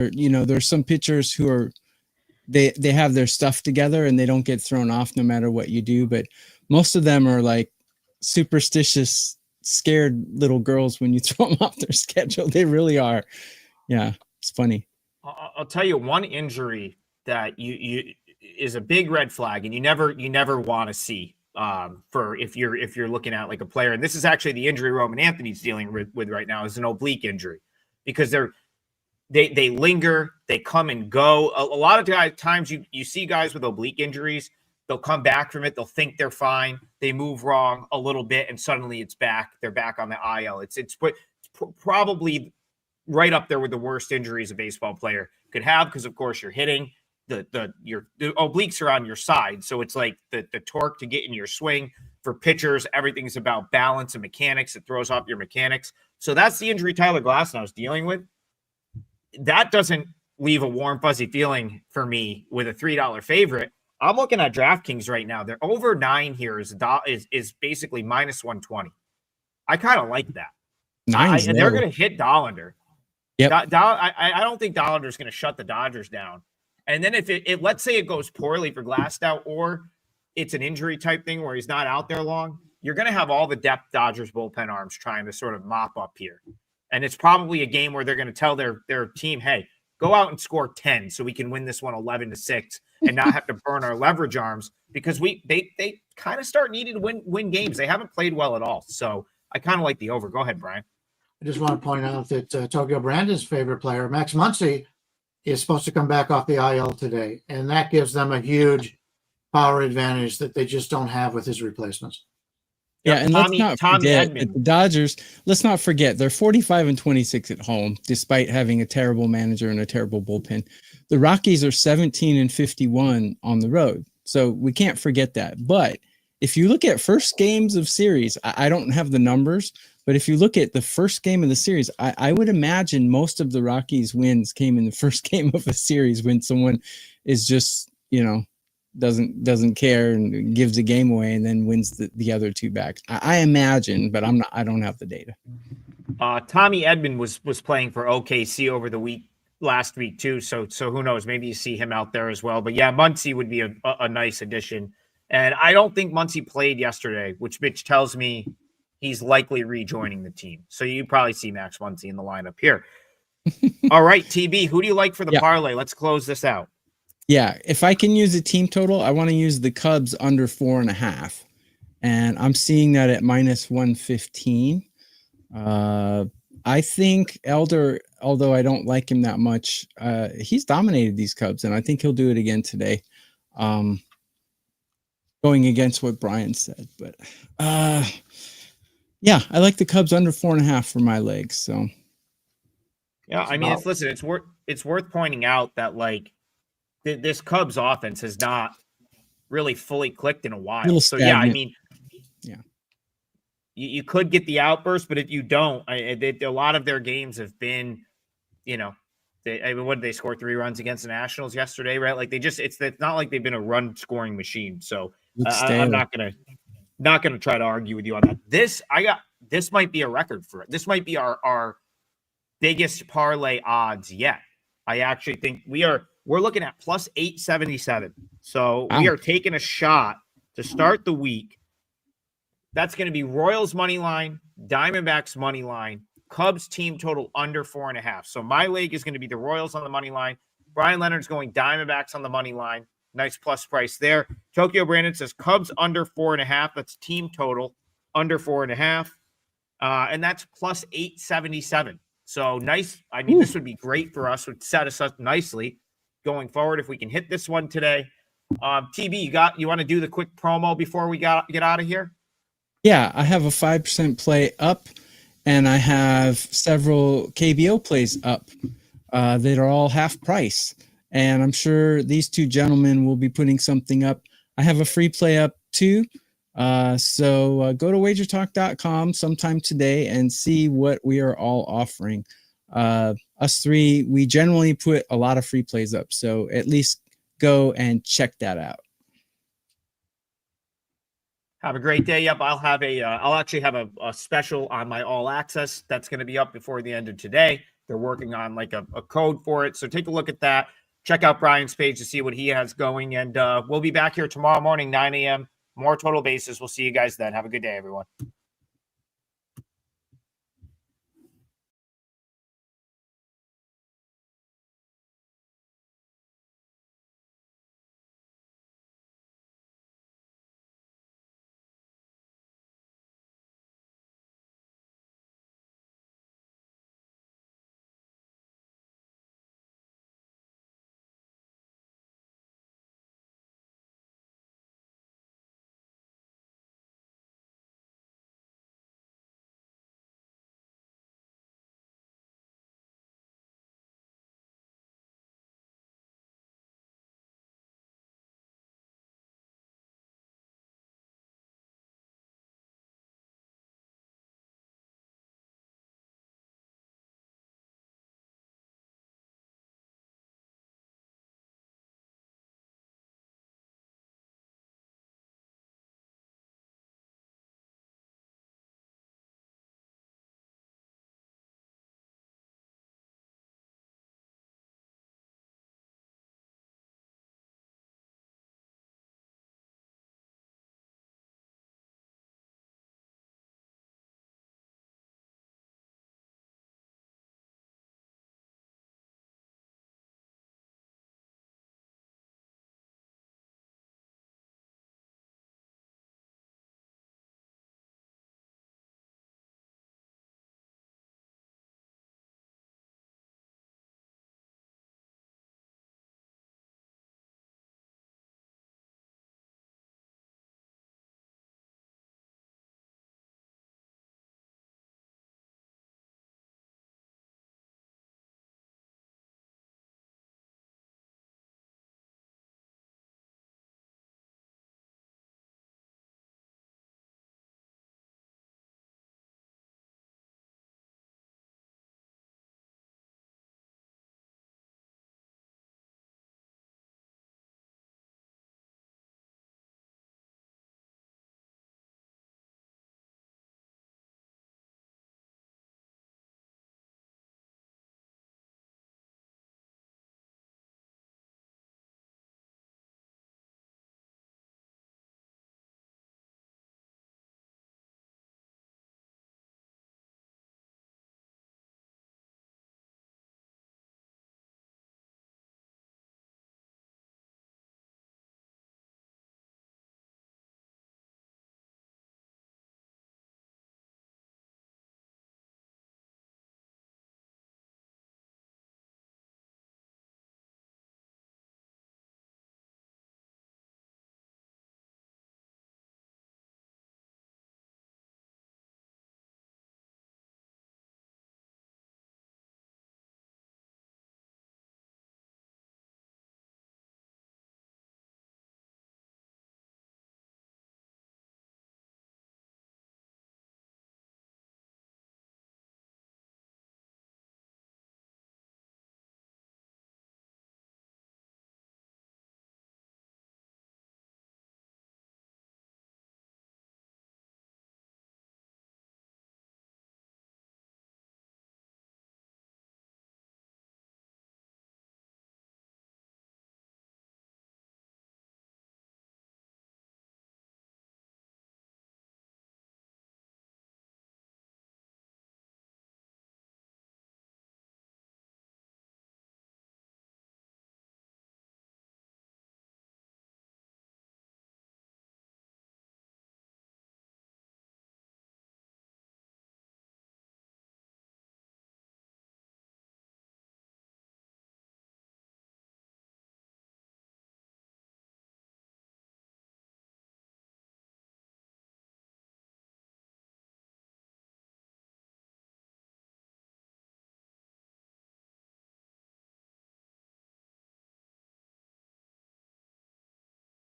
There's some pitchers who are they have their stuff together and they don't get thrown off no matter what you do, but most of them are like superstitious, scared little girls when you throw them off their schedule. They really are. Yeah, it's funny. I'll tell you one injury that you is a big red flag, and you never want to see for if you're looking at like a player. And this is actually the injury Roman Anthony's dealing with right now, is an oblique injury, because they linger, they come and go. A lot of times you see guys with oblique injuries, they'll come back from it, they'll think they're fine, they move wrong a little bit, and suddenly it's back. They're back on the IL. It's probably right up there with the worst injuries a baseball player could have, because of course you're hitting, the obliques are on your side, so it's like the torque to get in your swing. For pitchers, everything's about balance and mechanics. It throws off your mechanics. So that's the injury Tyler Glasnow is dealing with. That doesn't leave a warm, fuzzy feeling for me with a $3 favorite. I'm looking at DraftKings right now. They're over 9 here is basically minus 120. I kind of like that. And they're going to hit Dollander. Yep. I don't think Dollander is going to shut the Dodgers down. And then if let's say it goes poorly for Glasnow, or it's an injury type thing where he's not out there long, you're going to have all the depth Dodgers bullpen arms trying to sort of mop up here. And it's probably a game where they're going to tell their team, hey, go out and score 10 so we can win this one 11-6 and not have to burn our leverage arms, because they kind of start needing to win games. They haven't played well at all. So I kind of like the over. Go ahead, Brian. I just want to point out that Tokyo Brandon's favorite player, Max Muncy, is supposed to come back off the IL today. And that gives them a huge power advantage that they just don't have with his replacements. Yeah, and let's not forget the Dodgers. Let's not forget they're 45-26 at home, despite having a terrible manager and a terrible bullpen. The Rockies are 17-51 on the road, so we can't forget that. But if you look at first games of series, I don't have the numbers, but if you look at the first game of the series, I would imagine most of the Rockies wins came in the first game of a series when someone is just doesn't care and gives a game away and then wins the other two back. I imagine, but I don't have the data. Tommy Edman was playing for OKC over the last week too. So who knows? Maybe you see him out there as well. But yeah, Muncy would be a nice addition. And I don't think Muncy played yesterday, which tells me he's likely rejoining the team. So you probably see Max Muncy in the lineup here. All right, TB, who do you like for the parlay? Let's close this out. Yeah, if I can use a team total, I want to use the Cubs under 4.5. And I'm seeing that at minus 115. I think Elder, although I don't like him that much, he's dominated these Cubs, and I think he'll do it again today. Going against what Brian said. But yeah, I like the Cubs under 4.5 for my legs. So yeah, I mean, it's worth pointing out that like this Cubs offense has not really fully clicked in a while. So yeah, I mean, yeah, you could get the outburst, but if you don't, a lot of their games have been, what did they score 3 runs against the Nationals yesterday, right? Like it's not like they've been a run scoring machine. So I'm not gonna try to argue with you on that. This might be a record for it. This might be our biggest parlay odds yet. I actually think we're looking at plus 877. So we are taking a shot to start the week. That's going to be Royals money line, Diamondbacks money line, Cubs team total under 4.5. So my leg is going to be the Royals on the money line. Brian Leonard's going Diamondbacks on the money line. Nice plus price there. Tokyo Brandon says Cubs under 4.5. That's team total under 4.5. And that's plus 877. So nice. I mean, this would be great for us. Would set us up nicely going forward if we can hit this one today. TB, you want to do the quick promo before we get out of here? Yeah, I have a 5% play up, and I have several KBO plays up that are all half price. And I'm sure these two gentlemen will be putting something up. I have a free play up too. So go to WagerTalk.com sometime today and see what we are all offering. Us three, we generally put a lot of free plays up. So at least go and check that out. Have a great day. Yep, I'll actually have a special on my All Access that's going to be up before the end of today. they're working on like a code for it. So take a look at that. Check out Brian's page to see what he has going. And we'll be back here tomorrow morning, 9 a.m. More Total Bases. We'll see you guys then. Have a good day, everyone.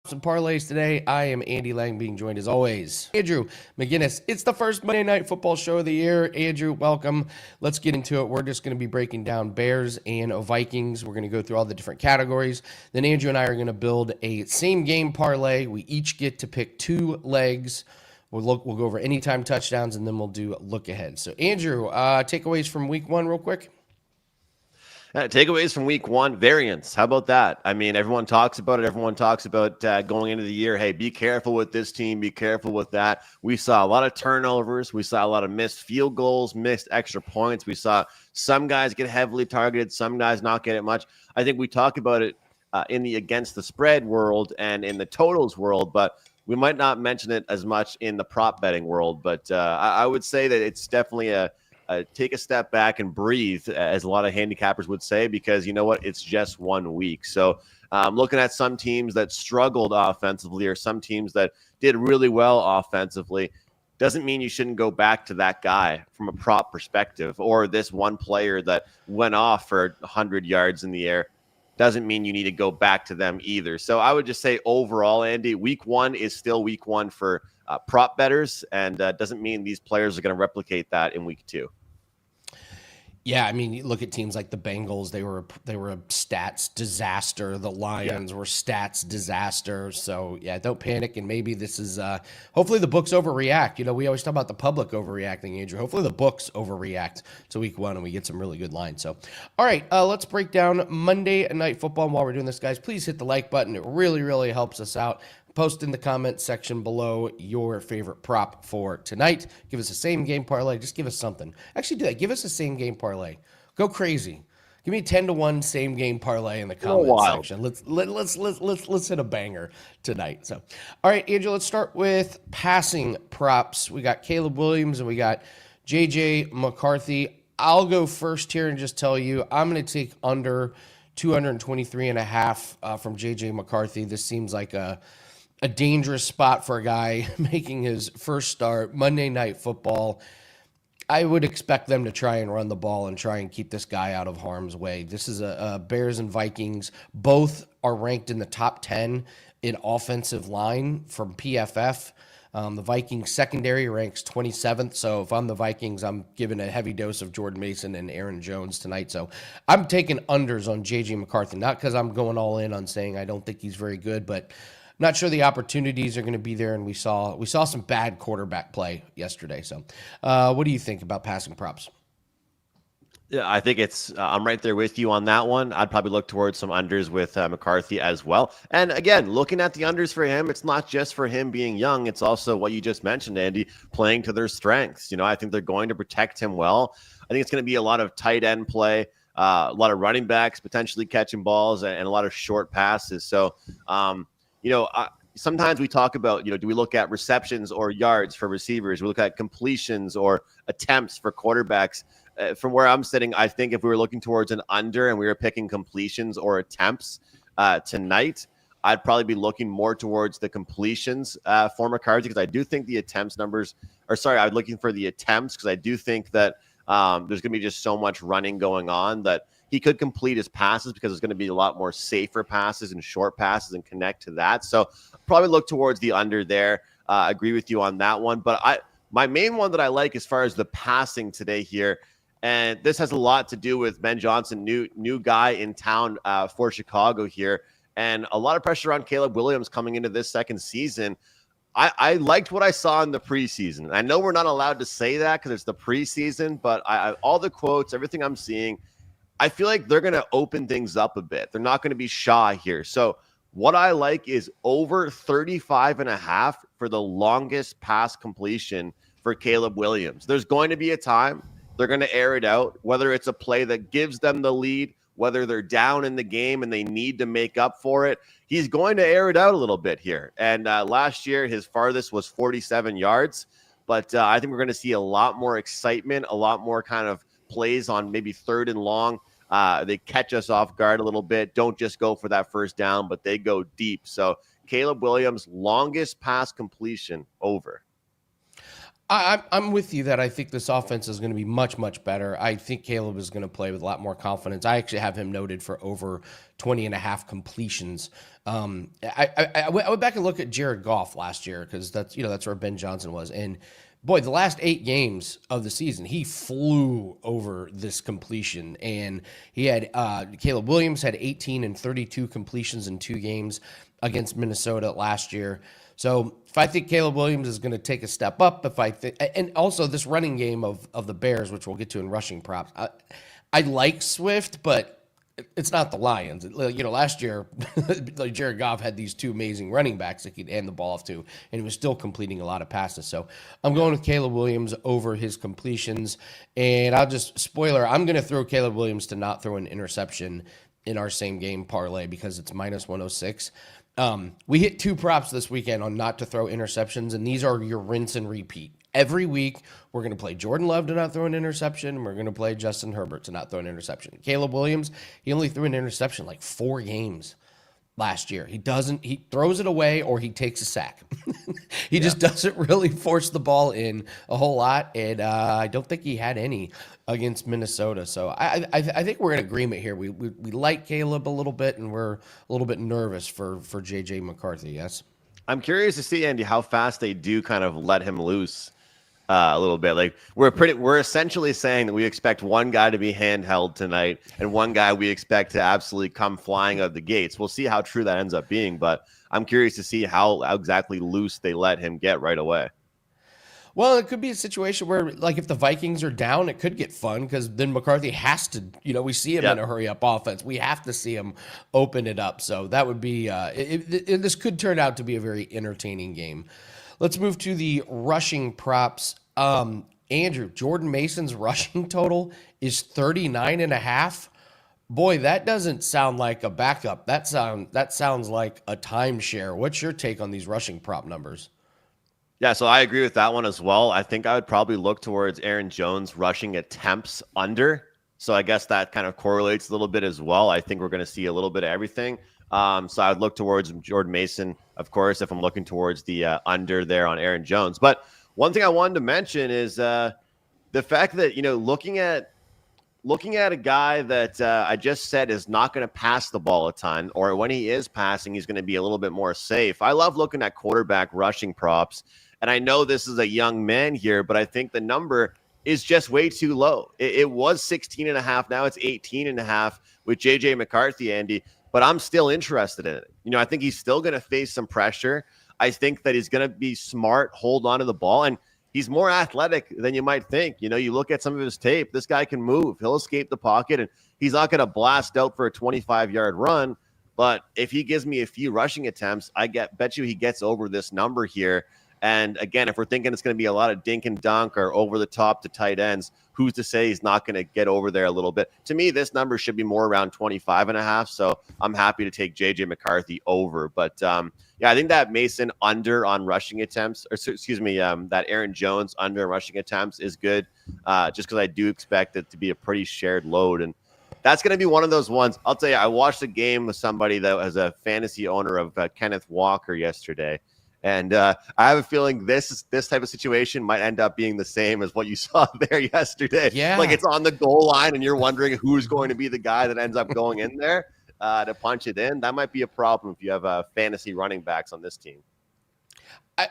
Some parlays today. I am Andy Lang, being joined as always Andrew McGinnis. It's the first Monday Night Football show of the year. Andrew, welcome. Let's get into it. We're just going to be breaking down Bears and Vikings. We're going to go through all the different categories. Then Andrew and I are going to build a same game parlay. We each get to pick two legs. We'll go over anytime touchdowns, and then we'll do look ahead. So Andrew, takeaways from week one real quick. Takeaways from week one, variance. How about that? I mean, everyone talks about it. Everyone talks about going into the year, hey, be careful with this team, be careful with that. We saw a lot of turnovers. We saw a lot of missed field goals, missed extra points. We saw some guys get heavily targeted, some guys not get it much. I think we talk about it in the against the spread world and in the totals world, but we might not mention it as much in the prop betting world. But I would say that it's definitely a take a step back and breathe, as a lot of handicappers would say, because you know what? It's just 1 week. So looking at some teams that struggled offensively or some teams that did really well offensively doesn't mean you shouldn't go back to that guy from a prop perspective, or this one player that went off for 100 yards in the air doesn't mean you need to go back to them either. So I would just say overall, Andy, week one is still week one for prop bettors, and doesn't mean these players are going to replicate that in week two. Yeah, I mean, you look at teams like the Bengals, they were a stats disaster. The Lions were stats disaster. So, yeah, don't panic. And maybe this is hopefully the books overreact. You know, we always talk about the public overreacting, Andrew. Hopefully the books overreact to week one and we get some really good lines. So, all right, let's break down Monday Night Football. And while we're doing this, guys, please hit the like button. It really, really helps us out. Post in the comment section below your favorite prop for tonight. Give us a same game parlay. Just give us something. Actually, do that. Give us a same game parlay. Go crazy. Give me a 10-1 same game parlay in the comment section. Let's hit a banger tonight. So, all right, Andrew, let's start with passing props. We got Caleb Williams and we got JJ McCarthy. I'll go first here and just tell you I'm going to take under 223.5 from JJ McCarthy. This seems like a dangerous spot for a guy making his first start. Monday Night Football. I would expect them to try and run the ball and try and keep this guy out of harm's way. This is a Bears and Vikings. Both are ranked in the top 10 in offensive line from PFF. The Vikings secondary ranks 27th. So if I'm the Vikings, I'm giving a heavy dose of Jordan Mason and Aaron Jones tonight. So I'm taking unders on JJ McCarthy, not because I'm going all in on saying I don't think he's very good, but not sure the opportunities are going to be there, and we saw some bad quarterback play yesterday. So, what do you think about passing props? Yeah, I think I'm right there with you on that one. I'd probably look towards some unders with McCarthy as well. And again, looking at the unders for him, it's not just for him being young. It's also what you just mentioned, Andy, playing to their strengths. You know, I think they're going to protect him well. I think it's going to be a lot of tight end play, a lot of running backs potentially catching balls, and a lot of short passes. So, sometimes we talk about, do we look at receptions or yards for receivers? We look at completions or attempts for quarterbacks. From where I'm sitting, I think if we were looking towards an under and we were picking completions or attempts tonight, I'd probably be looking more towards the completions for McCarthy, because I do think the attempts numbers I'm looking for the attempts, because I do think that there's going to be just so much running going on that he could complete his passes, because there's going to be a lot more safer passes and short passes and connect to that. So probably look towards the under there. Agree with you on that one. But my main one that I like as far as the passing today here, and this has a lot to do with Ben Johnson, new guy in town for Chicago here, and a lot of pressure on Caleb Williams coming into this second season. I liked what I saw in the preseason. I know we're not allowed to say that because it's the preseason, but all the quotes, everything I'm seeing, I feel like they're going to open things up a bit. They're not going to be shy here. So what I like is over 35.5 for the longest pass completion for Caleb Williams. There's going to be a time they're going to air it out, whether it's a play that gives them the lead, whether they're down in the game and they need to make up for it. He's going to air it out a little bit here. And last year, his farthest was 47 yards. But I think we're going to see a lot more excitement, a lot more kind of plays on maybe third and long. They catch us off guard a little bit. Don't just go for that first down, but they go deep. So Caleb Williams, longest pass completion over. I'm with you that I think this offense is going to be much, much better. I think Caleb is going to play with a lot more confidence. I actually have him noted for over 20.5 completions. I went back and looked at Jared Goff last year, because that's where Ben Johnson was. And boy, the last 8 games of the season, he flew over this completion. And he had Caleb Williams had 18 and 32 completions in 2 games against Minnesota last year. So if I think Caleb Williams is going to take a step up, and also this running game of the Bears, which we'll get to in rushing props, I like Swift, but it's not the Lions. Last year, like Jared Goff had these two amazing running backs that he'd hand the ball off to, and he was still completing a lot of passes. So I'm going with Caleb Williams over his completions. And I'm going to throw Caleb Williams to not throw an interception in our same game parlay because it's minus 106. We hit 2 props this weekend on not to throw interceptions, and these are your rinse and repeat. Every week, we're going to play Jordan Love to not throw an interception, and we're going to play Justin Herbert to not throw an interception. Caleb Williams, he only threw an interception like 4 games last year. He throws it away or he takes a sack. He just doesn't really force the ball in a whole lot, and I don't think he had any against Minnesota. So I think we're in agreement here. We like Caleb a little bit, and we're a little bit nervous for J.J. McCarthy, yes? I'm curious to see, Andy, how fast they do kind of let him loose a little bit. Like we're essentially saying that we expect one guy to be handheld tonight and one guy we expect to absolutely come flying out of the gates. We'll see how true that ends up being, but I'm curious to see how exactly loose they let him get right away. Well, it could be a situation where, like, if the Vikings are down, it could get fun because then McCarthy has to, we see him in a hurry-up offense. We have to see him open it up. So that would be, this could turn out to be a very entertaining game. Let's move to the rushing props. Andrew, Jordan Mason's rushing total is 39.5. Boy, that doesn't sound like a backup. That sounds like a timeshare. What's your take on these rushing prop numbers? Yeah, so I agree with that one as well. I think I would probably look towards Aaron Jones rushing attempts under. So I guess that kind of correlates a little bit as well. I think we're going to see a little bit of everything. So I would look towards Jordan Mason, of course, if I'm looking towards the under there on Aaron Jones. But one thing I wanted to mention is the fact that, looking at a guy that I just said is not going to pass the ball a ton, or when he is passing, he's going to be a little bit more safe. I love looking at quarterback rushing props. And I know this is a young man here, but I think the number is just way too low. It was 16.5. Now it's 18.5 with JJ McCarthy, Andy, but I'm still interested in it. I think he's still going to face some pressure. I think that he's going to be smart, hold on to the ball, and he's more athletic than you might think. You look at some of his tape, this guy can move. He'll escape the pocket, and he's not going to blast out for a 25-yard run. But if he gives me a few rushing attempts, bet you he gets over this number here. And again, if we're thinking it's going to be a lot of dink and dunk or over the top to tight ends, who's to say he's not going to get over there a little bit? To me, this number should be more around 25.5. So I'm happy to take JJ McCarthy over. But I think that Mason under on rushing attempts, that Aaron Jones under rushing attempts is good, just because I do expect it to be a pretty shared load. And that's going to be one of those ones. I'll tell you, I watched a game with somebody that was a fantasy owner of Kenneth Walker yesterday. And I have a feeling this type of situation might end up being the same as what you saw there yesterday. Yeah. Like it's on the goal line and you're wondering who's going to be the guy that ends up going in there to punch it in. That might be a problem if you have fantasy running backs on this team. I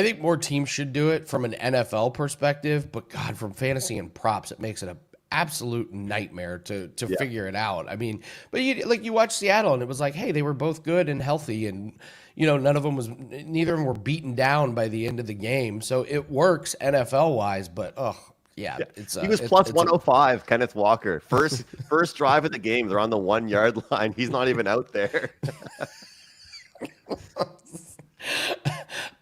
think more teams should do it from an NFL perspective, but God, from fantasy and props, it makes it an absolute nightmare to figure it out. I mean, but you watch Seattle and it was like, hey, they were both good and healthy, and neither of them were beaten down by the end of the game. So it works NFL wise, but he was plus 105. Kenneth Walker, first drive of the game, they're on the 1 yard line. He's not even out there.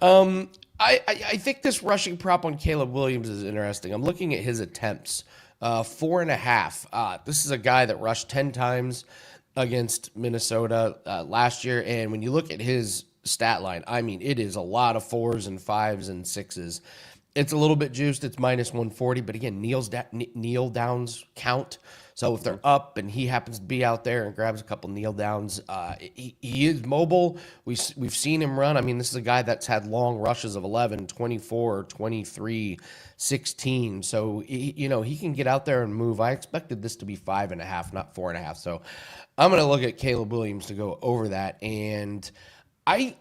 I think this rushing prop on Caleb Williams is interesting. I'm looking at his attempts, 4.5. This is a guy that rushed 10 times against Minnesota last year, and when you look at his stat line, I mean, it is a lot of 4s and 5s and 6s. It's a little bit juiced. It's minus 140, but again, kneel downs count. So if they're up and he happens to be out there and grabs a couple kneel downs, he is mobile. We've seen him run. I mean, this is a guy that's had long rushes of 11, 24, 23, 16. So, he can get out there and move. I expected this to be 5.5, not 4.5. So I'm going to look at Caleb Williams to go over that. And I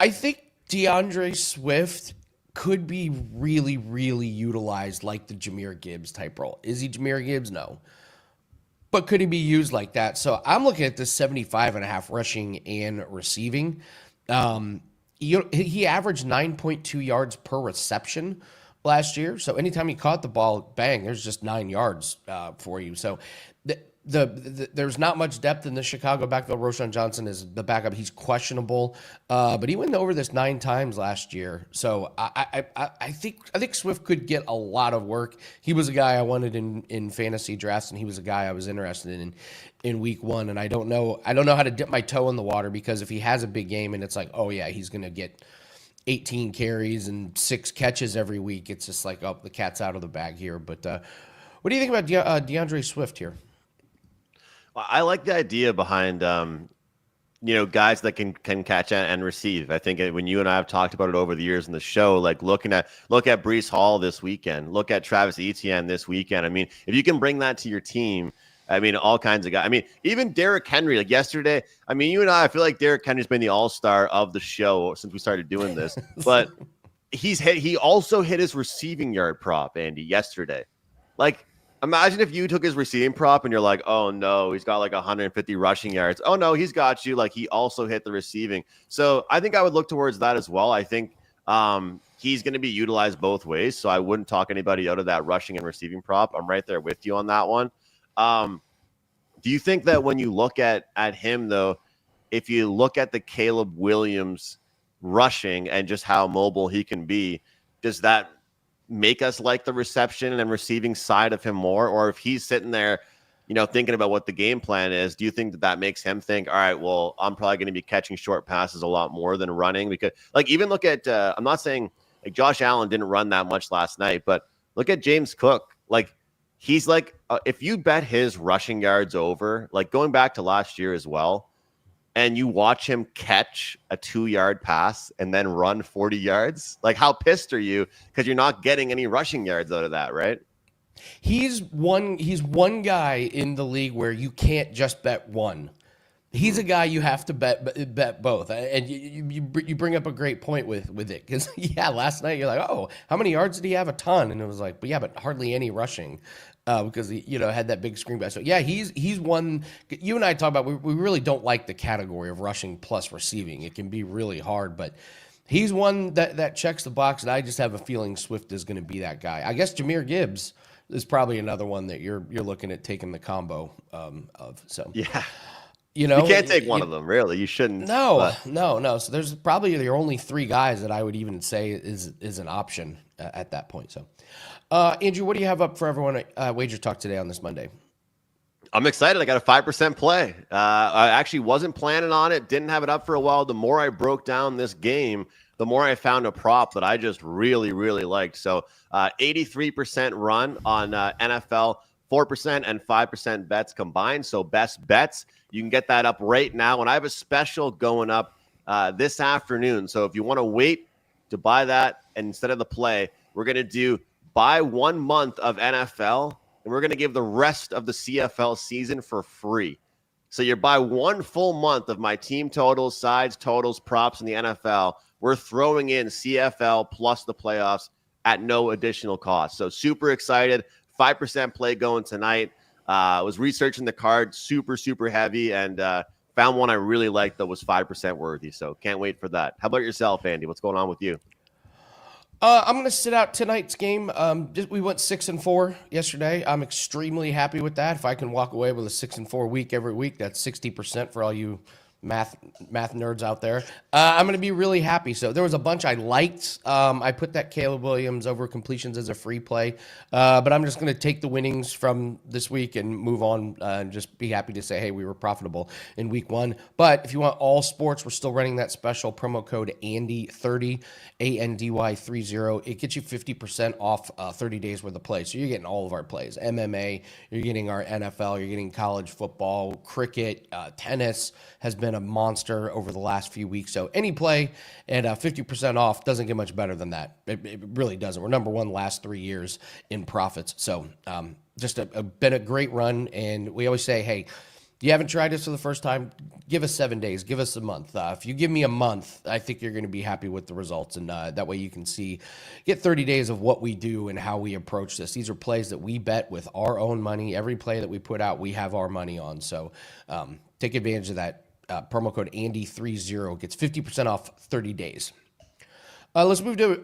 think DeAndre Swift could be really, really utilized like the Jahmyr Gibbs type role. Is he Jahmyr Gibbs? No. But could he be used like that? So I'm looking at this 75.5 rushing and receiving. He averaged 9.2 yards per reception last year. So anytime he caught the ball, bang, there's just 9 yards for you. So there's not much depth in the Chicago backfield. Roschon Johnson is the backup. He's questionable, but he went over this 9 times last year. So I think Swift could get a lot of work. He was a guy I wanted in fantasy drafts, and he was a guy I was interested in week 1. And I don't know how to dip my toe in the water, because if he has a big game and it's like, oh yeah, he's going to get 18 carries and 6 catches every week, it's just like, oh, the cat's out of the bag here. But what do you think about DeAndre Swift here? I like the idea behind, guys that can catch and receive. I think when you and I have talked about it over the years in the show, like look at Breece Hall this weekend, look at Travis Etienne this weekend. I mean, if you can bring that to your team, I mean, all kinds of guys. I mean, even Derrick Henry, like yesterday. I mean, you and I feel like Derrick Henry's been the all-star of the show since we started doing this, but he also hit his receiving yard prop, Andy, yesterday. Like, imagine if you took his receiving prop and you're like, oh no, he's got like 150 rushing yards. Oh no, he's got you. Like, he also hit the receiving. So I think I would look towards that as well. I think he's going to be utilized both ways. So I wouldn't talk anybody out of that rushing and receiving prop. I'm right there with you on that one. Do you think that when you look at him, though, if you look at the Caleb Williams rushing and just how mobile he can be, does that make us like the reception and receiving side of him more? Or if he's sitting there, thinking about what the game plan is, do you think that makes him think, all right, well, I'm probably going to be catching short passes a lot more than running? Because, like, even look at, I'm not saying like Josh Allen didn't run that much last night, but look at James Cook. Like, he's like, if you bet his rushing yards over, like going back to last year as well, and you watch him catch a 2-yard pass and then run 40 yards, like, how pissed are you? Because you're not getting any rushing yards out of that, right? He's one guy in the league where you can't just bet one. He's a guy you have to bet both. And you bring up a great point with it, because last night you're like, oh, how many yards did he have? A ton. And it was like, but yeah, but hardly any rushing, because he had that big screen back. So yeah, he's one. You and I talk about, we really don't like the category of rushing plus receiving. It can be really hard, but he's one that checks the box, and I just have a feeling Swift is going to be that guy. I guess Jahmyr Gibbs is probably another one that you're looking at taking the combo of. So yeah. You can't take one of them, really. You shouldn't. No. So there's probably your only 3 guys that I would even say is an option at that point. So, Andrew, what do you have up for everyone at WagerTalk today on this Monday? I'm excited. I got a 5% play. I actually wasn't planning on it. Didn't have it up for a while. The more I broke down this game, the more I found a prop that I just really, really liked. So 83% run on NFL. 4% and 5% bets combined. So best bets, you can get that up right now. And I have a special going up this afternoon. So if you want to wait to buy that, and instead of the play, we're going to do buy 1 month of NFL, and we're going to give the rest of the CFL season for free. So you buy 1 full month of my team totals, sides, totals, props in the NFL. We're throwing in CFL plus the playoffs at no additional cost. So super excited. 5% play going tonight. I was researching the card, super, super heavy, and found one I really liked that was 5% worthy. So can't wait for that. How about yourself, Andy? What's going on with you? I'm going to sit out tonight's game. We went 6-4 yesterday. I'm extremely happy with that. If I can walk away with a 6-4 week every week, that's 60% for all you math nerds out there. I'm going to be really happy. So there was a bunch I liked. I put that Caleb Williams over completions as a free play, but I'm just going to take the winnings from this week and move on and just be happy to say, hey, we were profitable in week 1. But if you want all sports, we're still running that special promo code ANDY30, ANDY30. It gets you 50% off 30 days worth of play. So you're getting all of our plays, MMA, you're getting our NFL, you're getting college football, cricket, tennis has been a monster over the last few weeks. So any play and 50% off doesn't get much better than that. It really doesn't. We're number 1 last 3 years in profits. So just been a great run. And we always say, hey, you haven't tried this for the first time, give us 7 days, give us a month. If you give me a month, I think you're going to be happy with the results. And that way you can get 30 days of what we do and how we approach this. These are plays that we bet with our own money. Every play that we put out, we have our money on. So take advantage of that. Promo code ANDY30 gets 50% off 30 days. Let's move to,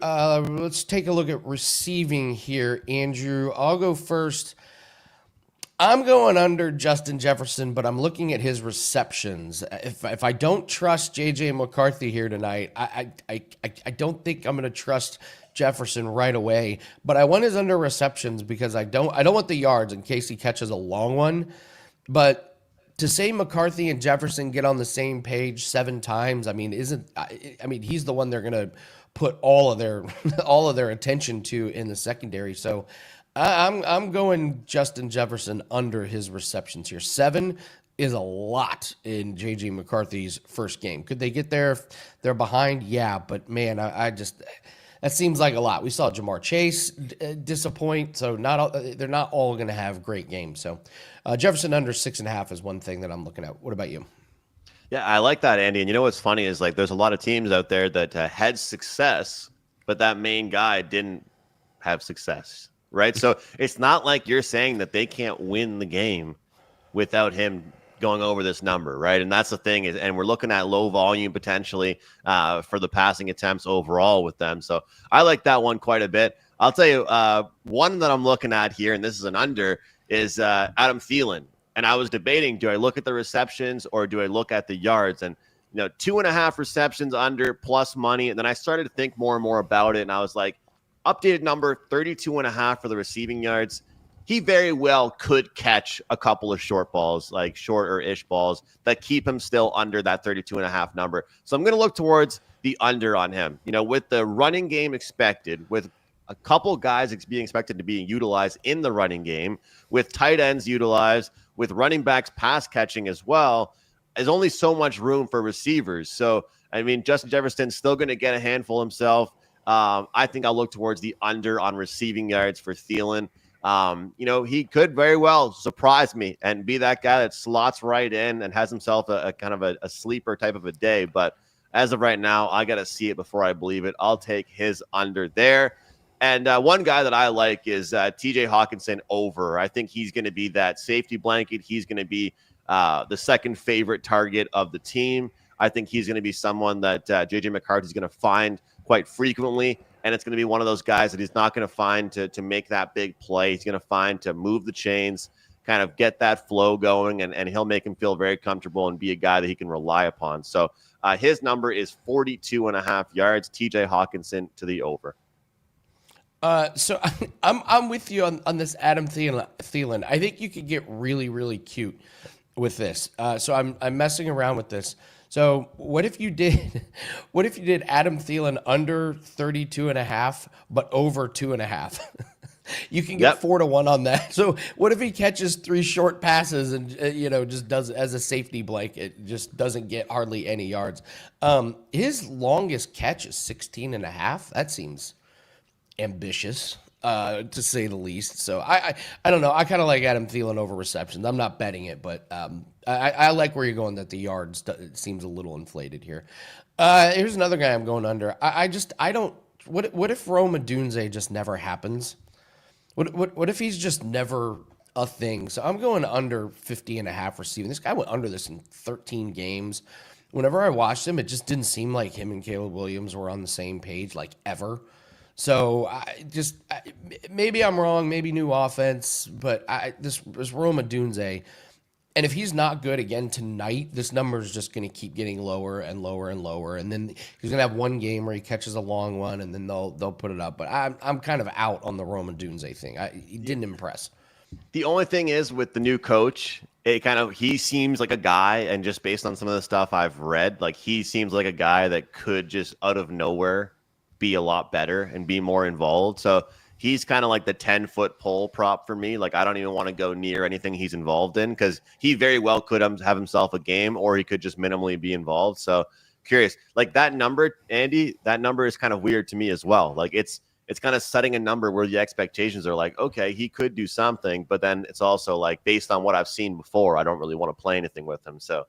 let's take a look at receiving here, Andrew. I'll go first. I'm going under Justin Jefferson, but I'm looking at his receptions. If I don't trust JJ McCarthy here tonight, I don't think I'm going to trust Jefferson right away. But I want his under receptions because I don't want the yards in case he catches a long one. But to say McCarthy and Jefferson get on the same page 7 times, I mean, he's the one they're going to put all of their attention to in the secondary. So I'm going Justin Jefferson under his receptions here. 7 is a lot in JJ McCarthy's first game. Could they get there? They're behind, yeah, but man, I just that seems like a lot. We saw Jamar Chase disappoint, so they're not all going to have great games. So Jefferson under 6.5 is one thing that I'm looking at. What about you? Yeah, I like that, Andy. And you know what's funny is like there's a lot of teams out there that had success, but that main guy didn't have success. Right. So it's not like you're saying that they can't win the game without him going over this number. Right. And that's the thing is, and we're looking at low volume potentially for the passing attempts overall with them. So I like that one quite a bit. I'll tell you one that I'm looking at here, and this is an under, is Adam Thielen. And I was debating, do I look at the receptions or do I look at the yards? And, 2.5 receptions under plus money. And then I started to think more and more about it. And I was like, updated number 32.5 for the receiving yards. He very well could catch a couple of short balls, like shorter-ish balls that keep him still under that 32.5 number. So I'm going to look towards the under on him. With the running game expected, with a couple guys being expected to be utilized in the running game, with tight ends utilized, with running backs pass catching as well, there's only so much room for receivers. So, Justin Jefferson's still going to get a handful himself. I think I'll look towards the under on receiving yards for Thielen. He could very well surprise me and be that guy that slots right in and has himself a kind of a sleeper type of a day. But as of right now, I got to see it before I believe it. I'll take his under there. And one guy that I like is TJ Hawkinson over. I think he's going to be that safety blanket. He's going to be the second favorite target of the team. I think he's going to be someone that JJ McCarthy is going to find quite frequently, and it's going to be one of those guys that he's not going to find to make that big play. He's going to find to move the chains, kind of get that flow going, and he'll make him feel very comfortable and be a guy that he can rely upon. So his number is 42.5 yards. TJ Hawkinson to the over. So I'm with you on this Adam Thielen. I think you could get really, really cute with this. So I'm messing around with this. So what if you did Adam Thielen under 32.5, but over 2.5? You can get 4-1 on that. So what if he catches 3 short passes and just does as a safety blanket, just doesn't get hardly any yards? His longest catch is 16.5. That seems ambitious, to say the least. So I don't know. I kind of like Adam Thielen over receptions. I'm not betting it, but I like where you're going, that the yards it seems a little inflated here. Here's another guy I'm going under. I don't. What if Rome Odunze just never happens? What if he's just never a thing? So I'm going under 50.5 receiving. This guy went under this in 13 games. Whenever I watched him, it just didn't seem like him and Caleb Williams were on the same page, like ever. So maybe I'm wrong, maybe new offense, but this Rome Odunze, and if he's not good again tonight, this number is just going to keep getting lower and lower and lower, and then he's going to have one game where he catches a long one, and then they'll put it up. But I'm kind of out on the Rome Odunze thing. He didn't impress. The only thing is with the new coach, he seems like a guy, and just based on some of the stuff I've read, like he seems like a guy that could just out of nowhere be a lot better and be more involved. So he's kind of like the 10-foot pole prop for me. Like I don't even want to go near anything he's involved in, because he very well could have himself a game, or he could just minimally be involved. So curious, like that number, Andy, that number is kind of weird to me as well. Like it's kind of setting a number where the expectations are like, okay, he could do something, but then it's also like, based on what I've seen before, I don't really want to play anything with him. So,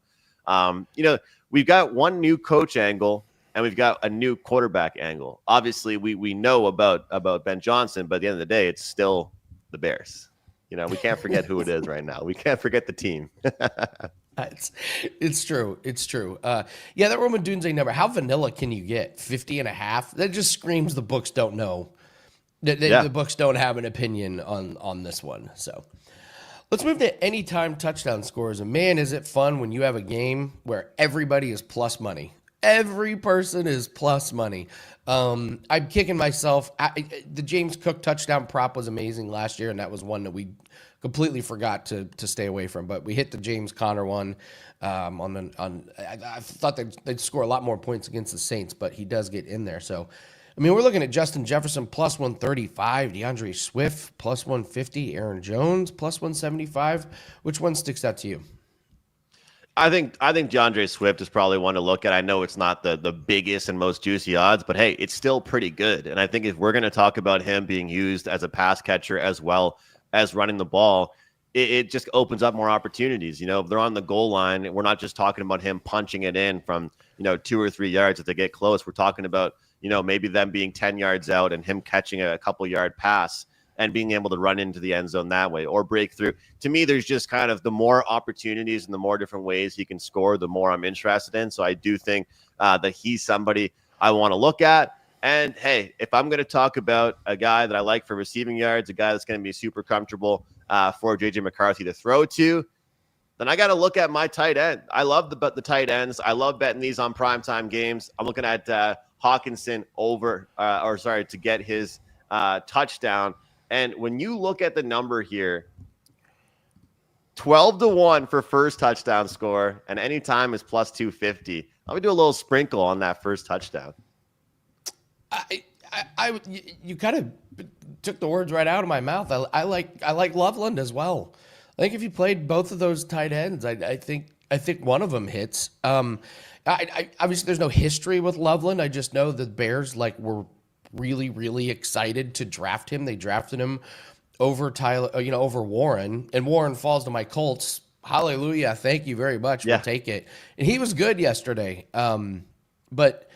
we've got one new coach angle, and we've got a new quarterback angle. Obviously, we know about Ben Johnson, but at the end of the day, it's still the Bears. We can't forget who it is right now. We can't forget the team. It's true. It's true. That Rome Odunze number, how vanilla can you get? 50.5? That just screams the books don't know. The books don't have an opinion on this one. So Let's move to anytime touchdown scores. And man, is it fun when you have a game where everybody is plus money. Every person is plus money. I'm kicking myself. The James Cook touchdown prop was amazing last year, and that was one that we completely forgot to stay away from. But we hit the James Conner one. I thought they'd score a lot more points against the Saints, but he does get in there. So, I mean, we're looking at Justin Jefferson plus 135, DeAndre Swift plus 150, Aaron Jones plus 175. Which one sticks out to you? I think DeAndre Swift is probably one to look at. I know it's not the biggest and most juicy odds, but hey, it's still pretty good. And I think if we're going to talk about him being used as a pass catcher as well as running the ball, it just opens up more opportunities. You know, if they're on the goal line, we're not just talking about him punching it in from, 2 or 3 yards. If they get close, we're talking about, maybe them being 10 yards out and him catching a couple yard pass and being able to run into the end zone that way or break through. To me, there's just kind of the more opportunities and the more different ways he can score, the more I'm interested in. So I do think that he's somebody I want to look at. And hey, if I'm going to talk about a guy that I like for receiving yards, a guy that's going to be super comfortable for JJ McCarthy to throw to, then I got to look at my tight end. I love the tight ends. I love betting these on primetime games. I'm looking at Hawkinson to get his touchdown. And when you look at the number here, 12-1 for first touchdown score, and anytime is plus 250. Let me do a little sprinkle on that first touchdown. You kind of took the words right out of my mouth. I like Loveland as well. I think if you played both of those tight ends, I think one of them hits. Obviously there's no history with Loveland. I just know the Bears were really, really excited to draft him. They drafted him over over Warren, and Warren falls to my Colts. Hallelujah. Thank you very much. Yeah. We'll take it. And he was good yesterday. But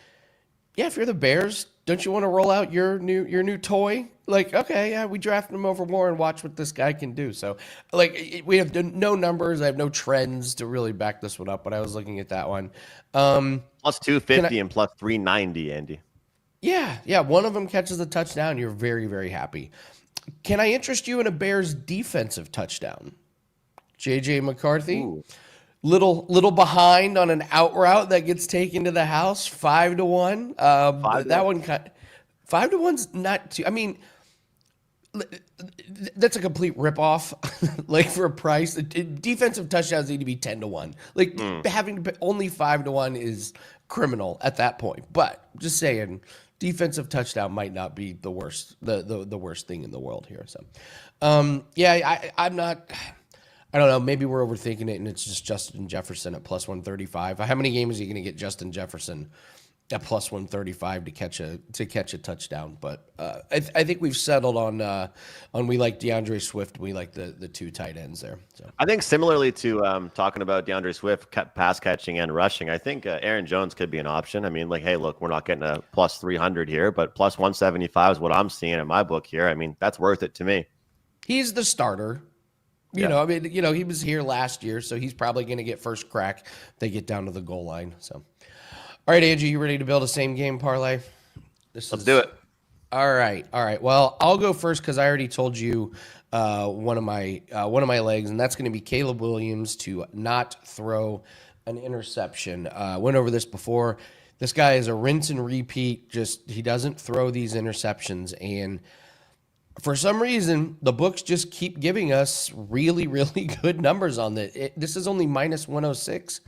yeah, if you're the Bears, don't you want to roll out your new toy? Okay, yeah, we drafted him over Warren. Watch what this guy can do. So we have no numbers. I have no trends to really back this one up, but I was looking at that one. Plus 250 and plus 390, Andy. Yeah. One of them catches a touchdown. You're very, very happy. Can I interest you in a Bears defensive touchdown? JJ McCarthy, ooh. Little behind on an out route that gets taken to the house, 5-1. That one, 5-1's not too. I mean, that's a complete ripoff. For a price, defensive touchdowns need to be 10-1. Having to pay only 5-1 is criminal at that point. But just saying, defensive touchdown might not be the worst, the worst thing in the world here. So, I'm not. I don't know. Maybe we're overthinking it, and it's just Justin Jefferson at plus 135. How many games are you going to get Justin Jefferson at plus 135 to catch a touchdown? But I think we've settled on we like DeAndre Swift. We like the two tight ends there. So I think similarly to talking about DeAndre Swift pass catching and rushing, I think Aaron Jones could be an option. I mean, hey, look, we're not getting a plus 300 here, but plus 175 is what I'm seeing in my book here. I mean, that's worth it to me. He's the starter. He was here last year, so he's probably going to get first crack if they get down to the goal line. So, all right, Andrew, you ready to build a same game parlay? Let's do it. All right. Well, I'll go first because I already told you one of my legs, and that's going to be Caleb Williams to not throw an interception. Went over this before. This guy is a rinse and repeat. Just he doesn't throw these interceptions, and for some reason, the books just keep giving us really, really good numbers on that. This is only minus 106.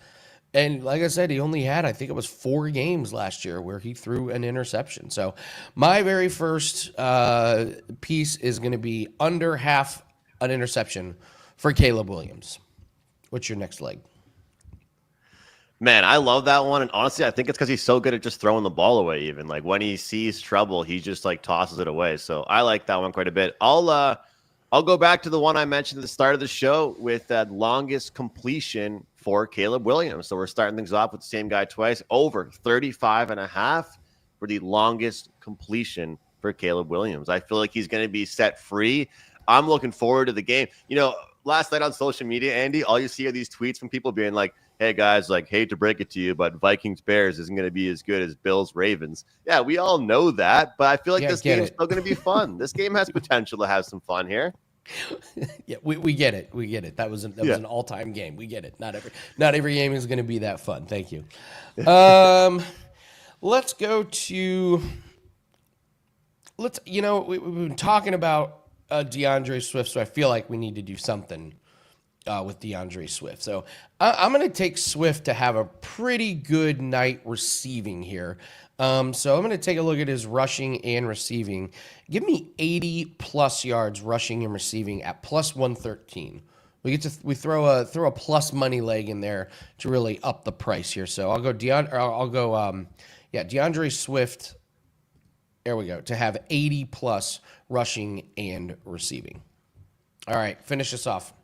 And like I said, he only had, I think it was 4 games last year where he threw an interception. So my very first piece is going to be under half an interception for Caleb Williams. What's your next leg? Man, I love that one. And honestly, I think it's because he's so good at just throwing the ball away. Even when he sees trouble, he just tosses it away. So I like that one quite a bit. I'll go back to the one I mentioned at the start of the show with that longest completion for Caleb Williams. So we're starting things off with the same guy twice. Over 35.5 for the longest completion for Caleb Williams. I feel like he's going to be set free. I'm looking forward to the game. Last night on social media, Andy, all you see are these tweets from people being like, hey guys, hate to break it to you, but Vikings Bears isn't going to be as good as Bills Ravens. Yeah, we all know that, but I feel like this game is still going to be fun. This game has potential to have some fun here. Yeah, we get it. We get it. That was an all-time game. We get it. Not every game is going to be that fun. Thank you. Let's go to we've been talking about DeAndre Swift, so I feel like we need to do something with DeAndre Swift. So I'm going to take Swift to have a pretty good night receiving here. So I'm going to take a look at his rushing and receiving. Give me 80 plus yards rushing and receiving at plus 113. We throw a plus money leg in there to really up the price here. So I'll go DeAndre Swift. There we go, to have 80 plus rushing and receiving. All right, finish us off.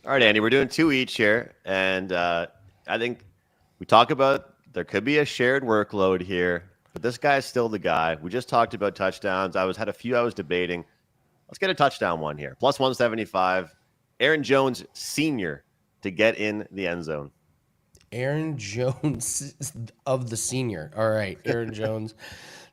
All right, Andy, we're doing 2 each here, and I think we talk about there could be a shared workload here. But this guy's still the guy. We just talked about touchdowns. I was debating. Let's get a touchdown one here. Plus 175. Aaron Jones Sr. to get in the end zone. Aaron Jones of the senior. All right, Aaron Jones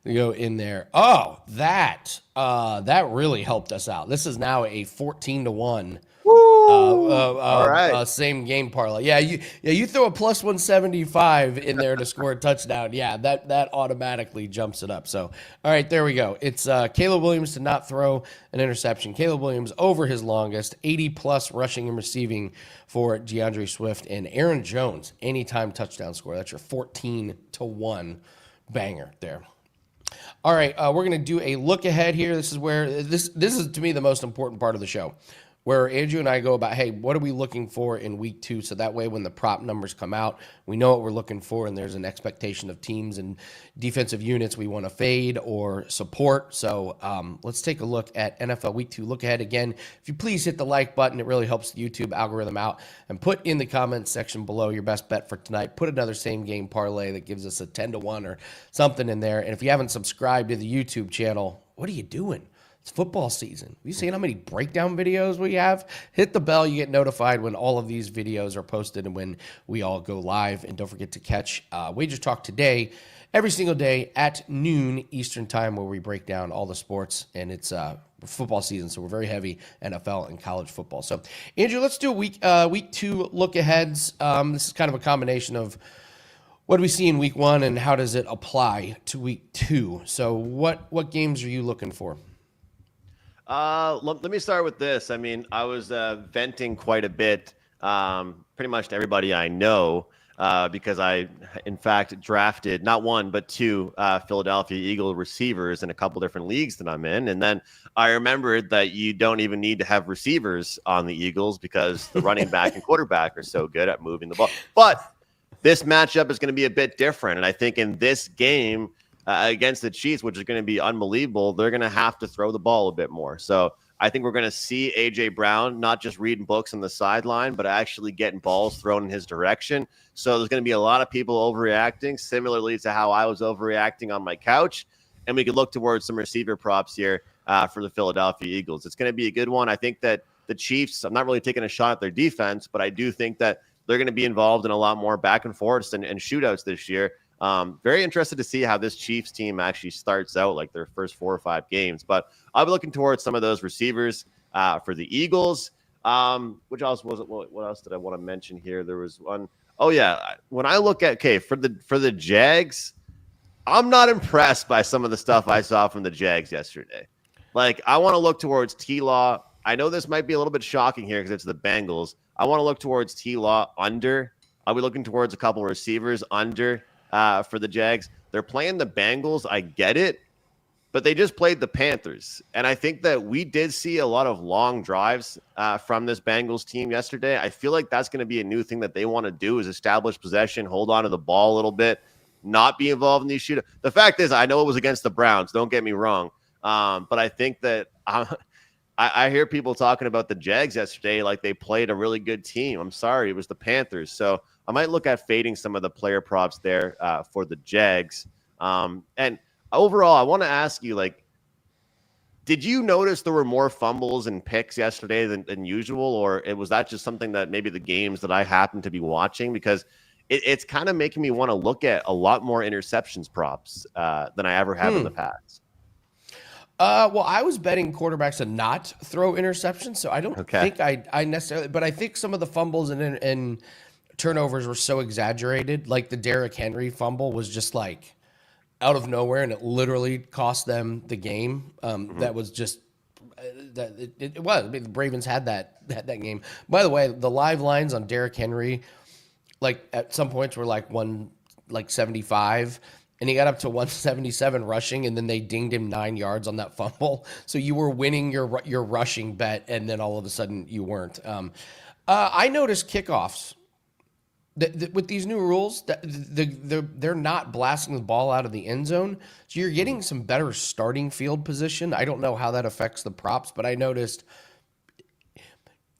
to go in there. Oh, that really helped us out. This is now a 14-1. All right. Same game parlay. Yeah, you throw a plus 175 in there to score a touchdown. Yeah, that automatically jumps it up. So, all right, there we go. It's Caleb Williams to not throw an interception. Caleb Williams over his longest, 80 plus rushing and receiving for DeAndre Swift, and Aaron Jones anytime touchdown score. That's your 14-1 banger there. All right, we're gonna do a look ahead here. This is where this is to me the most important part of the show, where Andrew and I go about, hey, what are we looking for in week 2? So that way when the prop numbers come out, we know what we're looking for, and there's an expectation of teams and defensive units we want to fade or support. So let's take a look at NFL week 2 look ahead. Again, if you please hit the like button, it really helps the YouTube algorithm out, and put in the comments section below your best bet for tonight. Put another same game parlay that gives us a 10-1 or something in there. And if you haven't subscribed to the YouTube channel, what are you doing? It's football season. Have you seen how many breakdown videos we have? Hit the bell. You get notified when all of these videos are posted and when we all go live. And don't forget to catch WagerTalk today, every single day at noon Eastern time, where we break down all the sports. And it's football season, so we're very heavy NFL and college football. So, Andrew, let's do a week 2 look aheads. This is kind of a combination of what do we see in week 1 and how does it apply to week 2. So what games are you looking for? Let me start with this. I mean, I was venting quite a bit, pretty much to everybody I know, because I, in fact, drafted not 1 but 2 Philadelphia Eagle receivers in a couple different leagues that I'm in. And then I remembered that you don't even need to have receivers on the Eagles because the running back and quarterback are so good at moving the ball. But this matchup is going to be a bit different. And I think in this game, against the Chiefs, which is going to be unbelievable, they're going to have to throw the ball a bit more. So I think we're going to see A.J. Brown not just reading books on the sideline, but actually getting balls thrown in his direction. So there's going to be a lot of people overreacting, similarly to how I was overreacting on my couch. And we could look towards some receiver props here for the Philadelphia Eagles. It's going to be a good one. I think that the Chiefs, I'm not really taking a shot at their defense, but I do think that they're going to be involved in a lot more back and forths and shootouts this year. Very interested to see how this Chiefs team actually starts out, like their first 4 or 5 games. But I'll be looking towards some of those receivers for the Eagles. Which else was it? What else did I want to mention here? There was one. Oh yeah, when I look at for the Jags, I'm not impressed by some of the stuff I saw from the Jags yesterday. Like, I want to look towards T-Law. I know this might be a little bit shocking here because it's the Bengals. I want to look towards T-Law under. I'll be looking towards a couple receivers under. For the Jags. They're playing the Bengals. I get it, but they just played the Panthers. And I think that we did see a lot of long drives from this Bengals team yesterday. I feel like that's going to be a new thing that they want to do, is establish possession, hold on to the ball a little bit, not be involved in these shootouts. The fact is, I know it was against the Browns. Don't get me wrong. But I think that I hear people talking about the Jags yesterday like they played a really good team. I'm sorry, it was the Panthers. So I might look at fading some of the player props there for the Jags. And overall, I want to ask you, like, did you notice there were more fumbles and picks yesterday than usual? Or was that just something that maybe the games that I happened to be watching? Because it's kind of making me want to look at a lot more interceptions props than I ever have in the past. Well, I was betting quarterbacks to not throw interceptions, so I don't think I necessarily, but I think some of the fumbles and turnovers were so exaggerated. Like the Derrick Henry fumble was just like out of nowhere, and it literally cost them the game. That was just that it was. I mean, the Ravens had that game. By the way, the live lines on Derrick Henry, like at some points were like 175. And he got up to 177 rushing, and then they dinged him 9 yards on that fumble. So you were winning your rushing bet, and then all of a sudden you weren't. I noticed kickoffs with these new rules. They're not blasting the ball out of the end zone, so you're getting some better starting field position. I don't know how that affects the props, but I noticed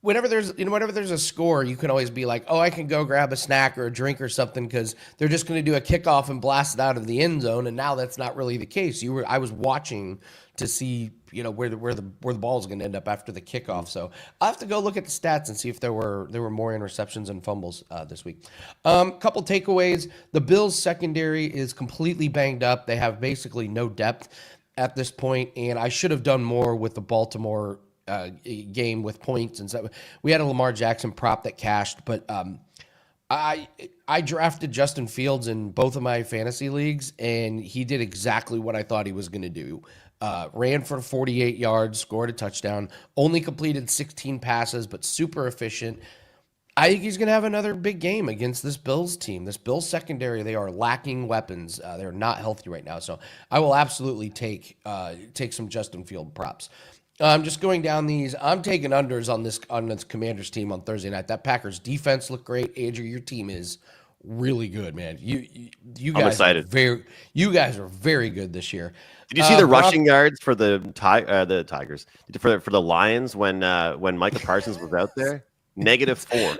whenever there's a score, you can always be like, oh, I can go grab a snack or a drink or something because they're just going to do a kickoff and blast it out of the end zone. And now that's not really the case. I was watching to see, where the ball is going to end up after the kickoff. So I'll have to go look at the stats and see if there were more interceptions and fumbles this week. Couple takeaways. The Bills secondary is completely banged up. They have basically no depth at this point, and I should have done more with the Baltimore game with points and stuff. We had a Lamar Jackson prop that cashed, but I drafted Justin Fields in both of my fantasy leagues, and he did exactly what I thought he was going to do. Ran for 48 yards, scored a touchdown, only completed 16 passes, but super efficient. I think he's going to have another big game against this Bills team. This Bills secondary, they are lacking weapons. They're not healthy right now, so I will absolutely take some Justin Field props. Just going down these, I'm taking unders on this Commanders team on Thursday night. That Packers defense looked great. Andrew, your team is really good, man. You guys, I'm excited. You guys are very good this year. Did you see the rushing yards for the Tigers for the Lions when Micah Parsons was out there? -4.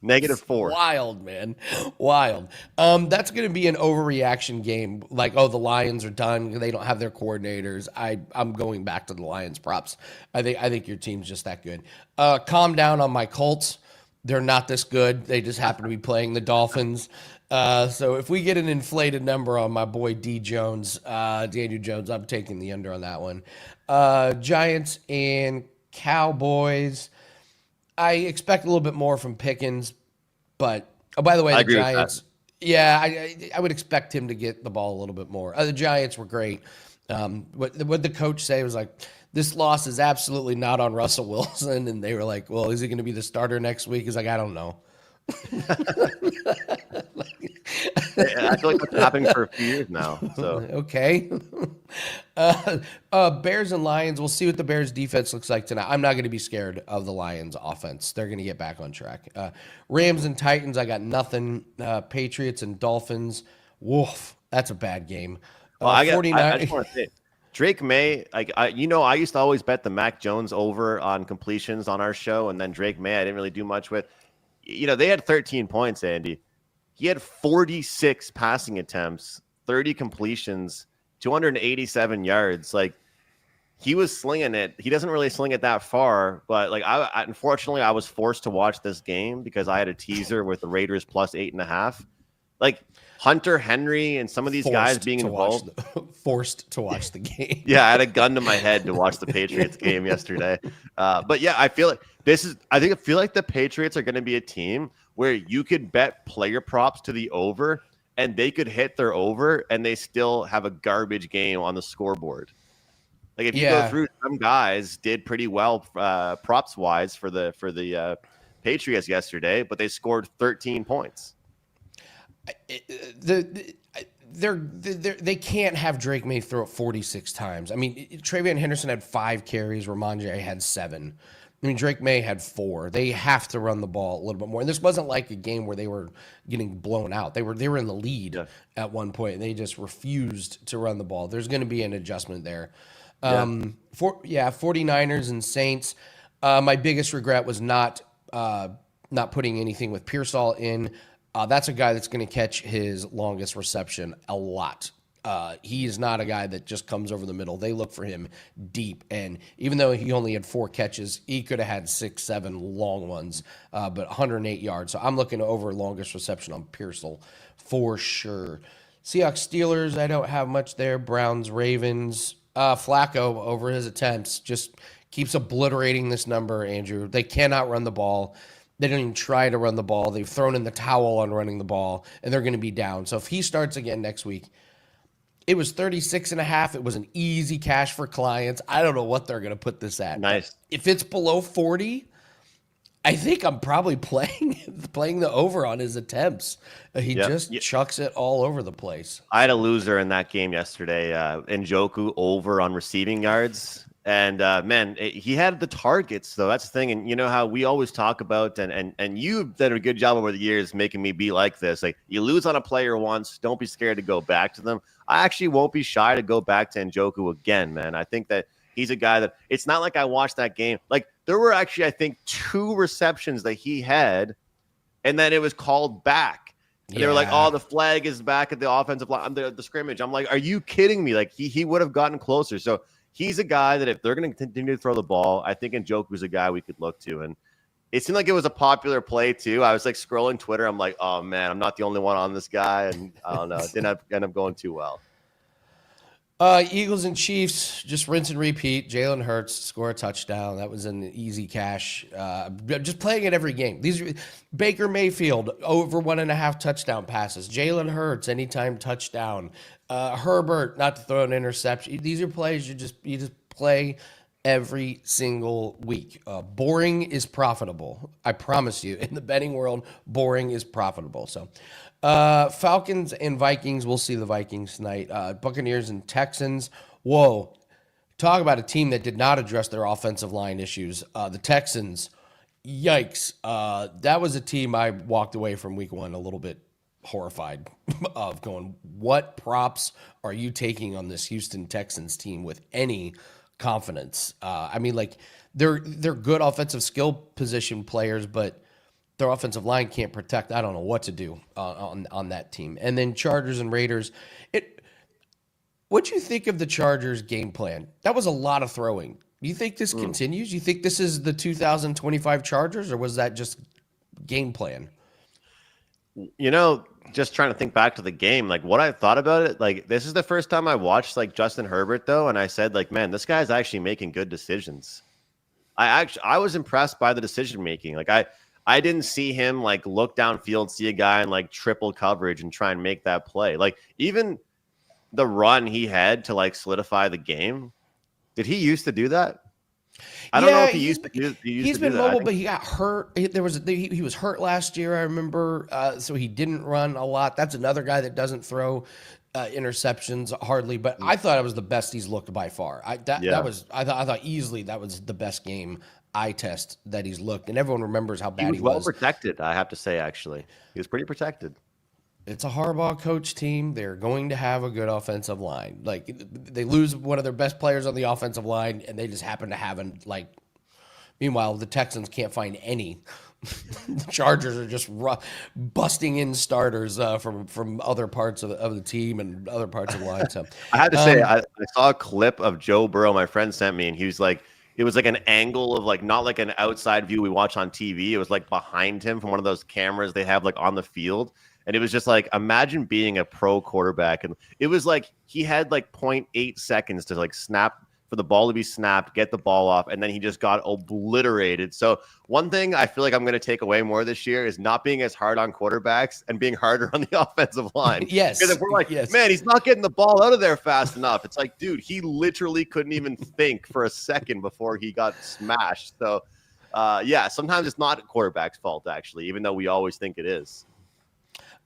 -4. Wild, man. Wild. That's going to be an overreaction game. Like, oh, the Lions are done. They don't have their coordinators. I'm going back to the Lions props. I think your team's just that good. Calm down on my Colts. They're not this good. They just happen to be playing the Dolphins. So if we get an inflated number on my boy Daniel Jones, I'm taking the under on that one. Giants and Cowboys. I expect a little bit more from Pickens, but by the way, the Giants, I would expect him to get the ball a little bit more. The Giants were great. What the coach say was like, this loss is absolutely not on Russell Wilson, and they were like, well, is he going to be the starter next week? He's like, I don't know. I feel like that's happening for a few years now. So okay. Bears and Lions. We'll see what the Bears defense looks like tonight. I'm not going to be scared of the Lions offense. They're going to get back on track. Rams and Titans. I got nothing. Patriots and Dolphins. Woof. That's a bad game. Well, I just want to say, Drake May, I used to always bet the Mac Jones over on completions on our show, and then Drake May I didn't really do much with. They had 13 points, Andy. He had 46 passing attempts, 30 completions, 287 yards. Like, he was slinging it. He doesn't really sling it that far, but unfortunately, I was forced to watch this game because I had a teaser with the Raiders plus 8.5. Like, Hunter Henry and some of these guys being involved. Forced to watch the game. Yeah, I had a gun to my head to watch the Patriots game yesterday. But yeah, I feel like the Patriots are going to be a team where you could bet player props to the over and they could hit their over and they still have a garbage game on the scoreboard. Like, if you go through, some guys did pretty well props wise for the Patriots yesterday, but they scored 13 points. They can't have Drake May throw it 46 times. I mean, Travion Henderson had 5 carries. Ramondre had 7. I mean, Drake May had 4. They have to run the ball a little bit more. And this wasn't like a game where they were getting blown out. They were in the lead at one point, and they just refused to run the ball. There's going to be an adjustment there. 49ers and Saints. My biggest regret was not putting anything with Pearsall in. That's a guy that's going to catch his longest reception a lot. He is not a guy that just comes over the middle. They look for him deep. And even though he only had 4 catches, he could have had 6, 7 long ones, but 108 yards. So I'm looking over longest reception on Pearsall for sure. Seahawks, Steelers, I don't have much there. Browns, Ravens. Flacco, over his attempts, just keeps obliterating this number, Andrew. They cannot run the ball. They don't even try to run the ball. They've thrown in the towel on running the ball, and they're going to be down. So if he starts again next week, it was 36.5. It was an easy cash for clients. I don't know what they're going to put this at. Nice. If it's below 40, I think I'm probably playing the over on his attempts. He just chucks it all over the place. I had a loser in that game yesterday. Njoku over on receiving yards. And man, he had the targets, though. That's the thing. And you know how we always talk about, and you've done a good job over the years making me be like this. Like, you lose on a player once, don't be scared to go back to them. I actually won't be shy to go back to Njoku again, man. I think that he's a guy that, it's not like I watched that game. Like, there were actually, I think, 2 receptions that he had, and then it was called back. And they were like, oh, the flag is back at the offensive line, the scrimmage. I'm like, are you kidding me? Like, he would have gotten closer. So he's a guy that if they're going to continue to throw the ball, I think Njoku's a guy we could look to. And it seemed like it was a popular play, too. I was like scrolling Twitter. I'm like, oh, man, I'm not the only one on this guy. And I don't know. It didn't end up going too well. Eagles and Chiefs, just rinse and repeat. Jalen Hurts score a touchdown. That was an easy cash. Just playing it every game. Baker Mayfield over 1.5 touchdown passes. Jalen Hurts anytime touchdown. Herbert not to throw an interception. These are plays you just play every single week. Boring is profitable. I promise you. In the betting world, boring is profitable. So. Falcons and Vikings. We'll see the Vikings tonight. Buccaneers and Texans. Whoa. Talk about a team that did not address their offensive line issues. The Texans. Yikes. That was a team I walked away from week 1 a little bit horrified of going, what props are you taking on this Houston Texans team with any confidence? I mean, like, they're good offensive skill position players, but their offensive line can't protect. I don't know what to do on that team. And then Chargers and Raiders. What'd you think of the Chargers game plan? That was a lot of throwing. Do you think this continues? You think this is the 2025 Chargers, or was that just game plan? You know, just trying to think back to the game, like what I thought about it, like this is the first time I watched like Justin Herbert though, and I said like, man, this guy's actually making good decisions. I was impressed by the decision making. Like I didn't see him like look downfield, see a guy in like triple coverage and try and make that play. Like even the run he had to like solidify the game. Did he used to do that? I don't know if he used to. He's been mobile, but he got hurt. He was hurt last year, I remember. So he didn't run a lot. That's another guy that doesn't throw interceptions hardly. But I thought it was the best he's looked by far. I thought easily that was the best game eye test that he's looked, and everyone remembers how bad he was. Well protected, I have to say. Actually, he was pretty protected. It's a Harbaugh coach team. They're going to have a good offensive line. Like they lose one of their best players on the offensive line, and they just happen to have meanwhile, the Texans can't find any. The Chargers are just busting in starters from other parts of the team and other parts of the line. So I had to say, I saw a clip of Joe Burrow. My friend sent me, and he was like, it was like an angle of like not like an outside view we watch on TV. It was like behind him from one of those cameras they have like on the field. And it was just like, imagine being a pro quarterback. And it was like he had like 0.8 seconds to like snap for the ball to be snapped, get the ball off, and then he just got obliterated. So one thing I feel like I'm going to take away more this year is not being as hard on quarterbacks and being harder on the offensive line. Yes. Because if we're like, man, he's not getting the ball out of there fast enough. It's like, dude, he literally couldn't even think for a second before he got smashed. So, sometimes it's not a quarterback's fault, actually, even though we always think it is.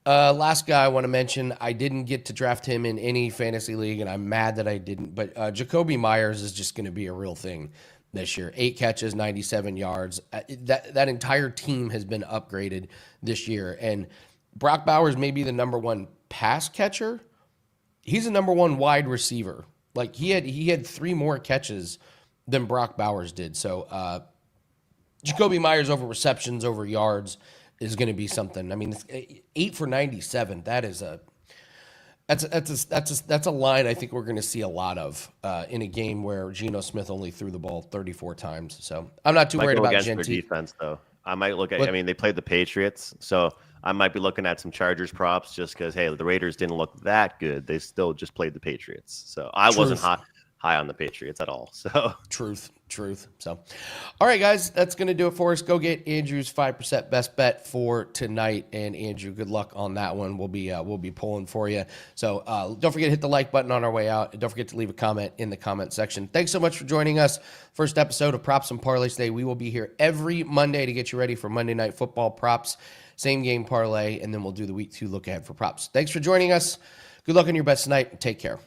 Last guy I want to mention, I didn't get to draft him in any fantasy league, and I'm mad that I didn't. But Jacoby Myers is just going to be a real thing this year. 8 catches, 97 yards. That entire team has been upgraded this year. And Brock Bowers may be the number 1 pass catcher. He's the number 1 wide receiver. Like he had 3 more catches than Brock Bowers did. So Jacoby Myers over receptions, over yards is going to be something. I mean, 8 for 97. That's a line I think we're going to see a lot of in a game where Geno Smith only threw the ball 34 times. So I'm not too worried about against Gentile. Their defense, though. I might look at. I mean, they played the Patriots, so I might be looking at some Chargers props just because, hey, the Raiders didn't look that good. They still just played the Patriots. So I wasn't high on the Patriots at all. So Truth. So, all right, guys, that's going to do it for us. Go get Andrew's 5% best bet for tonight. And Andrew, good luck on that one. We'll be pulling for you. So don't forget to hit the like button on our way out. And don't forget to leave a comment in the comment section. Thanks so much for joining us. First episode of Props and Parlays today. We will be here every Monday to get you ready for Monday Night Football props, same game parlay, and then we'll do the week 2 look ahead for props. Thanks for joining us. Good luck on your bets tonight. Take care.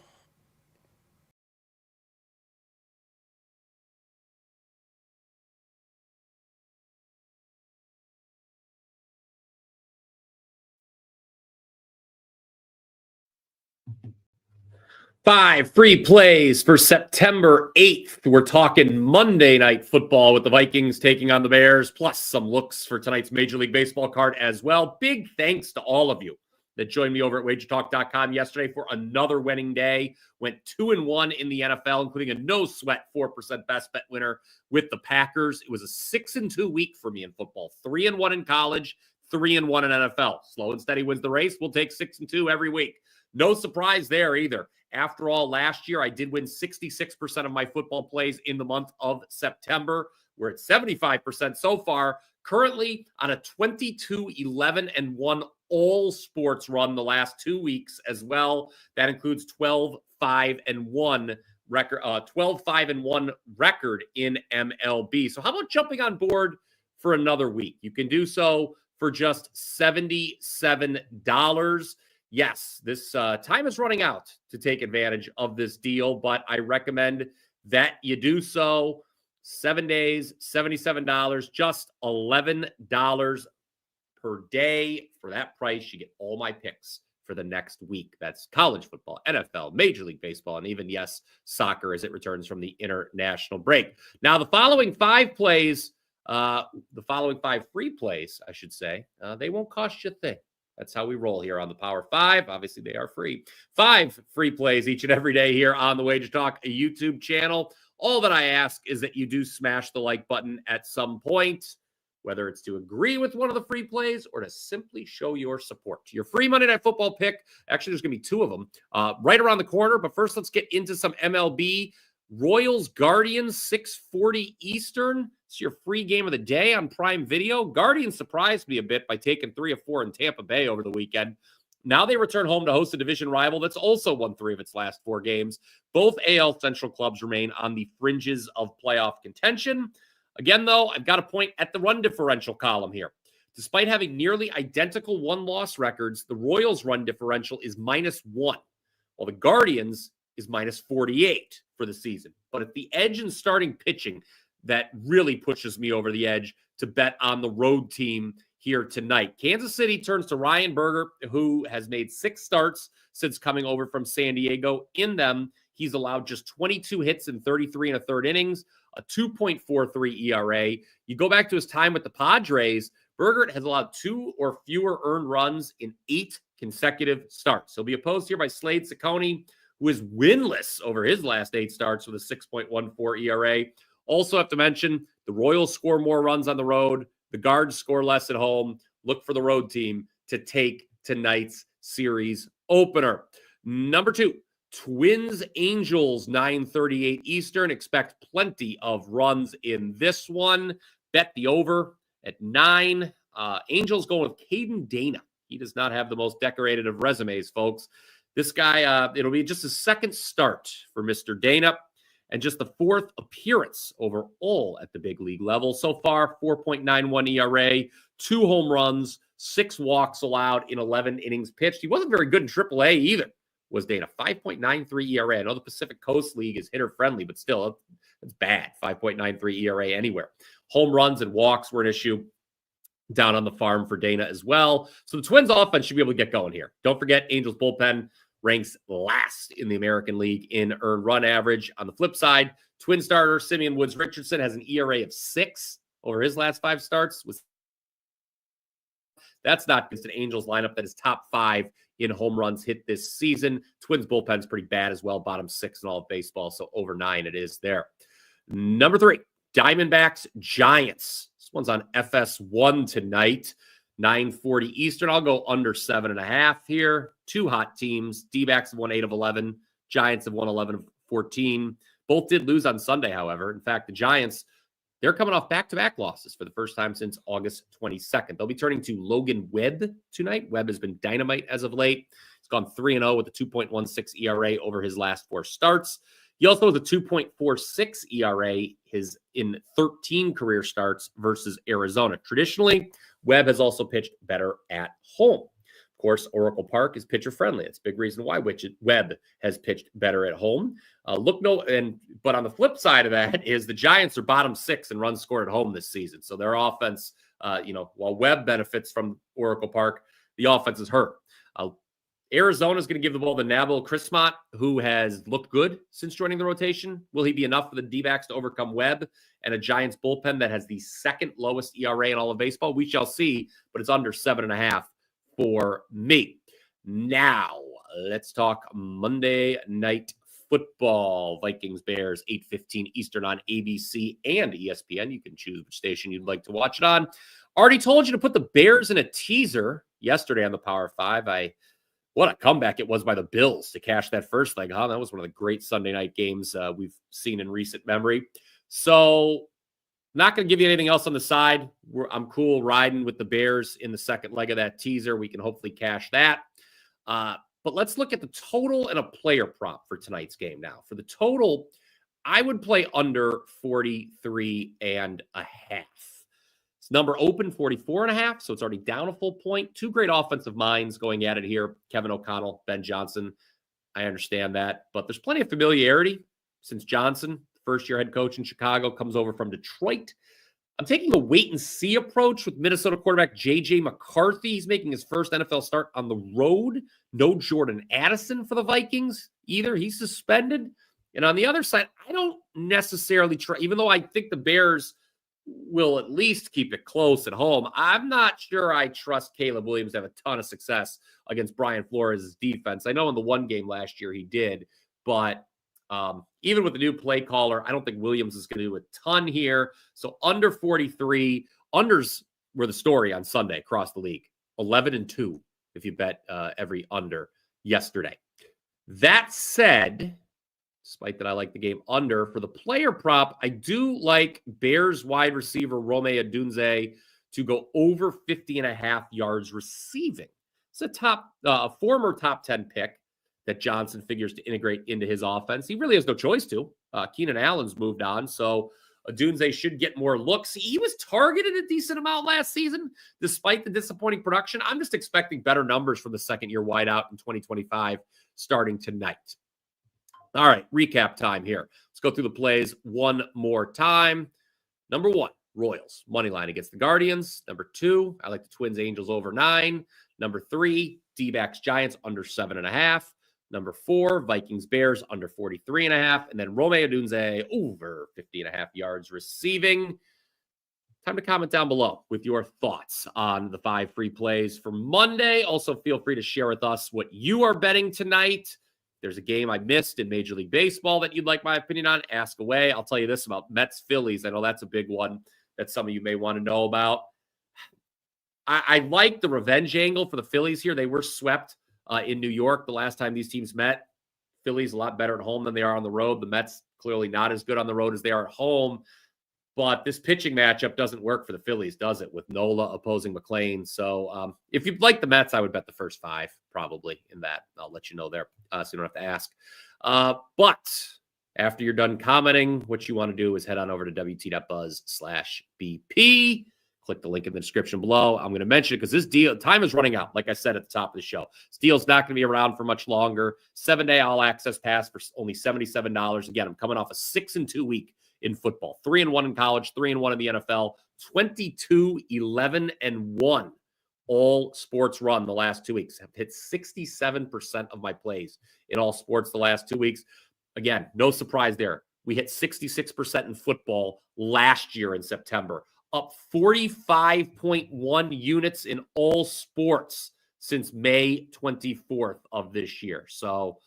Five free plays for September 8th. We're talking Monday Night Football with the Vikings taking on the Bears, plus some looks for tonight's Major League Baseball card as well. Big thanks to all of you that joined me over at WagerTalk.com yesterday for another winning day. Went 2-1 in the NFL, including a no-sweat 4% best bet winner with the Packers. It was a 6-2 week for me in football. 3-1 in college, 3-1 in NFL. Slow and steady wins the race. We'll take 6-2 every week. No surprise there either. After all, last year, I did win 66% of my football plays in the month of September. We're at 75% so far. Currently on a 22-11-1 all sports run the last 2 weeks as well. That includes 12-5-1 record, 12-5-1 record in MLB. So how about jumping on board for another week? You can do so for just $77. Yes, this time is running out to take advantage of this deal, but I recommend that you do so. 7 days, $77, just $11 per day. For that price, you get all my picks for the next week. That's college football, NFL, Major League Baseball, and even, yes, soccer as it returns from the international break. Now, the following 5 plays, the following 5 free plays, I should say, they won't cost you a thing. That's how we roll here on the Power 5. Obviously, they are free. 5 free plays each and every day here on the WagerTalk YouTube channel. All that I ask is that you do smash the like button at some point, whether it's to agree with one of the free plays or to simply show your support. Your free Monday Night Football pick, actually, there's going to be 2 of them right around the corner. But first, let's get into some MLB. Royals Guardians, 6:40 Eastern. It's your free game of the day on Prime Video. Guardians surprised me a bit by taking 3 of 4 in Tampa Bay over the weekend. Now they return home to host a division rival that's also won 3 of its last 4 games. Both AL Central clubs remain on the fringes of playoff contention. Again, though, I've got a point at the run differential column here. Despite having nearly identical won-loss records, the Royals' run differential is -1, while the Guardians is -48 for the season. But at the edge in starting pitching, that really pushes me over the edge to bet on the road team here tonight. Kansas City turns to Ryan Berger, who has made 6 starts since coming over from San Diego. In them, he's allowed just 22 hits in 33 1/3 innings, a 2.43 ERA. You go back to his time with the Padres, Berger has allowed 2 or fewer earned runs in 8 consecutive starts. He'll be opposed here by Slade Ciccone, who is winless over his last 8 starts with a 6.14 ERA. Also have to mention, the Royals score more runs on the road. The Guards score less at home. Look for the road team to take tonight's series opener. Number 2, Twins Angels, 9:38 Eastern. Expect plenty of runs in this one. Bet the over at 9. Angels going with Caden Dana. He does not have the most decorated of resumes, folks. This guy, it'll be just his 2nd start for Mr. Dana and just the 4th appearance overall at the big league level. So far, 4.91 ERA, 2 home runs, 6 walks allowed in 11 innings pitched. He wasn't very good in AAA either, was Dana. 5.93 ERA. I know the Pacific Coast League is hitter-friendly, but still, it's bad. 5.93 ERA anywhere. Home runs and walks were an issue down on the farm for Dana as well. So the Twins offense should be able to get going here. Don't forget, Angels bullpen ranks last in the American League in earned run average. On the flip side, Twin starter Simeon Woods Richardson has an ERA of 6 over his last 5 starts. That's not just an Angels lineup that is top 5 in home runs hit this season. Twins bullpen's pretty bad as well, bottom 6 in all of baseball, so over 9 it is there. Number 3, Diamondbacks Giants. This one's on FS1 tonight. 9:40 Eastern. I'll go under 7.5 here. Two hot teams. D-backs have won 8 of 11. Giants have won 11 of 14. Both did lose on Sunday, however. In fact, the Giants, they're coming off back-to-back losses for the first time since August 22nd. They'll be turning to Logan Webb tonight. Webb has been dynamite as of late. He's gone 3-0 with a 2.16 ERA over his last 4 starts. He also has a 2.46 ERA in 13 career starts versus Arizona. Traditionally, Webb has also pitched better at home. Of course, Oracle Park is pitcher friendly. It's a big reason why Webb has pitched better at home. But on the flip side of that is the Giants are bottom 6 in runs scored at home this season. So their offense, while Webb benefits from Oracle Park, the offense is hurt. Arizona is going to give the ball to Nabil Crismont, who has looked good since joining the rotation. Will he be enough for the D-backs to overcome Webb and a Giants bullpen that has the second lowest ERA in all of baseball? We shall see, but it's under 7.5 for me. Now, let's talk Monday Night Football. Vikings Bears, 8:15 Eastern on ABC and ESPN. You can choose which station you'd like to watch it on. Already told you to put the Bears in a teaser yesterday on the Power 5. What a comeback it was by the Bills to cash that first leg, huh? That was one of the great Sunday night games we've seen in recent memory. So, not going to give you anything else on the side. I'm cool riding with the Bears in the second leg of that teaser. We can hopefully cash that. But let's look at the total and a player prop for tonight's game now. For the total, I would play under 43.5. It's number open 44.5, so it's already down a full point. Two great offensive minds going at it here. Kevin O'Connell, Ben Johnson. I understand that, but there's plenty of familiarity since Johnson, first-year head coach in Chicago, comes over from Detroit. I'm taking a wait-and-see approach with Minnesota quarterback J.J. McCarthy. He's making his first NFL start on the road. No Jordan Addison for the Vikings either. He's suspended. And on the other side, I don't necessarily try, even though I think the Bears will at least keep it close at home, I'm not sure I trust Caleb Williams to have a ton of success against Brian Flores' defense. I know in the one game last year he did, but even with the new play caller, I don't think Williams is going to do a ton here. So under 43, unders were the story on Sunday across the league. 11-2 if you bet every under yesterday. That said, despite that I like the game under, for the player prop, I do like Bears wide receiver Rome Odunze to go over 50.5 yards receiving. It's a former top 10 pick that Johnson figures to integrate into his offense. He really has no choice to. Keenan Allen's moved on, so Odunze should get more looks. He was targeted a decent amount last season, despite the disappointing production. I'm just expecting better numbers from the second-year wideout in 2025 starting tonight. All right, recap time here. Let's go through the plays one more time. Number 1, Royals, money line against the Guardians. Number 2, I like the Twins Angels over 9. Number 3, D-backs Giants under 7.5. Number 4, Vikings Bears under 43.5. And then Rome Odunze over 50.5 yards receiving. Time to comment down below with your thoughts on the 5 free plays for Monday. Also, feel free to share with us what you are betting tonight. There's a game I missed in Major League Baseball that you'd like my opinion on, ask away. I'll tell you this about Mets-Phillies. I know that's a big one that some of you may want to know about. I like the revenge angle for the Phillies here. They were swept in New York the last time these teams met. Phillies a lot better at home than they are on the road. The Mets clearly not as good on the road as they are at home. But this pitching matchup doesn't work for the Phillies, does it? With Nola opposing McClain. So if you'd like the Mets, I would bet the first 5 probably in that. I'll let you know there so you don't have to ask. But after you're done commenting, what you want to do is head on over to wt.buzz/BP. Click the link in the description below. I'm going to mention it because this deal, time is running out, like I said at the top of the show. This deal's not going to be around for much longer. 7-day all-access pass for only $77. Again, I'm coming off a 6-2 week in football. 3-1 in college, 3-1 in the NFL, 22-11-1. All sports run the last 2 weeks. Have hit 67% of my plays in all sports the last 2 weeks. Again, no surprise there. We hit 66% in football last year in September. Up 45.1 units in all sports since May 24th of this year. So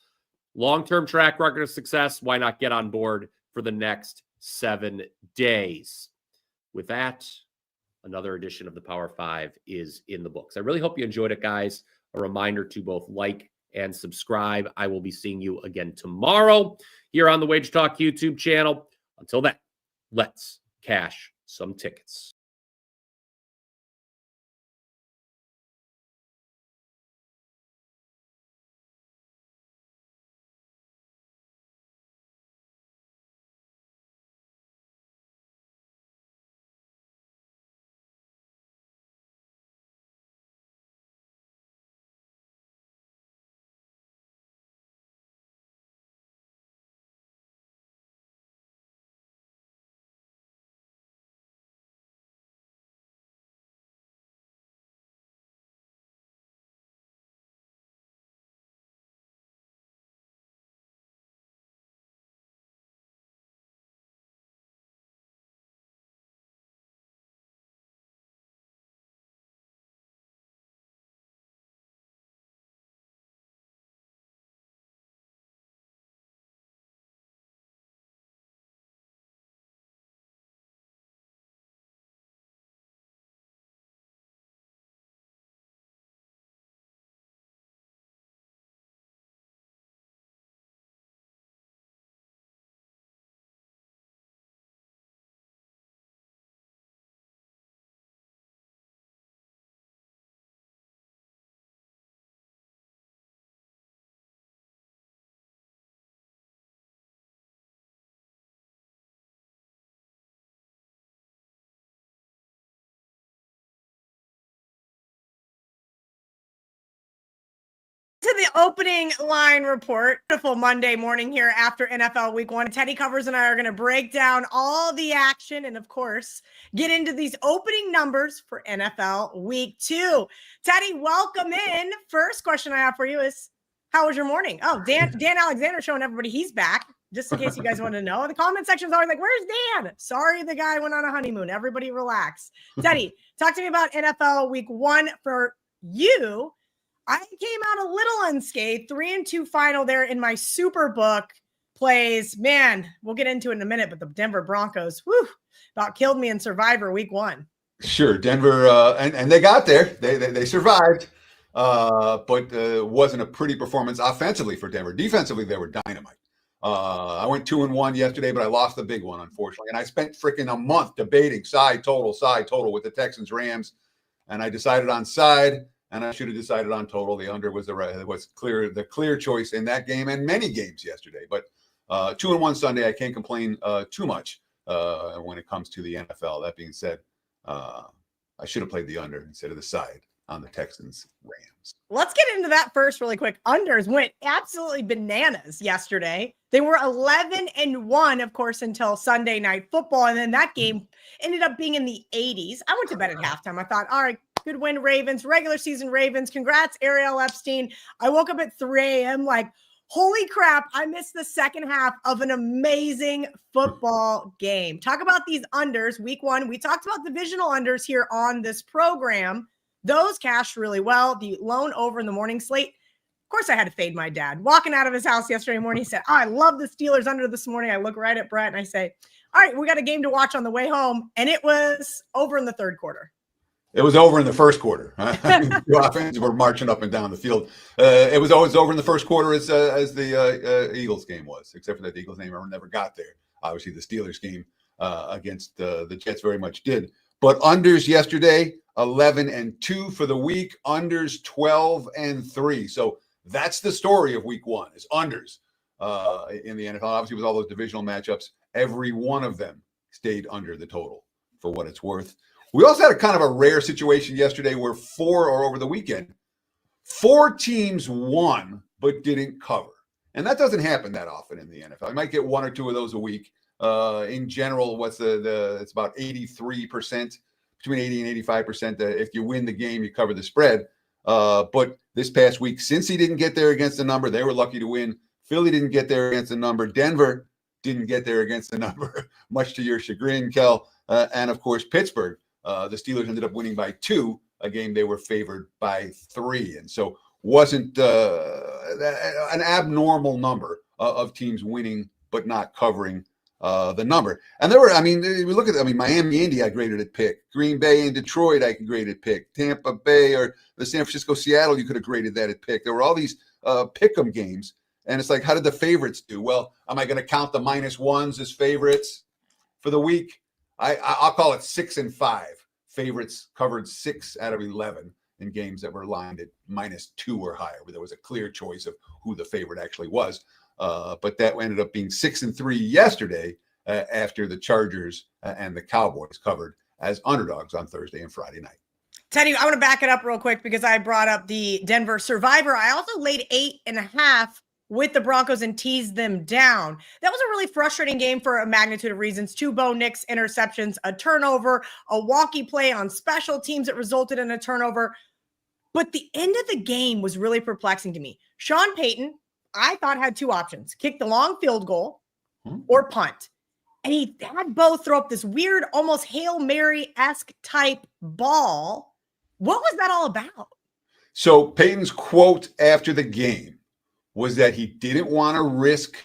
long-term track record of success. Why not get on board for the next 7 days? With that, another edition of the Power 5 is in the books. I really hope you enjoyed it, guys. A reminder to both like and subscribe. I will be seeing you again tomorrow here on the WagerTalk YouTube channel. Until then, let's cash some tickets. To the opening line report. Beautiful Monday morning here after NFL Week 1. Teddy Covers and I are going to break down all the action and, of course, get into these opening numbers for NFL Week 2. Teddy, welcome in. First question I have for you is, how was your morning? Oh, Dan Alexander showing everybody he's back, just in case you guys want to know. The comment section is always like, where's Dan? Sorry, the guy went on a honeymoon. Everybody relax. Teddy, talk to me about NFL Week 1 for you. I came out a little unscathed, 3-2 final there in my super book plays. Man, we'll get into it in a minute, but the Denver Broncos, about killed me in Survivor Week 1. Sure, Denver, and they got there. They survived, but wasn't a pretty performance offensively for Denver. Defensively, they were dynamite. I went 2-1 yesterday, but I lost the big one, unfortunately. And I spent freaking a month debating side total with the Texans Rams, and I decided on side. And I should have decided on total. The under was the clear choice in that game and many games yesterday. But 2-1 Sunday, I can't complain too much when it comes to the NFL. That being said, I should have played the under instead of the side on the Texans Rams. Let's get into that first really quick. Unders went absolutely bananas yesterday. They were 11-1, of course, until Sunday Night Football. And then that game ended up being in the 80s. I went to bed at halftime. I thought, all right, good win, Ravens, regular season Ravens. Congrats, Ariel Epstein. I woke up at 3 a.m. like, holy crap, I missed the second half of an amazing football game. Talk about these unders. Week 1, we talked about divisional unders here on this program. Those cashed really well. The lone over in the morning slate. Of course, I had to fade my dad. Walking out of his house yesterday morning, he said, I love the Steelers under this morning. I look right at Brett and I say, all right, we got a game to watch on the way home. And it was over in the third quarter. It was over in the first quarter. The offenses were marching up and down the field. It was always over in the first quarter as the Eagles game was, except for that the Eagles game never got there. Obviously, the Steelers game against the Jets very much did. But unders yesterday, 11-2 for the week. Unders 12-3. So that's the story of Week 1 is unders in the NFL. Obviously, with all those divisional matchups, every one of them stayed under the total for what it's worth. We also had a kind of a rare situation yesterday where over the weekend, 4 teams won but didn't cover. And that doesn't happen that often in the NFL. You might get 1 or 2 of those a week. In general, it's about 83%, between 80 and 85%. If you win the game, you cover the spread. But this past week, Cincy didn't get there against the number. They were lucky to win. Philly didn't get there against the number. Denver didn't get there against the number, much to your chagrin, Kel. And, of course, Pittsburgh. The Steelers ended up winning by 2, a game they were favored by 3. And so wasn't an abnormal number of teams winning but not covering the number. And there were, I mean, we look at, I mean, Miami, Indy, I graded at pick. Green Bay and Detroit, I could grade at pick. Tampa Bay or the San Francisco, Seattle, you could have graded that at pick. There were all these pick-em games. And it's like, how did the favorites do? Well, am I going to count the -1s as favorites for the week? I'll call it 6 and 5. Favorites covered 6 out of 11 in games that were lined at -2 or higher, where there was a clear choice of who the favorite actually was. But that ended up being 6 and 3 yesterday after the Chargers and the Cowboys covered as underdogs on Thursday and Friday night. Teddy, I want to back it up real quick because I brought up the Denver Survivor. I also laid 8.5 with the Broncos and teased them down. That was a really frustrating game for a magnitude of reasons. 2 Bo Nix interceptions, a turnover, a walkie play on special teams that resulted in a turnover. But the end of the game was really perplexing to me. Sean Payton, I thought, had 2 options: kick the long field goal or punt. And he had Bo throw up this weird, almost Hail Mary-esque type ball. What was that all about? So Payton's quote after the game was that he didn't want to risk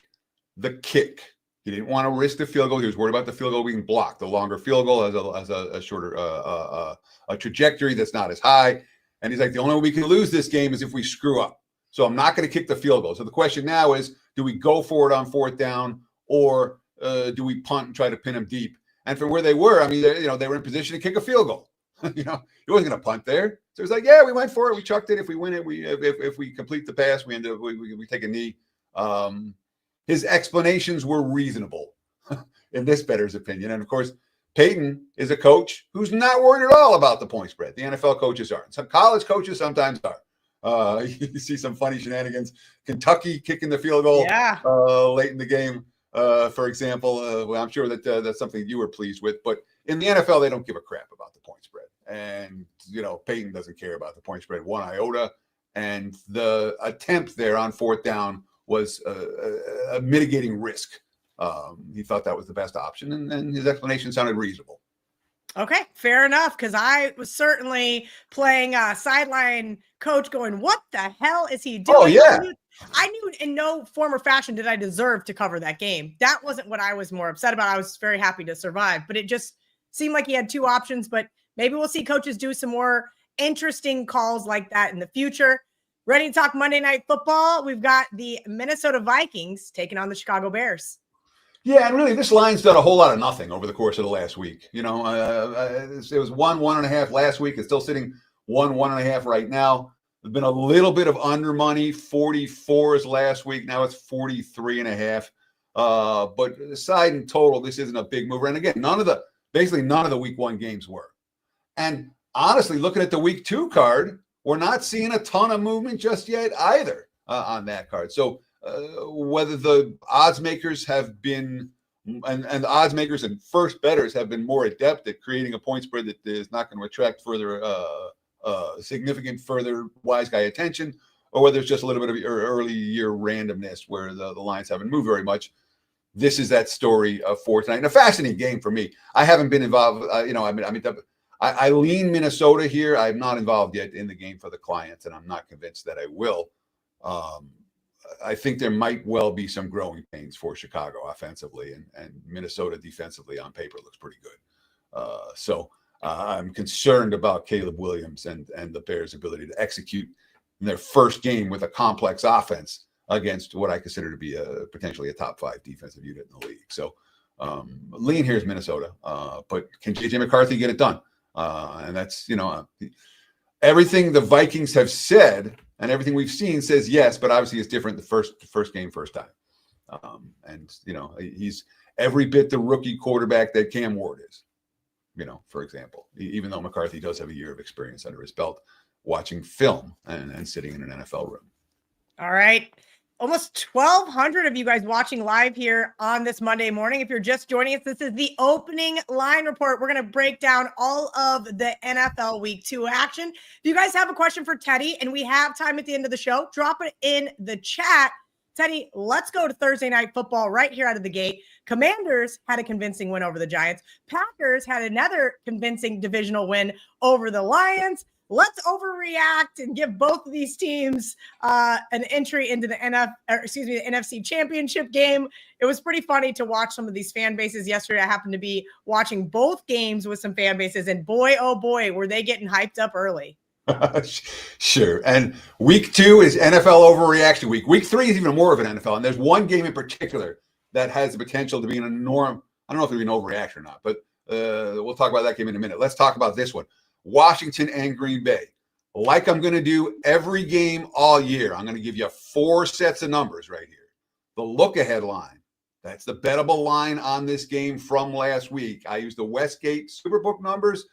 the kick. He didn't want to risk the field goal. He was worried about the field goal being blocked. The longer field goal has a shorter a trajectory that's not as high. And he's like, the only way we can lose this game is if we screw up. So I'm not going to kick the field goal. So the question now is, do we go for it on 4th down, or do we punt and try to pin them deep? And from where they were, I mean, they were in position to kick a field goal. He wasn't going to punt there. So it's like, yeah, we went for it. We chucked it. If we win it, if we complete the pass, we end up we take a knee. His explanations were reasonable in this bettor's opinion. And of course, Payton is a coach who's not worried at all about the point spread. The NFL coaches aren't. Some college coaches sometimes are. You see some funny shenanigans. Kentucky kicking the field goal late in the game, for example. Well, I'm sure that that's something you were pleased with. But in the NFL, they don't give a crap about the point spread. And, Payton doesn't care about the point spread 1 iota. And the attempt there on 4th down was a mitigating risk. He thought that was the best option, and his explanation sounded reasonable. Okay, fair enough, because I was certainly playing sideline coach going, what the hell is he doing? Oh, yeah. I knew in no form or fashion did I deserve to cover that game. That wasn't what I was more upset about. I was very happy to survive, but it just seemed like he had 2 options. But maybe we'll see coaches do some more interesting calls like that in the future. Ready to talk Monday Night Football? We've got the Minnesota Vikings taking on the Chicago Bears. Yeah, and really, this line's done a whole lot of nothing over the course of the last week. It was 1.5 last week. It's still sitting 1.5 right now. There's been a little bit of under money, 44s last week. Now it's 43.5. But aside in total, this isn't a big mover. And again, basically none of the week 1 games were. And honestly, looking at the week 2 card, we're not seeing a ton of movement just yet either on that card. So whether the odds makers have been, and the odds makers and first bettors have been more adept at creating a point spread that is not going to attract further significant further wise guy attention, or whether it's just a little bit of early year randomness where the lines haven't moved very much. This is that story for tonight. And a fascinating game for me. I haven't been involved. I lean Minnesota here. I'm not involved yet in the game for the clients, and I'm not convinced that I will. I think there might well be some growing pains for Chicago offensively, and Minnesota defensively on paper looks pretty good. So I'm concerned about Caleb Williams and the Bears' ability to execute in their first game with a complex offense against what I consider to be potentially a top 5 defensive unit in the league. So lean here is Minnesota, but can J.J. McCarthy get it done? And that's, everything the Vikings have said and everything we've seen says yes, but obviously it's different the first game, first time. And he's every bit the rookie quarterback that Cam Ward is, for example, even though McCarthy does have a year of experience under his belt watching film and sitting in an NFL room. All right. Almost 1,200 of you guys watching live here on this Monday morning. If you're just joining us, this is the opening line report. We're going to break down all of the NFL Week 2 action. If you guys have a question for Teddy, and we have time at the end of the show, drop it in the chat. Teddy, let's go to Thursday Night Football right here out of the gate. Commanders had a convincing win over the Giants. Packers had another convincing divisional win over the Lions. let's overreact and give both of these teams an entry into the NFC Championship game. It was pretty funny to watch some of these fan bases yesterday. I happened to be watching both games with some fan bases, and boy, oh boy, were they getting hyped up early. Sure. And week 2 is NFL overreaction week. Week 3 is even more of an NFL. And there's one game in particular that has the potential to be an enormous, I don't know if it'll be an overreaction or not, but we'll talk about that game in a minute. Let's talk about this one. Washington and Green Bay. Like I'm going to do every game all year, I'm going to give you 4 sets of numbers right here. The look-ahead line. That's the bettable line on this game from last week. I used the Westgate Superbook numbers.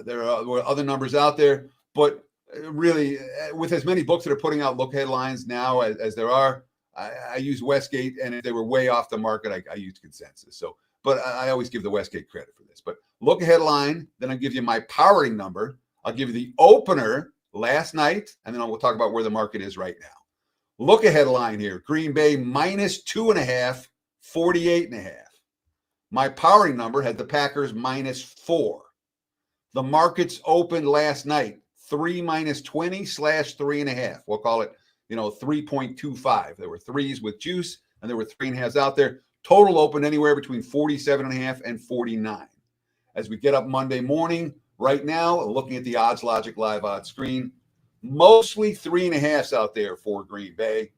There are other numbers out there. But really, with as many books that are putting out look headlines now as there are, I use Westgate, and if they were way off the market, I used consensus. So, but I always give the Westgate credit for this. But look ahead line, then I'll give you my powering number. I'll give you the opener last night, and then we'll talk about where the market is right now. Look ahead line here: Green Bay -2.5, 48.5. My powering number had the Packers -4. The markets opened last night. 3 -20 / 3.5. We'll call it, 3.25. There were 3s with juice, and there were 3.5s out there. Total opened anywhere between 47.5 and 49. As we get up Monday morning, right now, looking at the Odds Logic live odds screen, mostly 3.5s out there for Green Bay.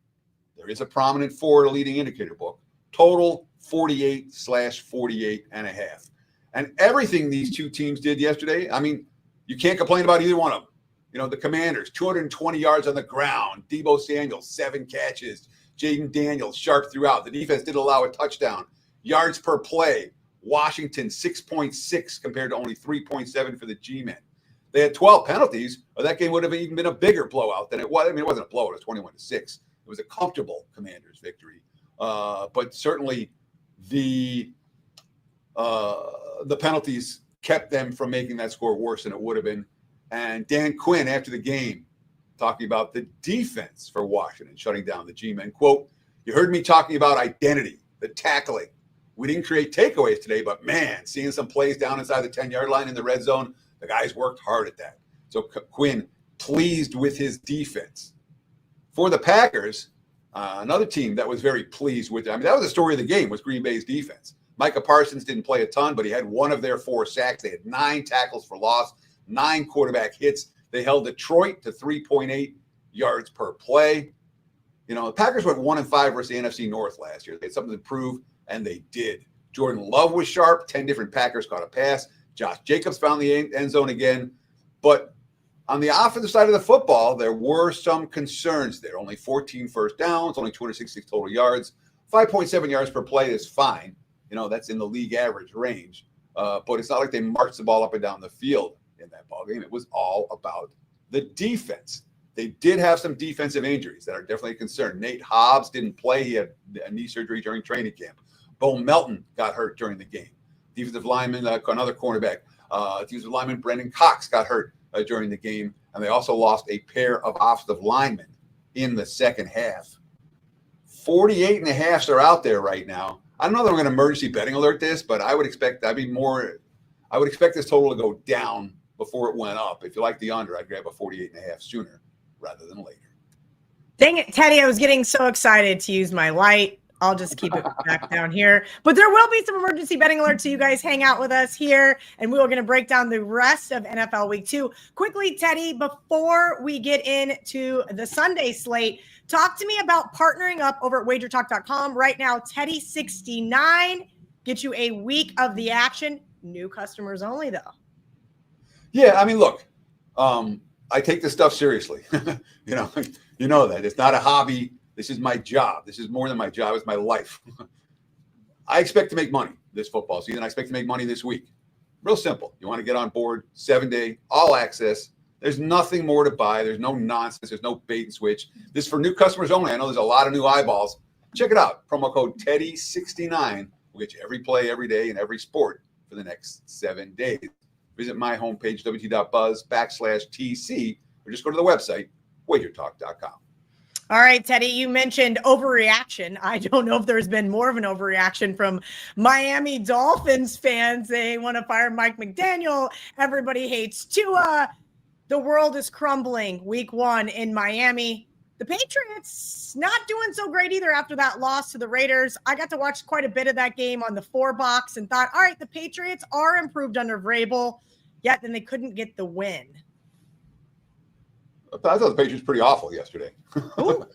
There is a prominent 4 at a leading indicator book. Total 48 / 48.5. And everything these two teams did yesterday, I mean, you can't complain about either one of them. The Commanders, 220 yards on the ground. Deebo Samuel, 7 catches. Jaden Daniels, sharp throughout. The defense did allow a touchdown. Yards per play. Washington, 6.6 compared to only 3.7 for the G-men. They had 12 penalties, or that game would have even been a bigger blowout than it was. I mean, it wasn't a blowout. It was 21-6. It was a comfortable Commanders victory. But certainly the penalties kept them from making that score worse than it would have been. And Dan Quinn, after the game, talking about the defense for Washington, shutting down the G-men. Quote, "You heard me talking about identity, the tackling. We didn't create takeaways today, but man, seeing some plays down inside the 10-yard line in the red zone, the guys worked hard at that." So Quinn pleased with his defense. For the Packers, another team that was very pleased with it. I mean, that was the story of the game, was Green Bay's defense. Micah Parsons didn't play a ton, but he had 1 of their 4 sacks. They had 9 tackles for loss, 9 quarterback hits. They held Detroit to 3.8 yards per play. The Packers went 1-5 versus the NFC North last year. They had something to prove, and they did. Jordan Love was sharp. 10 different Packers caught a pass. Josh Jacobs found the end zone again. But on the offensive side of the football, there were some concerns there. Only 14 first downs, only 266 total yards. 5.7 yards per play is fine. That's in the league average range. But it's not like they marched the ball up and down the field in that ballgame. It was all about the defense. They did have some defensive injuries that are definitely a concern. Nate Hobbs didn't play. He had a knee surgery during training camp. Bo Melton got hurt during the game. Defensive lineman, another cornerback. Defensive lineman Brendan Cox got hurt during the game. And they also lost a pair of offensive linemen in the second half. 48.5s are out there right now. I don't know that we're going to emergency betting alert this, but I would expect this total to go down before it went up. If you like the under, I'd grab a 48.5 sooner rather than later. Dang it, Teddy, I was getting so excited to use my light. I'll just keep it back down here. But there will be some emergency betting alerts, so you guys hang out with us here, and we're going to break down the rest of NFL Week 2. Quickly, Teddy, before we get into the Sunday slate, talk to me about partnering up over at WagerTalk.com. Right now, Teddy69 gets you a week of the action. New customers only, though. Yeah, I mean, look, I take this stuff seriously. You know that. It's not a hobby. This is my job. This is more than my job. It's my life. I expect to make money this football season. I expect to make money this week. Real simple. You want to get on board, 7-day, all access. There's nothing more to buy. There's no nonsense. There's no bait and switch. This is for new customers only. I know there's a lot of new eyeballs. Check it out. Promo code Teddy69 will get you every play, every day, and every sport for the next 7 days. Visit my homepage, wt.buzz/TC, or just go to the website, WagerTalk.com. All right, Teddy, you mentioned overreaction. I don't know if there's been more of an overreaction from Miami Dolphins fans. They want to fire Mike McDaniel. Everybody hates Tua. The world is crumbling week 1 in Miami. The Patriots not doing so great either after that loss to the Raiders. I got to watch quite a bit of that game on the 4 box and thought, all right, the Patriots are improved under Vrabel, yet then they couldn't get the win. I thought the Patriots pretty awful yesterday. No,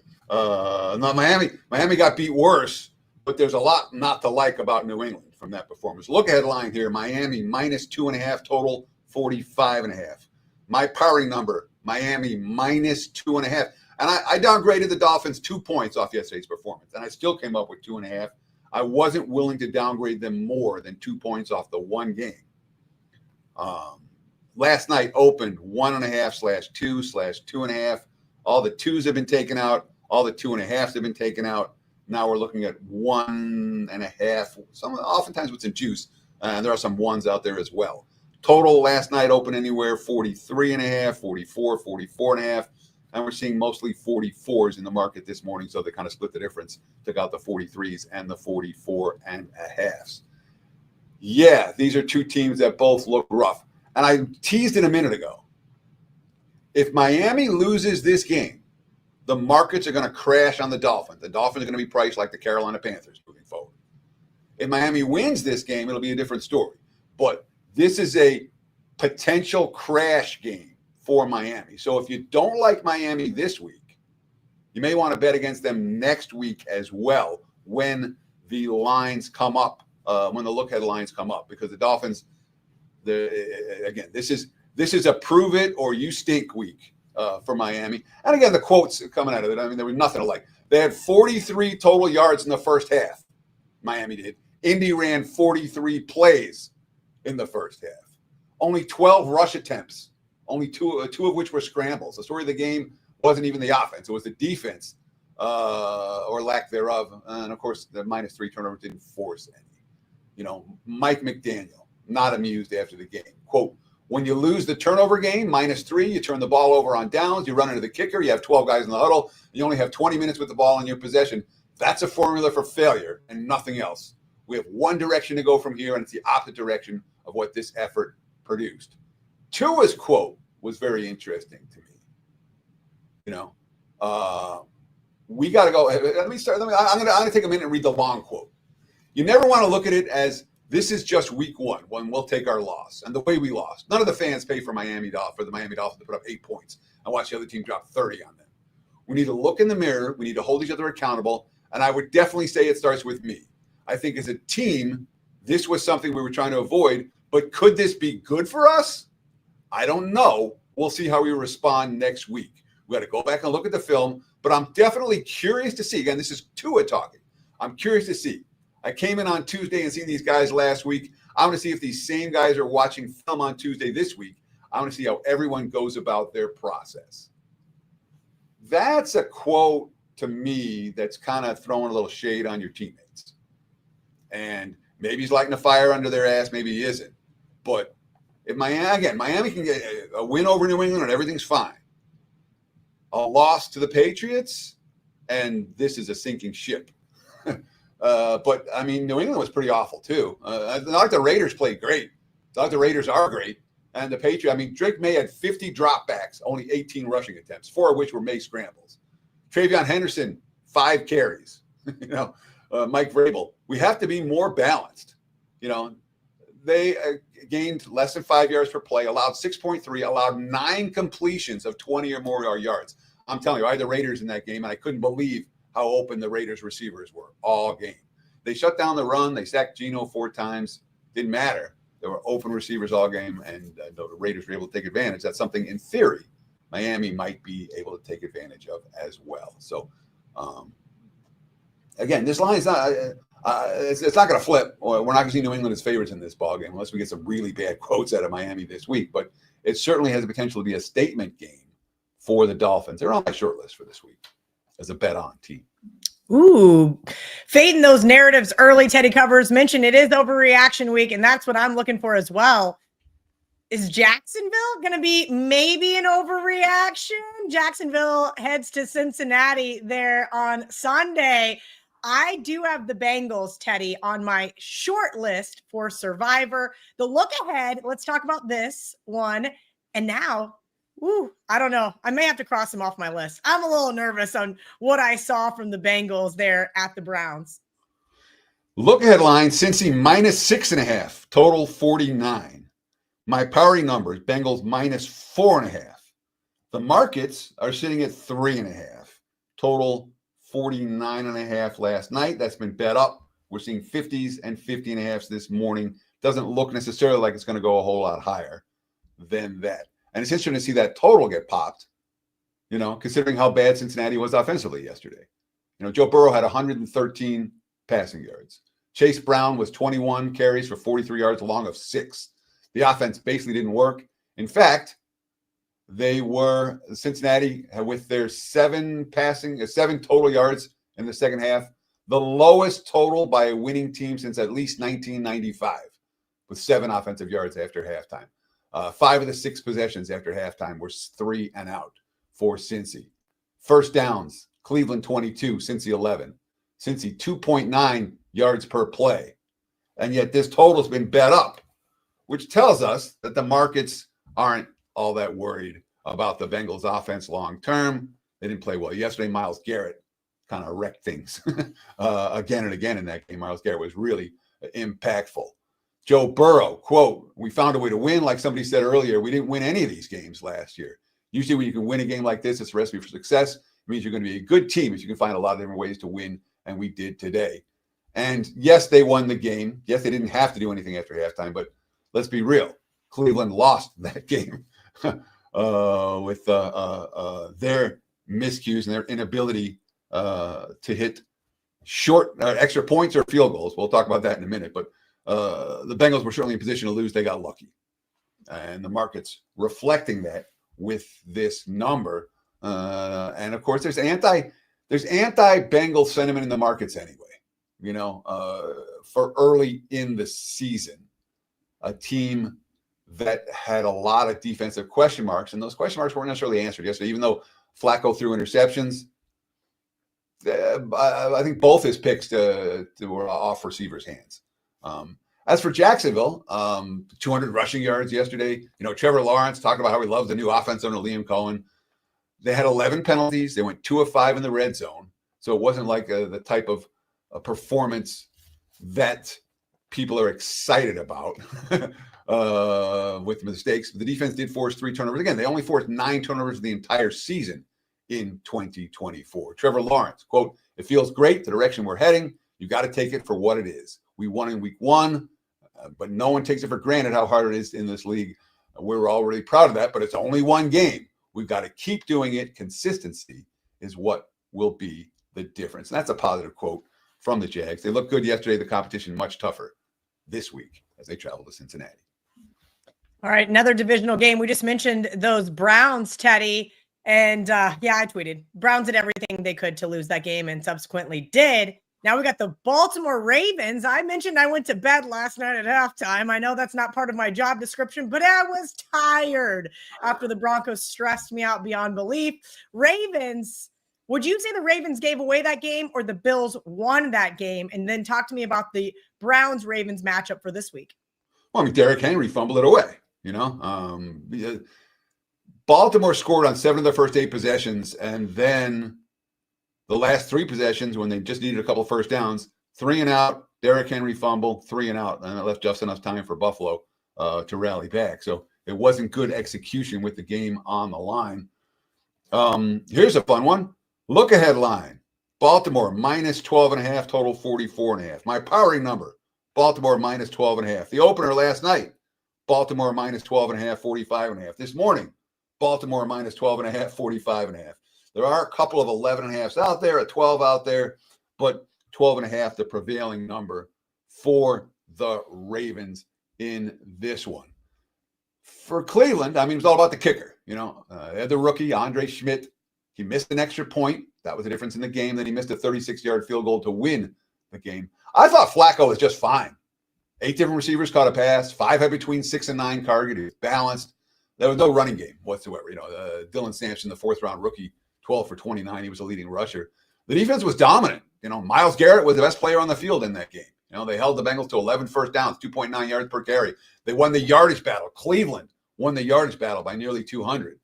Miami got beat worse, but there's a lot not to like about New England from that performance. Look ahead line here: Miami -2.5 total, 45.5. My powering number: Miami -2.5. And I downgraded the Dolphins 2 points off yesterday's performance, and I still came up with 2.5. I wasn't willing to downgrade them more than 2 points off the one game. Last night opened 1.5/2/2.5. All the 2s have been taken out. All the 2.5s have been taken out. Now we're looking at 1.5. Oftentimes what's in juice, and there are some 1s out there as well. Total last night opened anywhere 43.5, 44, 44.5. And we're seeing mostly 44s in the market this morning, so they kind of split the difference, took out the 43s and the 44.5s. Yeah, these are 2 teams that both look rough. And I teased it a minute ago. If Miami loses this game, the markets are going to crash on the Dolphins. The Dolphins are going to be priced like the Carolina Panthers moving forward. If Miami wins this game, it'll be a different story. But this is a potential crash game for Miami. So if you don't like Miami this week, you may want to bet against them next week as well when the lines come up, when the look ahead lines come up, because the Dolphins, again, this is a prove it or you stink week for Miami. And again, the quotes coming out of it, I mean, there was nothing to like. They had 43 total yards in the first half. Miami did. Indy ran 43 plays in the first half. Only 12 rush attempts. Only two of which were scrambles. The story of the game wasn't even the offense. It was the defense or lack thereof. And, of course, the -3 turnovers didn't force any. Mike McDaniel, not amused after the game. Quote, when you lose the turnover game, -3, you turn the ball over on downs, you run into the kicker, you have 12 guys in the huddle, you only have 20 minutes with the ball in your possession. That's a formula for failure and nothing else. We have one direction to go from here, and it's the opposite direction of what this effort produced. Tua's quote was very interesting to me. We got to go. Let me start. I'm going to take a minute and read the long quote. You never want to look at it as this is just week 1 when we'll take our loss and the way we lost. None of the fans pay for the Miami Dolphins to put up 8 points and watch the other team drop 30 on them. We need to look in the mirror. We need to hold each other accountable. And I would definitely say it starts with me. I think as a team, this was something we were trying to avoid. But could this be good for us? I don't know. We'll see how we respond next week. We got to go back and look at the film, but I'm definitely curious to see. Again, this is Tua talking. I'm curious to see. I came in on Tuesday and seen these guys last week. I want to see if these same guys are watching film on Tuesday this week. I want to see how everyone goes about their process. That's a quote to me that's kind of throwing a little shade on your teammates. And maybe he's lighting a fire under their ass. Maybe he isn't. But if Miami can get a win over New England and everything's fine. A loss to the Patriots, and this is a sinking ship. But, I mean, New England was pretty awful, too. Not like the Raiders played great. Not like the Raiders are great. And the Patriots, I mean, Drake May had 50 dropbacks, only 18 rushing attempts, 4 of which were May scrambles. Travion Henderson, 5 carries. Mike Vrabel. We have to be more balanced. They gained less than 5 yards per play, allowed 6.3, allowed 9 completions of 20 or more yards. I'm telling you, I had the Raiders in that game, and I couldn't believe how open the Raiders receivers were all game. They shut down the run. They sacked Geno 4 times. Didn't matter. There were open receivers all game, and the Raiders were able to take advantage. That's something, in theory, Miami might be able to take advantage of as well. So, again, this line is not it's not going to flip. We're not going to see New England as favorites in this ballgame unless we get some really bad quotes out of Miami this week. But it certainly has the potential to be a statement game for the Dolphins. They're on my short list for this week as a bet on team. Ooh, fading those narratives early. Teddy Covers mentioned it is overreaction week, and that's what I'm looking for as well. Is Jacksonville going to be maybe an overreaction? Jacksonville heads to Cincinnati there on Sunday. I do have the Bengals, Teddy, on my short list for Survivor. The look ahead, let's talk about this one. And now Woo, I don't know. I may have to cross them off my list. I'm a little nervous on what I saw from the Bengals there at the Browns. Look ahead line, Cincy -6.5, total 49. My powering numbers, Bengals -4.5. The markets are sitting at 3.5, total 49.5 last night. That's been bet up. We're seeing 50s and 50.5s this morning. Doesn't look necessarily like it's going to go a whole lot higher than that. And it's interesting to see that total get popped, considering how bad Cincinnati was offensively yesterday. Joe Burrow had 113 passing yards. Chase Brown was 21 carries for 43 yards, along of 6. The offense basically didn't work. In fact, Cincinnati, with their 7 total yards in the second half, the lowest total by a winning team since at least 1995, with 7 offensive yards after halftime. 5 of the 6 possessions after halftime were 3 and out for Cincy. First downs, Cleveland 22, Cincy 11. Cincy 2.9 yards per play. And yet this total's been bet up, which tells us that the markets aren't all that worried about the Bengals offense long term. They didn't play well yesterday. Myles Garrett kind of wrecked things again and again in that game. Myles Garrett was really impactful. Joe Burrow, quote, "We found a way to win." Like somebody said earlier, we didn't win any of these games last year. Usually when you can win a game like this, it's a recipe for success. It means you're going to be a good team if you can find a lot of different ways to win, and we did today. And yes, they won the game. Yes, they didn't have to do anything after halftime, but let's be real. Cleveland lost that game with their miscues and their inability to hit short extra points or field goals. We'll talk about that in a minute, but the Bengals were certainly in position to lose. They got lucky. And the market's reflecting that with this number. And of course, there's anti-Bengal sentiment in the markets anyway. For early in the season, a team that had a lot of defensive question marks, and those question marks weren't necessarily answered yesterday, even though Flacco threw interceptions. I think both his picks were off receivers' hands. As for Jacksonville, 200 rushing yards yesterday. Trevor Lawrence talked about how he loves the new offense under Liam Cohen. They had 11 penalties. They went 2 of 5 in the red zone. So it wasn't like the type of performance that people are excited about with mistakes. The defense did force 3 turnovers. Again, they only forced 9 turnovers the entire season in 2024. Trevor Lawrence, quote, "It feels great, the direction we're heading. You got to take it for what it is. We won in week 1, but no one takes it for granted how hard it is in this league. We're already proud of that, but it's only one game. We've got to keep doing it. Consistency is what will be the difference." And that's a positive quote from the Jags. They looked good yesterday. The competition much tougher this week as they travel to Cincinnati. All right, another divisional game. We just mentioned those Browns, Teddy. And I tweeted, Browns did everything they could to lose that game and subsequently did. Now we got the Baltimore Ravens. I mentioned I went to bed last night at halftime. I know that's not part of my job description, but I was tired after the Broncos stressed me out beyond belief. Ravens, would you say the Ravens gave away that game or the Bills won that game? And then talk to me about the Browns-Ravens matchup for this week. Well, Derrick Henry fumbled it away, Baltimore scored on 7 of their first 8 possessions, and then the last 3 possessions, when they just needed a couple of first downs, 3 and out, Derrick Henry fumble, 3 and out, and it left just enough time for Buffalo to rally back. So it wasn't good execution with the game on the line. Here's a fun one. Look ahead line. Baltimore -12.5, total 44.5. My powering number, Baltimore -12.5. The opener last night, Baltimore -12.5, 45.5. This morning, Baltimore -12.5, 45.5. There are a couple of 11.5s out there, a 12 out there, but 12.5, the prevailing number for the Ravens in this one. For Cleveland, it was all about the kicker. They had the rookie, Andre Schmidt. He missed an extra point. That was the difference in the game. Then he missed a 36-yard field goal to win the game. I thought Flacco was just fine. 8 different receivers caught a pass. 5 had between 6 and 9 targeted. He was balanced. There was no running game whatsoever. Dylan Sampson, the 4th-round rookie, 12 for 29. He was a leading rusher. The defense was dominant. Myles Garrett was the best player on the field in that game. They held the Bengals to 11 first downs, 2.9 yards per carry. They won the yardage battle. Cleveland won the yardage battle by nearly 200.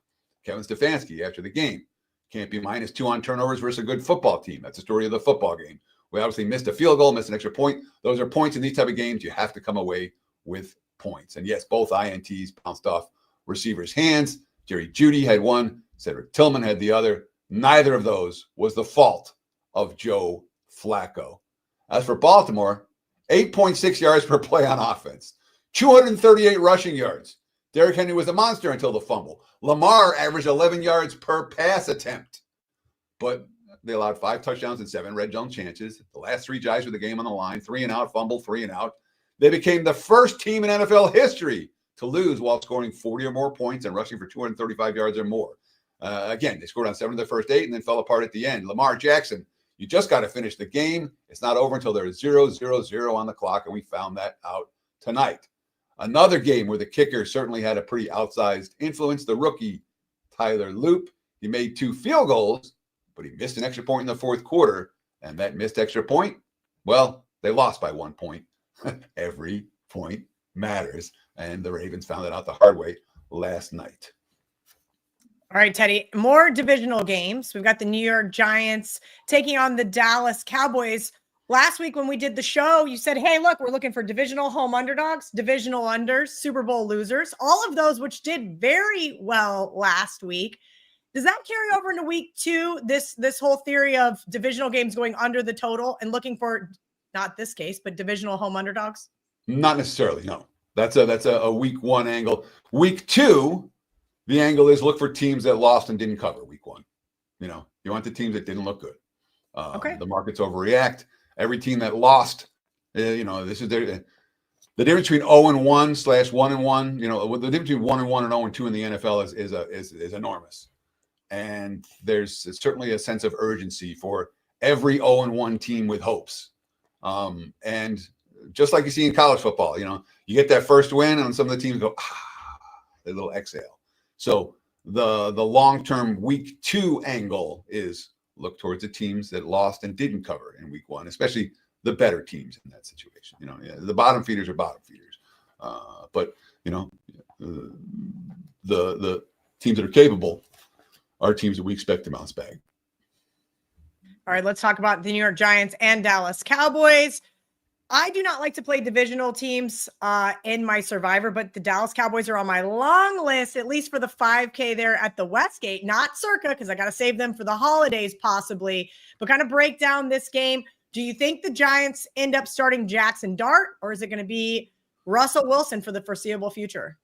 Kevin Stefanski after the game. Can't be -2 on turnovers versus a good football team. That's the story of the football game. We obviously missed a field goal, missed an extra point. Those are points in these type of games. You have to come away with points. And yes, both INTs bounced off receivers' hands. Jerry Jeudy had one. Cedric Tillman had the other. Neither of those was the fault of Joe Flacco. As for Baltimore, 8.6 yards per play on offense, 238 rushing yards. Derrick Henry was a monster until the fumble. Lamar averaged 11 yards per pass attempt. But they allowed 5 touchdowns and 7 red zone chances. The last 3 drives with the game on the line, 3 and out, fumble, 3 and out. They became the first team in NFL history to lose while scoring 40 or more points and rushing for 235 yards or more. Again, they scored on 7 of their first 8 and then fell apart at the end. Lamar Jackson, you just got to finish the game. It's not over until there's 0-0-0 on the clock, and we found that out tonight. Another game where the kicker certainly had a pretty outsized influence. The rookie, Tyler Loop, he made 2 field goals, but he missed an extra point in the fourth quarter. And that missed extra point, well, they lost by 1 point. Every point matters. And the Ravens found that out the hard way last night. All right, Teddy, more divisional games. We've got the New York Giants taking on the Dallas Cowboys. Last week when we did the show, you said, hey, look, we're looking for divisional home underdogs, divisional unders, Super Bowl losers, all of those which did very well last week. Does that carry over into week 2, this whole theory of divisional games going under the total and looking for, not this case, but divisional home underdogs? Not necessarily, no. That's a week 1 angle. Week 2, the angle is look for teams that lost and didn't cover week 1. You know, you want the teams that didn't look good. Okay. The markets overreact. Every team that lost, this is the difference between 0-1 / 1-1. You know, the difference between 1-1 and 0-2 in the NFL is enormous. And there's certainly a sense of urgency for every 0-1 team with hopes. And just like you see in college football, you know, you get that first win and some of the teams go, a little exhale. So the long-term week 2 angle is look towards the teams that lost and didn't cover in week 1, especially the better teams in that situation. You know, the bottom feeders are bottom feeders. But, you know, the teams that are capable are teams that we expect to bounce back. All right, let's talk about the New York Giants and Dallas Cowboys. I do not like to play divisional teams in my Survivor, but the Dallas Cowboys are on my long list, at least for the 5K there at the Westgate, not Circa, because I got to save them for the holidays possibly, but kind of break down this game. Do you think the Giants end up starting Jackson Dart, or is it going to be Russell Wilson for the foreseeable future?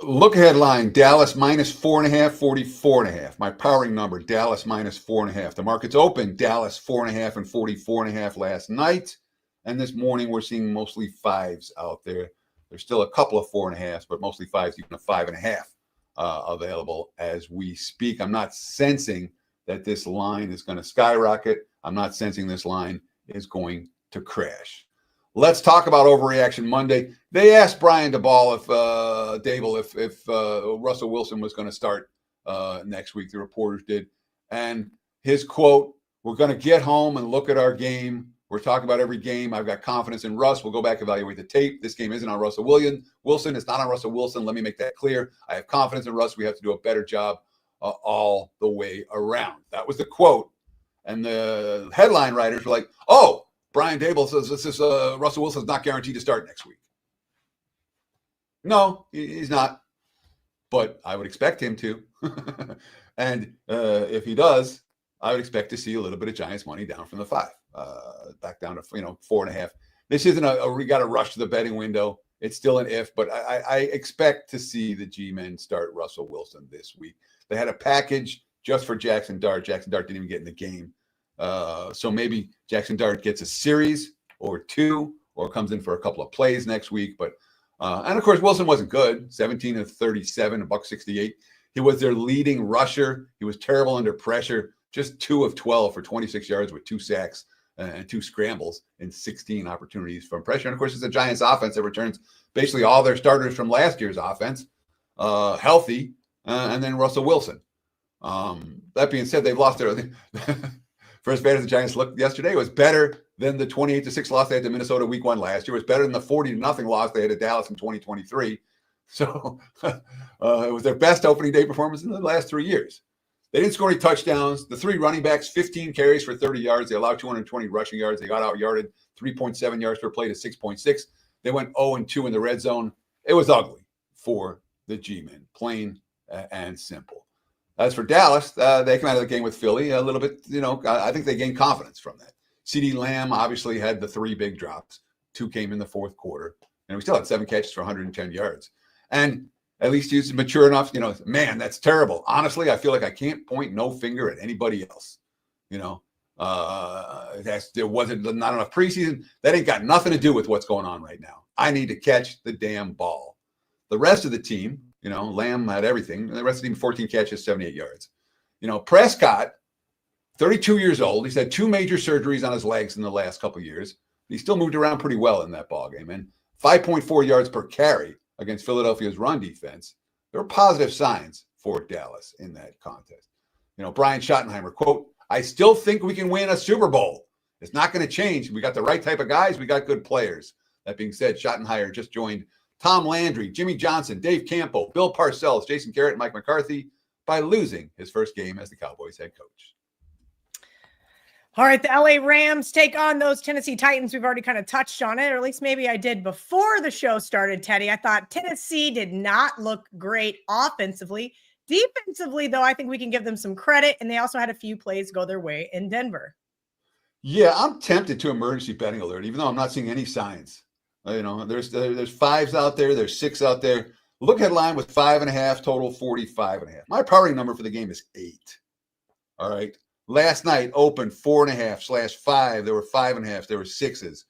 Look ahead line, Dallas -4.5, 44.5. My powering number, Dallas -4.5. The market's open, Dallas 4.5 and 44.5 last night. And this morning, we're seeing mostly 5s out there. There's still a couple of 4.5s, but mostly 5s, even a 5.5 available as we speak. I'm not sensing that this line is going to skyrocket. I'm not sensing this line is going to crash. Let's talk about overreaction Monday. They asked Brian Daboll if Russell Wilson was going to start next week. The reporters did. And his quote, "We're going to get home and look at our game. We're talking about every game. I've got confidence in Russ. We'll go back, evaluate the tape. This game isn't on Russell Wilson. It's not on Russell Wilson. Let me make that clear. I have confidence in Russ. We have to do a better job all the way around." That was the quote. And the headline writers were like, oh, Brian Daboll says Russell Wilson's not guaranteed to start next week. No, he's not. But I would expect him to. And if he does, I would expect to see a little bit of Giants money down from the 5. Back down to 4.5. This isn't we got to rush to the betting window. It's still an if, but I expect to see the G-men start Russell Wilson this week. They had a package just for Jackson Dart. Jackson Dart didn't even get in the game. So maybe Jackson Dart gets a series or 2 or comes in for a couple of plays next week. But and of course, Wilson wasn't good. 17 of 37, $168. He was their leading rusher. He was terrible under pressure. Just 2 of 12 for 26 yards with 2 sacks and 2 scrambles and 16 opportunities from pressure. And of course, it's a Giants offense that returns basically all their starters from last year's offense, healthy, and then Russell Wilson. That being said, they've lost their first bad as the Giants looked yesterday. It was better than the 28-6 loss they had to Minnesota week 1 last year. It was better than the 40-0 loss they had to Dallas in 2023. So it was their best opening day performance in the last 3 years. They didn't score any touchdowns. The 3 running backs, 15 carries for 30 yards. They allowed 220 rushing yards. They got out-yarded 3.7 yards per play to 6.6. They went 0-2 in the red zone. It was ugly for the G-men, plain and simple. As for Dallas, they came out of the game with Philly a little bit, I think they gained confidence from that. CeeDee Lamb obviously had the 3 big drops. 2 came in the fourth quarter. And we still had 7 catches for 110 yards. And at least he's mature enough, man, that's terrible. Honestly, I feel like I can't point no finger at anybody else. There wasn't not enough preseason. That ain't got nothing to do with what's going on right now. I need to catch the damn ball. The rest of the team, Lamb had everything. The rest of the team, 14 catches, 78 yards. Prescott, 32 years old. He's had 2 major surgeries on his legs in the last couple of years. He still moved around pretty well in that ballgame. And 5.4 yards per carry against Philadelphia's run defense. There were positive signs for Dallas in that contest. Brian Schottenheimer, quote, "I still think we can win a Super Bowl. It's not going to change. We got the right type of guys. We got good players." That being said, Schottenheimer just joined Tom Landry, Jimmy Johnson, Dave Campo, Bill Parcells, Jason Garrett, and Mike McCarthy by losing his first game as the Cowboys head coach. All right, the LA Rams take on those Tennessee Titans. We've already kind of touched on it, or at least maybe I did before the show started, Teddy. I thought Tennessee did not look great offensively. Defensively, though, I think we can give them some credit, and they also had a few plays go their way in Denver. Yeah, I'm tempted to emergency betting alert, even though I'm not seeing any signs. There's 5s out there, there's 6 out there. Look headline with 5.5, total 45.5. My powering number for the game is 8. All right. Last night opened 4.5/5. There were 5.5. There were 6s.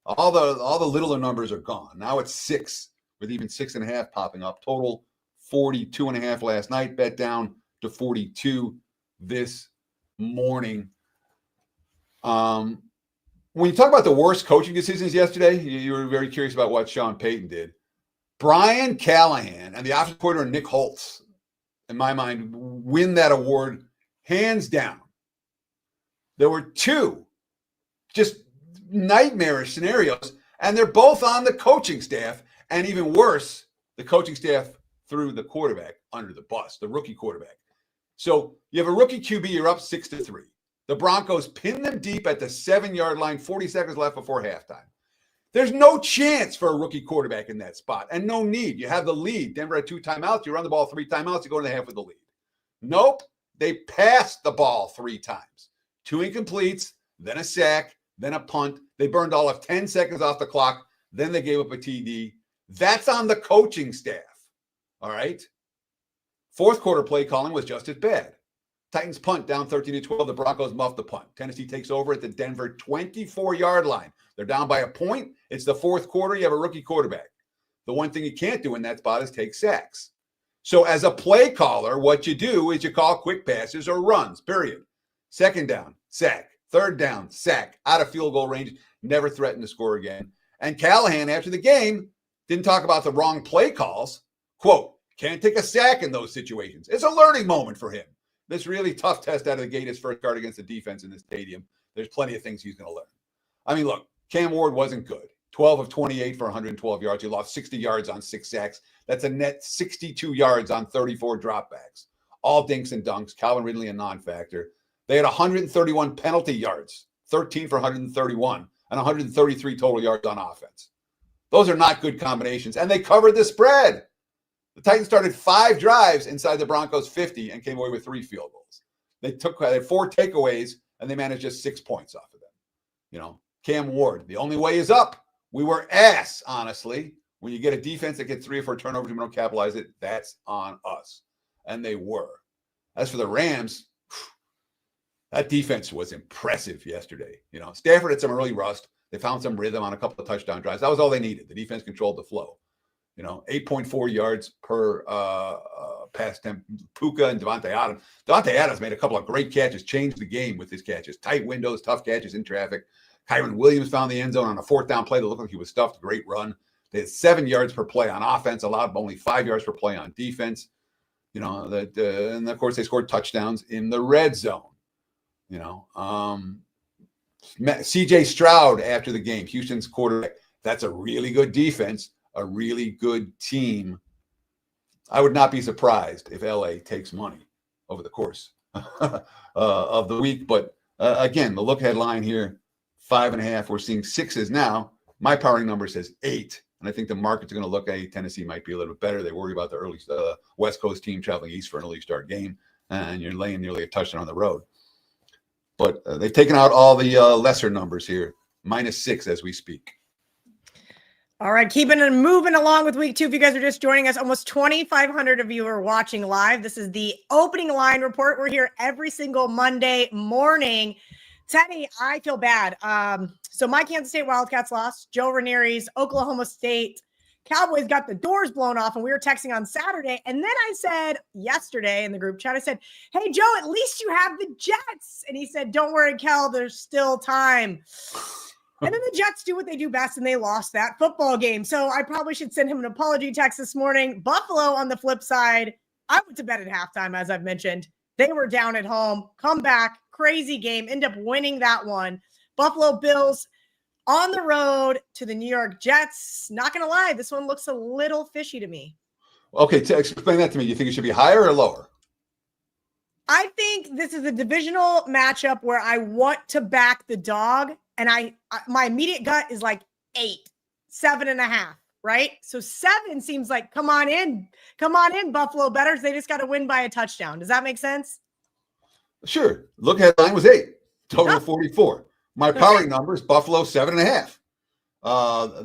All the littler numbers are gone. Now it's 6 with even 6.5 popping up. Total 42.5 last night. Bet down to 42 this morning. When you talk about the worst coaching decisions yesterday, you were very curious about what Sean Payton did. Brian Callahan and the offensive coordinator Nick Holtz, in my mind, win that award hands down. There were 2 just nightmarish scenarios, and they're both on the coaching staff. And even worse, the coaching staff threw the quarterback under the bus, the rookie quarterback. So you have a rookie QB, you're up 6-3. The Broncos pin them deep at the 7-yard line, 40 seconds left before halftime. There's no chance for a rookie quarterback in that spot, and no need. You have the lead. Denver had 2 timeouts. You run the ball 3 timeouts, you go to the half with the lead. Nope. They passed the ball 3 times. 2 incompletes, then a sack, then a punt. They burned all of 10 seconds off the clock. Then they gave up a TD. That's on the coaching staff. All right. Fourth quarter play calling was just as bad. Titans punt down 13-12. The Broncos muff the punt. Tennessee takes over at the Denver 24-yard line. They're down by a point. It's the fourth quarter. You have a rookie quarterback. The one thing you can't do in that spot is take sacks. So as a play caller, what you do is you call quick passes or runs, period. Second down, sack. Third down, sack. Out of field goal range, never threatened to score again. And Callahan, after the game, didn't talk about the wrong play calls. Quote, can't take a sack in those situations. It's a learning moment for him. This really tough test out of the gate, his first start against the defense in this stadium. There's plenty of things he's going to learn. I mean, look, Cam Ward wasn't good. 12 of 28 for 112 yards. He lost 60 yards on 6 sacks. That's a net 62 yards on 34 dropbacks. All dinks and dunks. Calvin Ridley a non-factor. They had 131 penalty yards, 13 for 131, and 133 total yards on offense. Those are not good combinations, and they covered the spread. The Titans started 5 drives inside the Broncos 50 and came away with 3 field goals. They had 4 takeaways, and they managed just 6 points off of them. Cam Ward, the only way is up. We were ass, honestly. When you get a defense that gets 3 or 4 turnovers and we don't capitalize it, that's on us. And they were. As for the Rams, that defense was impressive yesterday. Stafford had some early rust. They found some rhythm on a couple of touchdown drives. That was all they needed. The defense controlled the flow. 8.4 yards per pass attempt. Puka and Devontae Adams. Devontae Adams made a couple of great catches, changed the game with his catches. Tight windows, tough catches in traffic. Kyron Williams found the end zone on a 4th down play that looked like he was stuffed. Great run. They had 7 yards per play on offense, allowed only 5 yards per play on defense. And of course they scored touchdowns in the red zone. CJ Stroud after the game, Houston's quarterback. That's a really good defense, a really good team. I would not be surprised if LA takes money over the course of the week. But again, the look headline here, 5.5. We're seeing 6s now. My powering number says 8. And I think the markets are going to look at Tennessee might be a little bit better. They worry about the early West Coast team traveling east for an early start game. And you're laying nearly a touchdown on the road. But they've taken out all the lesser numbers here, -6 as we speak. All right, keeping and moving along with week 2. If you guys are just joining us, almost 2,500 of you are watching live. This is the opening line report. We're here every single Monday morning. Teddy, I feel bad. So my Kansas State Wildcats lost. Joe Ranieri's Oklahoma State Cowboys got the doors blown off, and we were texting on Saturday. And then I said yesterday in the group chat, I said, hey, Joe, at least you have the Jets. And he said, don't worry, Kel, there's still time. And then the Jets do what they do best, and they lost that football game. So I probably should send him an apology text this morning. Buffalo, on the flip side, I went to bed at halftime, as I've mentioned. They were down at home, come back, crazy game, end up winning that one. Buffalo Bills on the road to the New York Jets. Not going to lie, this one looks a little fishy to me. Okay, explain that to me. You think it should be higher or lower? I think this is a divisional matchup where I want to back the dog. And my immediate gut is like 8, 7.5, right? So 7 seems like, come on in, Buffalo bettors. They just got to win by a touchdown. Does that make sense? Sure. Look, headline was 8, total 44. My powering numbers, Buffalo 7.5.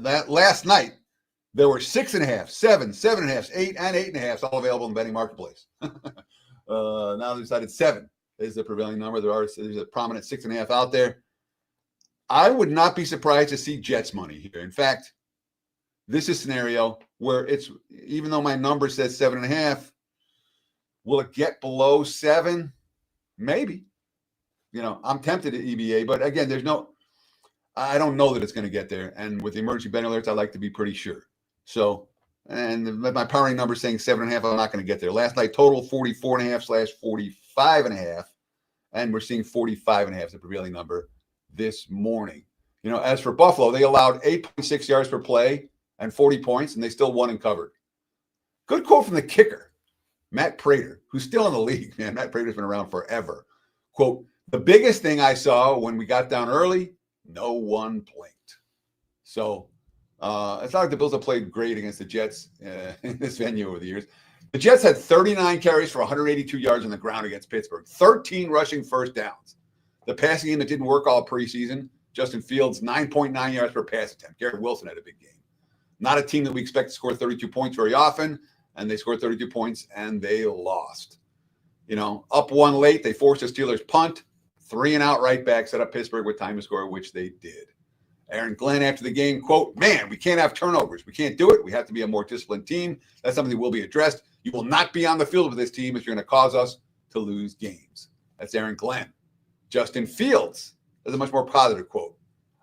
That last night, there were 6.5, 7, 7.5, 8, and 8.5, all available in the betting marketplace. Now they decided 7 is the prevailing number. There's a prominent 6.5 out there. I would not be surprised to see Jets money here. In fact, this is a scenario where it's, even though my number says 7.5, will it get below 7? Maybe. You know, I'm tempted at EBA, but again, I don't know that it's going to get there. And with the emergency betting alerts, I like to be pretty sure. So, and my powering number saying 7.5, I'm not going to get there. Last night, total 44.5/45.5. And we're seeing 45.5 is the prevailing number this morning. You know, as for Buffalo, they allowed 8.6 yards per play and 40 points, and they still won and covered. Good quote from the kicker, Matt Prater, who's still in the league, man. Matt Prater's been around forever. Quote, the biggest thing I saw when we got down early, no one blinked. So it's not like the Bills have played great against the Jets in this venue over the years. The Jets had 39 carries for 182 yards on the ground against Pittsburgh, 13 rushing first downs. The passing game that didn't work all preseason, Justin Fields, 9.9 yards per pass attempt. Garrett Wilson had a big game. Not a team that we expect to score 32 points very often, and they scored 32 points, and they lost. You know, up 1 late, they forced the Steelers punt, 3-and-out right back, set up Pittsburgh with time to score, which they did. Aaron Glenn after the game, quote, man, we can't have turnovers. We can't do it. We have to be a more disciplined team. That's something that will be addressed. You will not be on the field with this team if you're going to cause us to lose games. That's Aaron Glenn. Justin Fields is a much more positive quote.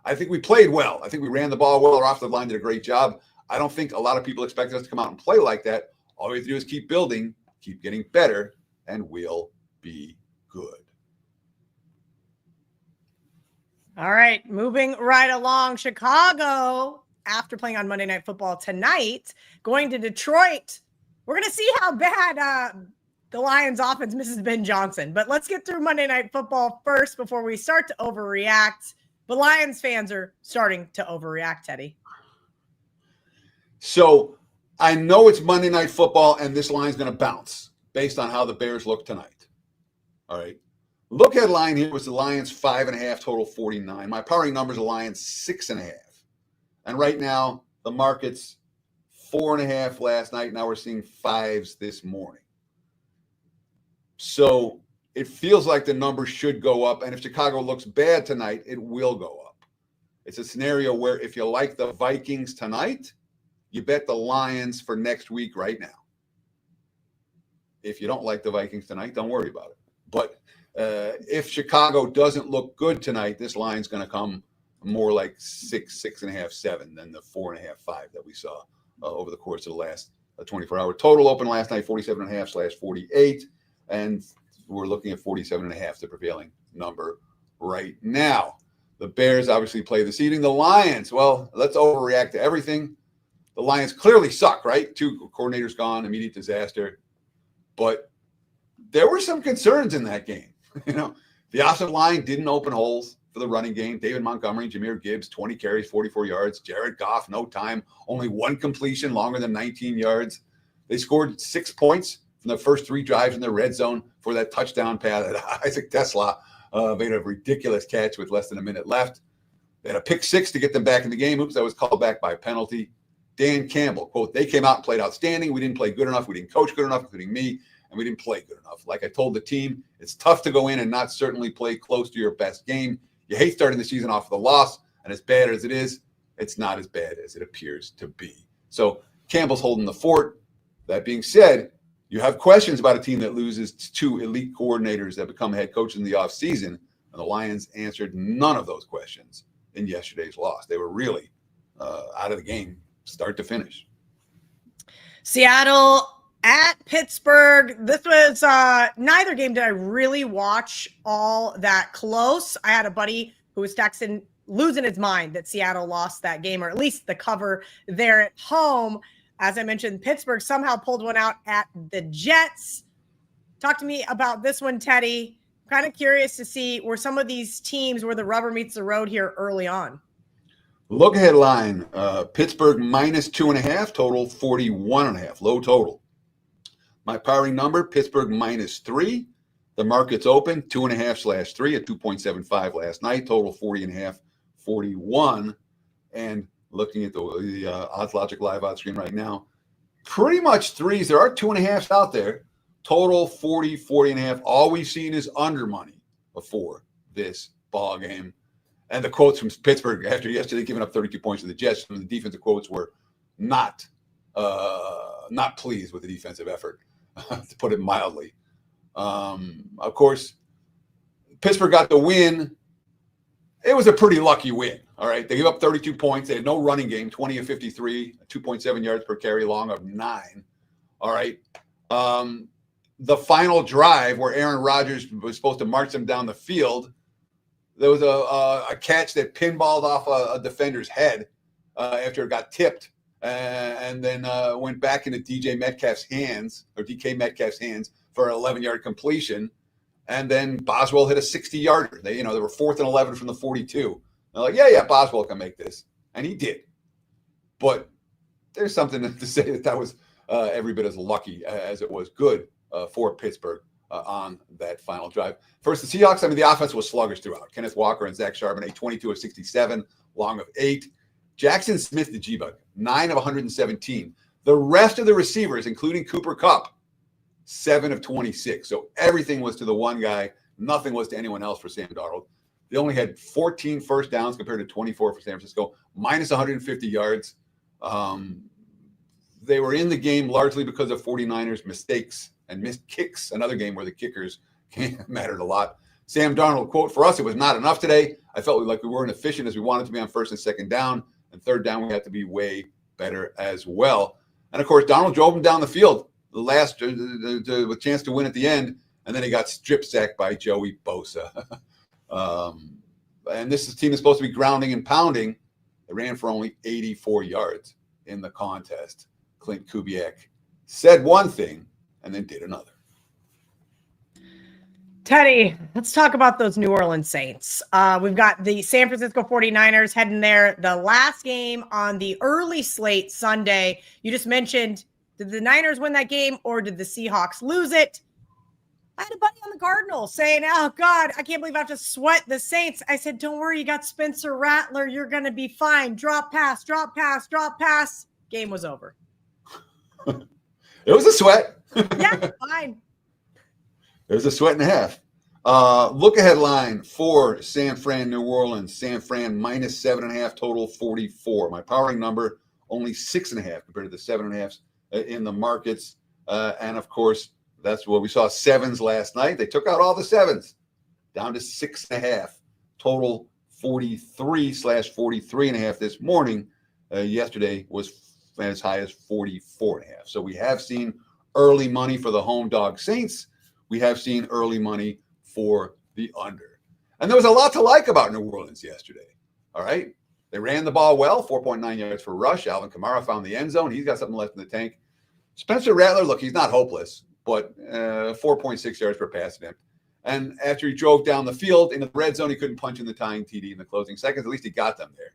I think we played well. I think we ran the ball well. Our offensive line did a great job. I don't think a lot of people expect us to come out and play like that. All we have to do is keep building, keep getting better, and we'll be good. All right, moving right along. Chicago, after playing on Monday Night Football tonight, going to Detroit. We're going to see how bad the Lions offense misses Ben Johnson. But let's get through Monday Night Football first before we start to overreact. The Lions fans are starting to overreact, Teddy. So I know it's Monday Night Football, and this line's going to bounce based on how the Bears look tonight. All right. Look at line here was the Lions 5.5, total 49. My powering numbers are Lions 6.5. And right now, the market's 4.5 last night. Now we're seeing 5s this morning. So it feels like the number should go up. And if Chicago looks bad tonight, it will go up. It's a scenario where if you like the Vikings tonight, you bet the Lions for next week right now. If you don't like the Vikings tonight, don't worry about it. But if Chicago doesn't look good tonight, this line's going to come more like 6, 6.5, 7 than the 4.5, 5 that we saw over the course of the last 24-hour. Total open last night, 47.5/48. And we're looking at 47.5, the prevailing number right now. The Bears obviously play this evening. The Lions, well, let's overreact to everything. the Lions clearly suck, right? 2 coordinators gone, immediate disaster. But there were some concerns in that game. The offensive line didn't open holes for the running game. David Montgomery, Jahmyr Gibbs, 20 carries, 44 yards. Jared Goff, no time, only 1 completion, longer than 19 yards. They scored 6 points from the first 3 drives in the red zone for that touchdown pass that Isaac Tesla made a ridiculous catch with less than a minute left. They had a pick 6 to get them back in the game. Oops, that was called back by a penalty. Dan Campbell, quote, "They came out and played outstanding. We didn't play good enough. We didn't coach good enough, including me, and we didn't play good enough. Like I told the team, it's tough to go in and not certainly play close to your best game. You hate starting the season off with a loss, and as bad as it is, it's not as bad as it appears to be." So Campbell's holding the fort. That being said, you have questions about a team that loses 2 elite coordinators that become head coaches in the offseason, and the Lions answered none of those questions in yesterday's loss. They were really out of the game start to finish. Seattle at Pittsburgh. This was neither game did I really watch all that close. I had a buddy who was texting, losing his mind that Seattle lost that game, or at least the cover there at home. As I mentioned, Pittsburgh somehow pulled one out at the Jets. Talk to me about this one, Teddy. Kind of curious to see where some of these teams where the rubber meets the road here early on. Look ahead line, Pittsburgh minus 2.5, total 41.5, low total. My powering number, Pittsburgh minus 3. The market's open, 2.5/3 at 2.75 last night, total 40.5, 41. And looking at the Odds Logic live odds screen right now, pretty much 3s. There are 2.5s out there, total 40, 40.5. All we've seen is under money before this ball game. And the quotes from Pittsburgh after yesterday giving up 32 points to the Jets, some of the defensive quotes were not pleased with the defensive effort, to put it mildly. Of course, Pittsburgh got the win. It was a pretty lucky win. All right. They gave up 32 points. They had no running game, 20 of 53, 2.7 yards per carry, long of 9. All right. The final drive where Aaron Rodgers was supposed to march them down the field, there was a catch that pinballed off a defender's head after it got tipped, and then went back into DK Metcalf's hands for an 11-yard completion. And then Boswell hit a 60-yarder. They were 4th and 11 from the 42. They're like, yeah, Boswell can make this. And he did. But there's something to say that was every bit as lucky as it was good for Pittsburgh on that final drive. First, the Seahawks, the offense was sluggish throughout. Kenneth Walker and Zach Charbonnet, 22 of 67, long of 8. Jackson Smith, the G-Bug, 9 of 117. The rest of the receivers, including Cooper Kupp, 7 of 26. So everything was to the one guy. Nothing was to anyone else for Sam Darnold. They only had 14 first downs compared to 24 for San Francisco, minus 150 yards. They were in the game largely because of 49ers mistakes and missed kicks, another game where the kickers mattered a lot. Sam Darnold, quote, "For us, it was not enough today. I felt like we weren't efficient as we wanted to be on first and second down. And third down, we had to be way better as well." And, of course, Darnold drove him down the field the last with a chance to win at the end, and then he got strip sacked by Joey Bosa. And this team is supposed to be grounding and pounding. They ran for only 84 yards in the contest. Clint Kubiak said one thing and then did another. Teddy, let's talk about those New Orleans Saints. We've got the San Francisco 49ers heading there. The last game on the early slate Sunday. You just mentioned, did the Niners win that game or did the Seahawks lose it? I had a buddy on the Cardinals saying, "Oh, God, I can't believe I have to sweat the Saints." I said, "Don't worry, you got Spencer Rattler. You're going to be fine. Drop pass, drop pass, drop pass." Game was over. It was a sweat. Yeah, fine. It was a sweat and a half. Look ahead line for San Fran, New Orleans. San Fran minus 7.5, total 44. My powering number, only 6.5 compared to the 7.5s in the markets. And, of course, that's what we saw 7s last night. They took out all the 7s down to 6.5. Total 43/43.5 this morning. Yesterday was as high as 44.5. So we have seen early money for the home dog Saints. We have seen early money for the under. And there was a lot to like about New Orleans yesterday. All right. They ran the ball well, 4.9 yards for rush. Alvin Kamara found the end zone. He's got something left in the tank. Spencer Rattler, look, he's not hopeless, but 4.6 yards per pass attempt. And after he drove down the field into the red zone, he couldn't punch in the tying TD in the closing seconds. At least he got them there.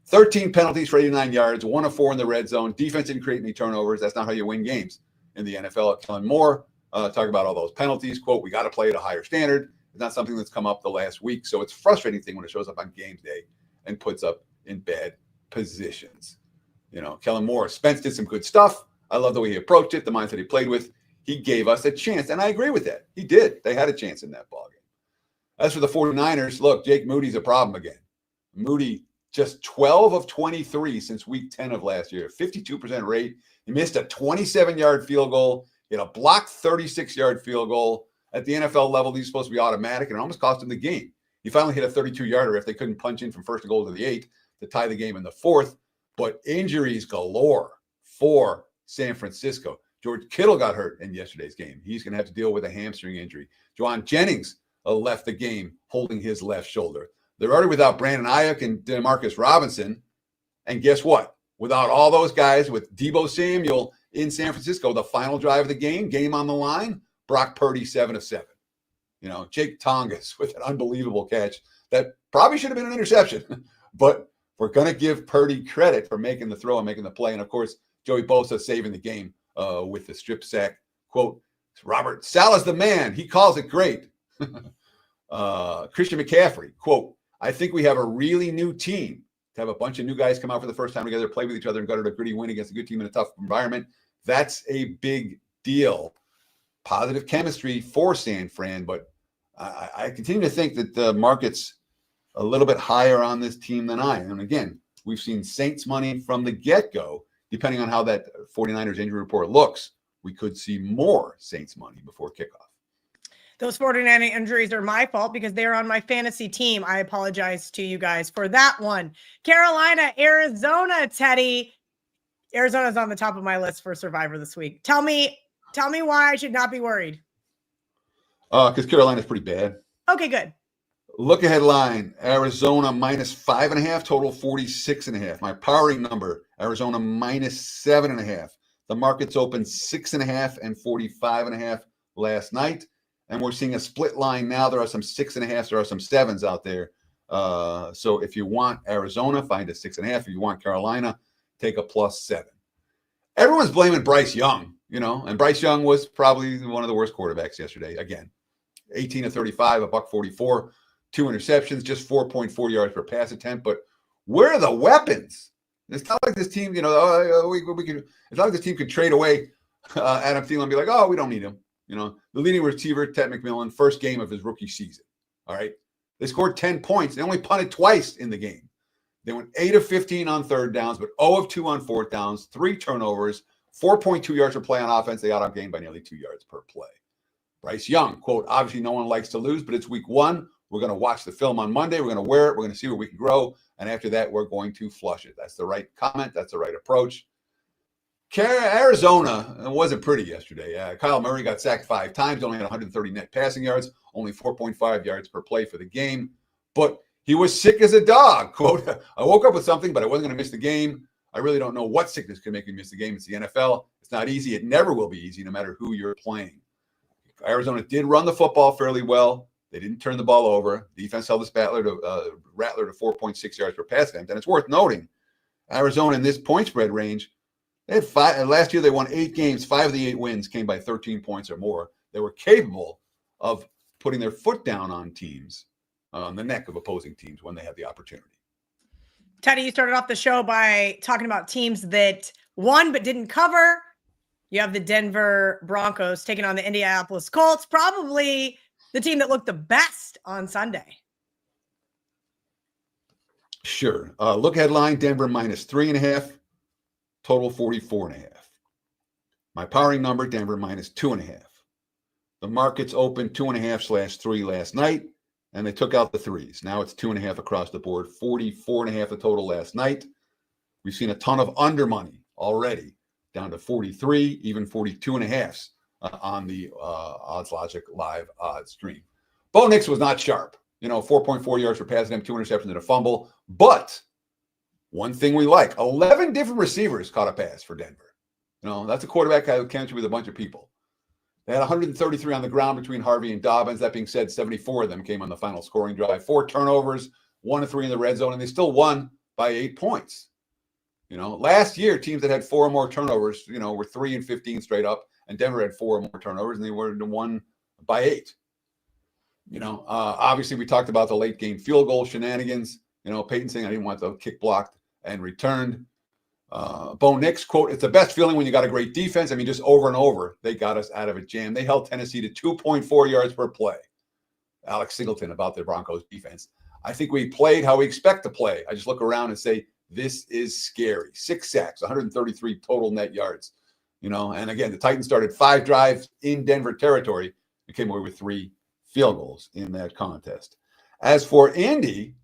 13 penalties for 89 yards, 1 of 4 in the red zone. Defense didn't create any turnovers. That's not how you win games in the NFL. Kellen Moore talk about all those penalties. Quote, we got to play at a higher standard. It's not something that's come up the last week. So it's a frustrating thing when it shows up on game day and puts up in bad positions. You know, Kellen Moore, Spence did some good stuff. I love the way he approached it, the mindset he played with. He gave us a chance, and I agree with that. He did. They had a chance in that ballgame. As for the 49ers, look, Jake Moody's a problem again. Moody, just 12 of 23 since week 10 of last year, 52% rate. He missed a 27-yard field goal. He had a blocked 36-yard field goal. At the NFL level, these are supposed to be automatic, and it almost cost him the game. He finally hit a 32-yarder if they couldn't punch in from first and goal to the 8th to tie the game in the 4th. But injuries galore for San Francisco. George Kittle got hurt in yesterday's game. He's going to have to deal with a hamstring injury. Juwan Jennings left the game holding his left shoulder. They're already without Brandon Ayuk and Demarcus Robinson. And guess what? Without all those guys, with Deebo Samuel in San Francisco, the final drive of the game on the line, Brock Purdy 7 of 7. You know, Jake Tongas with an unbelievable catch that probably should have been an interception. But we're going to give Purdy credit for making the throw and making the play. And, of course, Joey Bosa saving the game with the strip sack. Quote, Robert Saleh's the man. He calls it great. Christian McCaffrey, quote, I think we have a really new team. To have a bunch of new guys come out for the first time together, play with each other, and go to a gritty win against a good team in a tough environment. That's a big deal. Positive chemistry for San Fran, but I continue to think that the market's a little bit higher on this team than I am. And again, we've seen Saints money from the get-go. Depending on how that 49ers injury report looks, we could see more Saints money before kickoff. Those 49 injuries are my fault because they're on my fantasy team. I apologize to you guys for that one. Carolina, Arizona, Teddy. Arizona's on the top of my list for Survivor this week. Tell me why I should not be worried. Because Carolina's pretty bad. Okay, good. Look ahead line, Arizona minus 5.5, total 46.5. My powering number, Arizona minus 7.5. The market's open 6.5 and 45.5 last night. And we're seeing a split line now. There are some 6.5s, there are some 7s out there. So if you want Arizona, find a 6.5. If you want Carolina, take a +7. Everyone's blaming Bryce Young, you know, and Bryce Young was probably one of the worst quarterbacks yesterday. Again, 18 of 35, $144, 2 interceptions, just 4.4 yards per pass attempt. But where are the weapons? It's not like this team, you know, it's not like this team could trade away Adam Thielen and be like, oh, we don't need him. You know, the leading receiver, Ted McMillan, first game of his rookie season. All right. They scored 10 points. They only punted twice in the game. They went 8 of 15 on third downs, but 0 of 2 on fourth downs, 3 turnovers, 4.2 yards per play on offense. They outgained by nearly 2 yards per play. Bryce Young, quote, obviously no one likes to lose, but it's week 1. We're going to watch the film on Monday. We're going to wear it. We're going to see where we can grow. And after that, we're going to flush it. That's the right comment. That's the right approach. Arizona wasn't pretty yesterday. Kyle Murray got sacked 5 times, only had 130 net passing yards, only 4.5 yards per play for the game. But he was sick as a dog. Quote, I woke up with something, but I wasn't going to miss the game. I really don't know what sickness could make me miss the game. It's the NFL. It's not easy. It never will be easy, no matter who you're playing. Arizona did run the football fairly well. They didn't turn the ball over. Defense held this Rattler to 4.6 yards per pass attempt. And it's worth noting, Arizona in this point spread range, they had 5. Last year, they won 8 games. 5 of the 8 wins came by 13 points or more. They were capable of putting their foot down on teams, on the neck of opposing teams when they had the opportunity. Teddy, you started off the show by talking about teams that won but didn't cover. You have the Denver Broncos taking on the Indianapolis Colts, probably the team that looked the best on Sunday. Sure. Look headline, Denver minus 3.5. Total 44.5. My powering number, Denver minus 2.5. The market's open 2.5/3 last night, and they took out the 3s. Now it's 2.5 across the board, 44.5 the total last night. We've seen a ton of under money already, down to 43, even 42.5 on the Odds Logic live odds stream. Bo Nix was not sharp. You know, 4.4 yards per pass attempt, 2 interceptions and a fumble, but One thing we like, 11 different receivers caught a pass for Denver. That's a quarterback chemistry with a bunch of people. They had 133 on the ground between Harvey and Dobbins. That being said, 74 of them came on the final scoring drive. 4 turnovers, 1 of 3 in the red zone, and they still won by 8 points. Last year, teams that had 4 or more turnovers, were 3-15 straight up, and Denver had 4 or more turnovers, and they won by 8. Obviously, we talked about the late game field goal shenanigans. Peyton saying I didn't want the kick blocked and returned. Bo Nix, quote, "It's the best feeling when you got a great defense." I mean, just over and over, they got us out of a jam. They held Tennessee to 2.4 yards per play. Alex Singleton about the Broncos defense. I think we played how we expect to play. I just look around and say, this is scary. 6 sacks, 133 total net yards. And again, the Titans started 5 drives in Denver territory and came away with 3 field goals in that contest. As for Indy,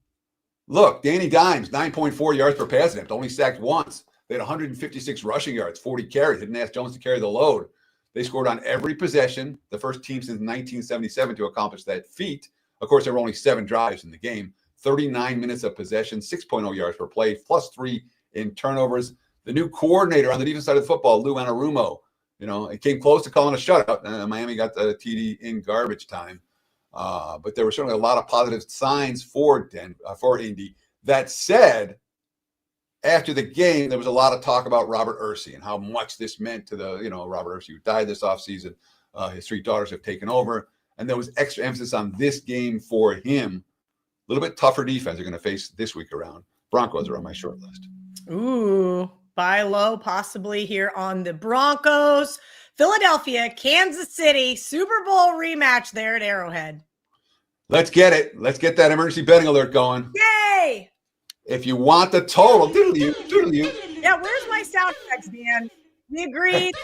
look, Danny Dimes, 9.4 yards per pass attempt, only sacked once. They had 156 rushing yards, 40 carries. Didn't ask Jones to carry the load. They scored on every possession, the first team since 1977 to accomplish that feat. Of course, there were only 7 drives in the game, 39 minutes of possession, 6.0 yards per play, plus 3 in turnovers. The new coordinator on the defense side of the football, Lou Anarumo, it came close to calling a shutout. Miami got the TD in garbage time. But there were certainly a lot of positive signs for Indy. That said, after the game, there was a lot of talk about Robert Ursay and how much this meant to the, Robert Ursay, who died this offseason. His 3 daughters have taken over. And there was extra emphasis on this game for him. A little bit tougher defense they're going to face this week around. Broncos are on my short list. Ooh, buy low possibly here on the Broncos. Philadelphia, Kansas City, Super Bowl rematch there at Arrowhead. Let's get it. Let's get that emergency betting alert going. Yay! If you want the total, doodle you. Yeah, where's my sound effects, Dan? We agreed.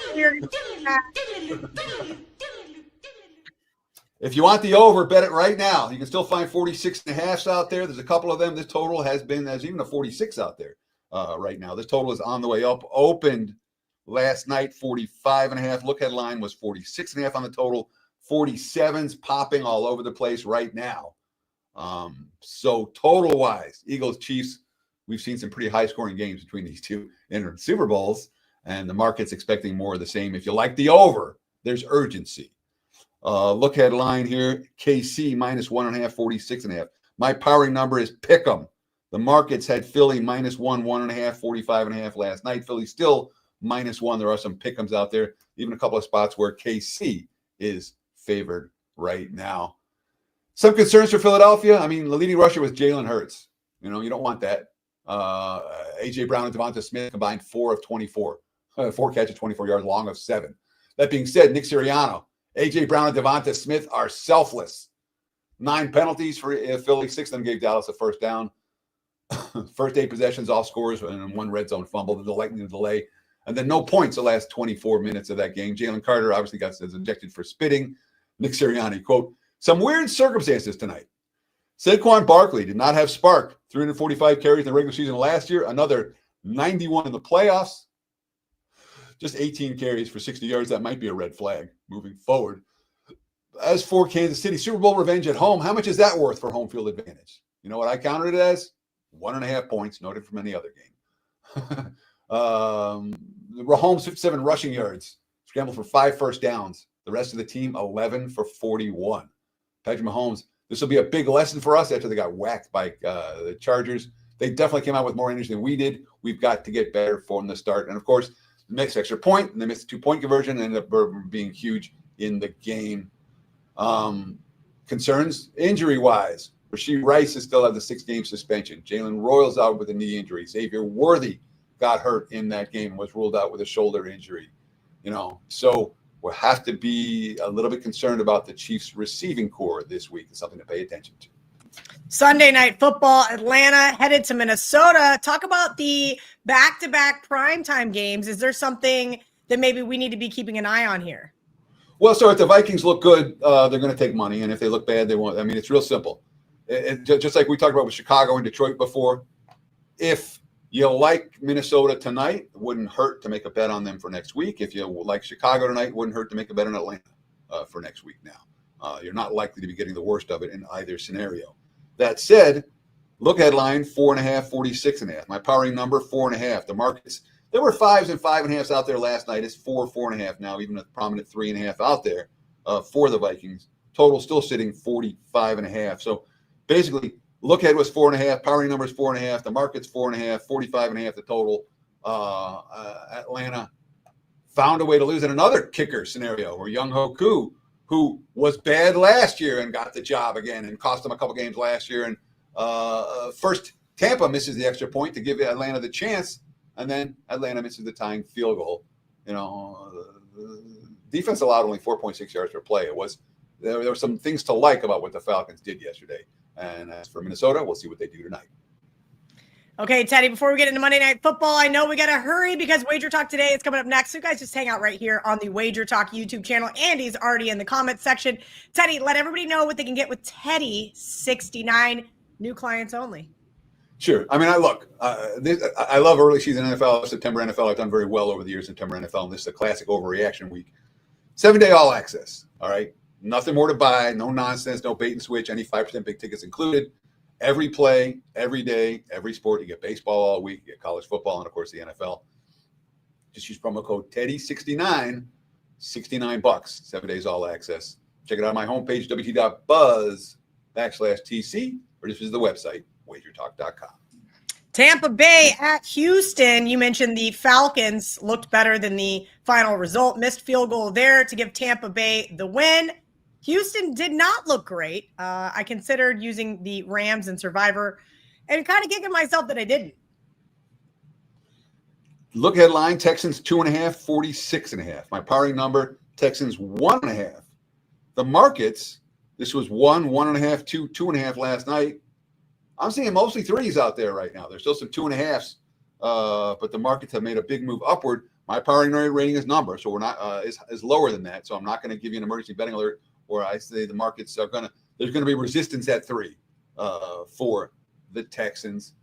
If you want the over, bet it right now. You can still find 46.5s out there. There's a couple of them. This total there's even a 46 out there right now. This total is on the way up. Opened last night, 45.5. Look headline was 46.5 on the total. 47s popping all over the place right now. So total wise, Eagles, Chiefs, we've seen some pretty high scoring games between these two in Super Bowls, and the market's expecting more of the same. If you like the over, there's urgency. Look headline here, KC minus 1.5, 46.5. My powering number is pick 'em. The markets had Philly minus 1.5, 45.5 last night. Philly still minus 1. There are some pick 'ems out there, even a couple of spots where KC is favored right now. Some concerns for Philadelphia. I mean, the leading rusher was Jalen Hurts. You don't want that. A.J. Brown and Devonta Smith combined 4 of 24. 4 catches, 24 yards, long of 7. That being said, Nick Sirianno, A.J. Brown and Devonta Smith are selfless. 9 penalties for Philly. 6 of them gave Dallas a first down. First 8 possessions, all scores, and 1 red zone fumble, the lightning delay. And then no points the last 24 minutes of that game. Jalen Carter obviously got ejected for spitting. Nick Sirianni, quote, "Some weird circumstances tonight. Saquon Barkley did not have spark. 345 carries in the regular season last year. Another 91 in the playoffs. Just 18 carries for 60 yards. That might be a red flag moving forward. As for Kansas City, Super Bowl revenge at home, how much is that worth for home field advantage? You know what I counted it as? 1.5 points, noted from any other game. Mahomes, 57 rushing yards, scrambled for 5 first downs. The rest of the team, 11 for 41. Patrick Mahomes, this will be a big lesson for us after they got whacked by the Chargers. They definitely came out with more energy than we did. We've got to get better from the start. And, of course, the missed extra point, and they missed a 2-point conversion, and ended up being huge in the game. Concerns, injury-wise. Rashee Rice is still at the 6-game suspension. Jalen Royals out with a knee injury. Xavier Worthy got hurt in that game and was ruled out with a shoulder injury. So we'll have to be a little bit concerned about the Chiefs' receiving core this week. It's something to pay attention to. Sunday Night Football, Atlanta headed to Minnesota. Talk about the back-to-back primetime games. Is there something that maybe we need to be keeping an eye on here? Well, so if the Vikings look good, they're going to take money. And if they look bad, they won't. I mean, it's real simple. Just like we talked about with Chicago and Detroit before. If you like Minnesota tonight, it wouldn't hurt to make a bet on them for next week. If you like Chicago tonight, it wouldn't hurt to make a bet on Atlanta for next week now. You're not likely to be getting the worst of it in either scenario. That said, Look headline 4.5, 46.5. My powering number 4.5. The markets, there were 5s and 5.5s out there last night. It's 4.5 now, even a prominent 3.5 out there for the Vikings. Total still sitting 45.5. So basically, look ahead was 4.5. Powering number is 4.5. The market's 4.5, 45.5 the total. Atlanta found a way to lose in another kicker scenario where Young Hoku, who was bad last year and got the job again and cost them a couple games last year. And first, Tampa misses the extra point to give Atlanta the chance, and then Atlanta misses the tying field goal. Defense allowed only 4.6 yards per play. There were some things to like about what the Falcons did yesterday. And as for Minnesota, we'll see what they do tonight. Okay, Teddy, before we get into Monday Night Football, I know we got to hurry because Wager Talk today is coming up next. So you guys just hang out right here on the Wager Talk YouTube channel. Andy's already in the comments section. Teddy, let everybody know what they can get with Teddy 69, new clients only. Sure. I mean, I love early season NFL, September NFL. I've done very well over the years, September NFL, and this is a classic overreaction week. 7-day all access, all right? Nothing more to buy, no nonsense, no bait and switch, any 5% big tickets included. Every play, every day, every sport. You get baseball all week, you get college football, and, of course, the NFL. Just use promo code Teddy69, $69, 7 days all access. Check it out on my homepage, wt.buzz/TC, or just visit the website, WagerTalk.com. Tampa Bay at Houston. You mentioned the Falcons looked better than the final result. Missed field goal there to give Tampa Bay the win. Houston did not look great. I considered using the Rams and Survivor and kind of kicking myself that I didn't. Look headline, Texans 2.5, 46.5. My powering number, Texans 1.5. The markets, this was 1, 1.5, 2, 2.5 last night. I'm seeing mostly 3s out there right now. There's still some 2.5s, but the markets have made a big move upward. My powering rating is number, so we're not is lower than that. So I'm not going to give you an emergency betting alert where I say the markets are there's going to be resistance at 3 for the Texans.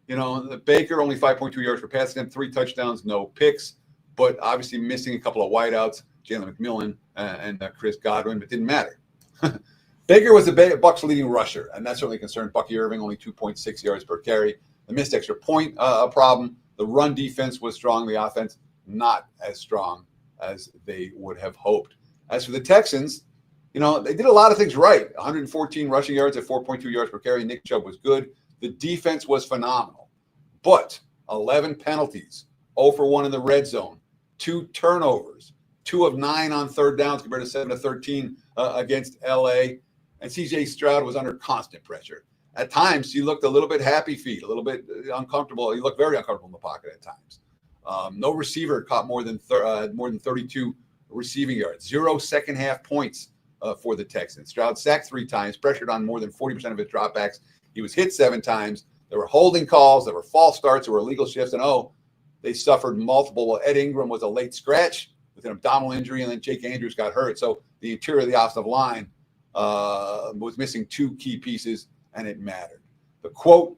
The Baker only 5.2 yards per pass attempt, 3 touchdowns, no picks, but obviously missing a couple of wideouts, Jalen McMillan and Chris Godwin, but didn't matter. Baker was the Bucs' leading rusher, and that certainly concerned Bucky Irving, only 2.6 yards per carry. The missed extra point, a problem. The run defense was strong. The offense, not as strong as they would have hoped. As for the Texans, they did a lot of things right. 114 rushing yards at 4.2 yards per carry. Nick Chubb was good. The defense was phenomenal. But 11 penalties, 0 for 1 in the red zone, 2 turnovers, 2 of 9 on third downs compared to 7 of 13 against L.A., and C.J. Stroud was under constant pressure. At times, he looked a little bit happy feet, a little bit uncomfortable. He looked very uncomfortable in the pocket at times. No receiver caught more than 32 receiving yards. 0 second-half points for the Texans. Stroud sacked 3 times, pressured on more than 40% of his dropbacks. He was hit 7 times. There were holding calls. There were false starts. There were illegal shifts. And, they suffered multiple. Well, Ed Ingram was a late scratch with an abdominal injury, and then Jake Andrews got hurt. So the interior of the offensive line was missing 2 key pieces, and it mattered. The quote,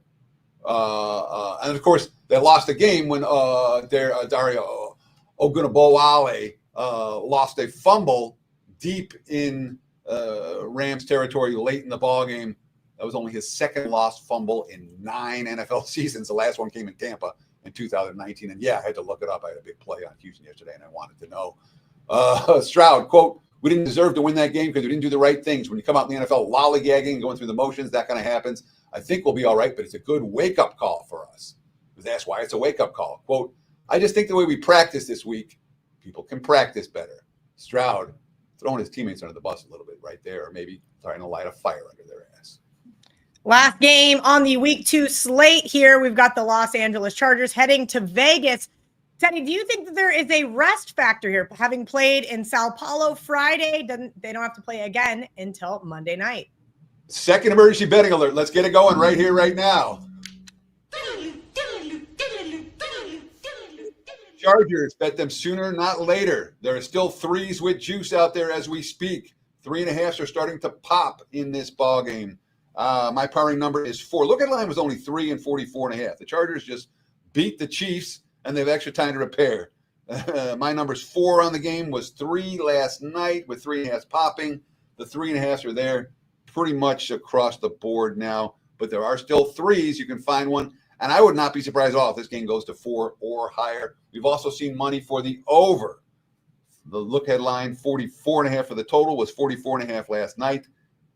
and of course, they lost the game when Dario Ogunbowale lost a fumble deep in Rams territory late in the ballgame. That was only his second lost fumble in 9 NFL seasons. The last one came in Tampa in 2019. And yeah, I had to look it up. I had a big play on Houston yesterday, and I wanted to know. Stroud, quote, "We didn't deserve to win that game because we didn't do the right things. When you come out in the NFL lollygagging and going through the motions, that kind of happens. I think we'll be all right, but it's a good wake-up call for us." That's why it's a wake-up call. Quote, "I just think the way we practice this week, people can practice better." Stroud throwing his teammates under the bus a little bit right there, or maybe trying to light a fire under their ass. Last game on the week 2 slate here. We've got the Los Angeles Chargers heading to Vegas. Teddy, do you think that there is a rest factor here? Having played in Sao Paulo Friday, they don't have to play again until Monday night. Second emergency betting alert. Let's get it going right here, right now. Chargers, bet them sooner, not later. There are still 3s with juice out there as we speak. 3.5s are starting to pop in this ball game. My powering number is 4. Look at line was only 3 and 44.5. The Chargers just beat the Chiefs, and they have extra time to repair. My number's 4 on the game, was 3 last night with 3.5s popping. The 3.5s are there pretty much across the board now. but there are still threes. You can find one. And I would not be surprised at all if this game goes to 4 or higher. We've also seen money for the over. The look headline, 44.5 for the total, was 44.5 last night.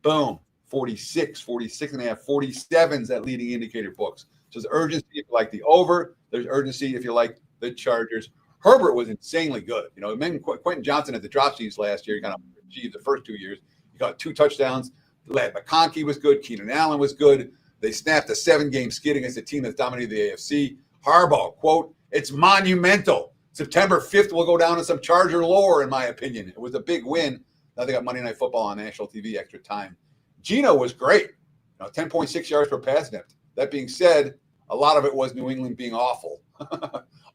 Boom, 46, 46.5, 47's that leading indicator books. So there's urgency if you like the over. There's urgency if you like the Chargers. Herbert was insanely good. You know, Quentin Johnson at the drop seats last year, he kind of achieved the first 2 years. He got 2 touchdowns. McConkey was good. Keenan Allen was good. They snapped a 7-game skid against a team that's dominated the AFC. Harbaugh, quote, it's monumental. September 5th will go down in some Charger lore, in my opinion. It was a big win. Now they got Monday Night Football on national TV, extra time. Geno was great. 10.6 yards per pass attempt. That being said, a lot of it was New England being awful.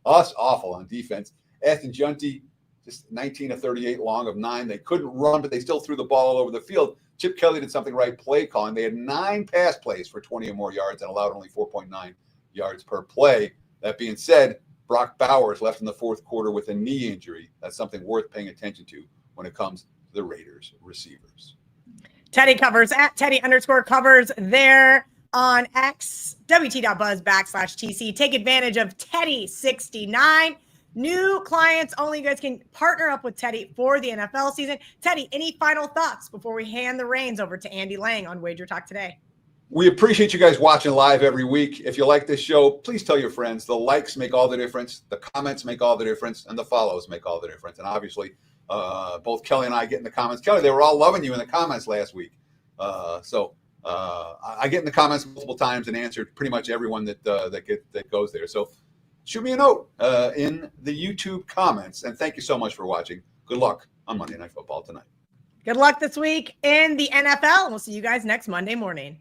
Us awful on defense. Aston Junty, just 19 of 38 long of 9. They couldn't run, but they still threw the ball all over the field. Chip Kelly did something right, play calling. They had 9 pass plays for 20 or more yards and allowed only 4.9 yards per play. That being said, Brock Bowers left in the fourth quarter with a knee injury. That's something worth paying attention to when it comes to the Raiders receivers. Teddy covers at Teddy_covers there on X, WT.buzz/TC. Take advantage of Teddy69. New clients only. You guys can partner up with Teddy for the NFL season. Teddy, any final thoughts before we hand the reins over to Andy Lang on Wager Talk today? We appreciate you guys watching live every week. If you like this show, please tell your friends. The likes make all the difference. The comments make all the difference. And the follows make all the difference. And obviously, both Kelly and I get in the comments. Kelly, they were all loving you in the comments last week. So I get in the comments multiple times and answered pretty much everyone that goes there. So shoot me a note in the YouTube comments. And thank you so much for watching. Good luck on Monday Night Football tonight. Good luck this week in the NFL. We'll see you guys next Monday morning.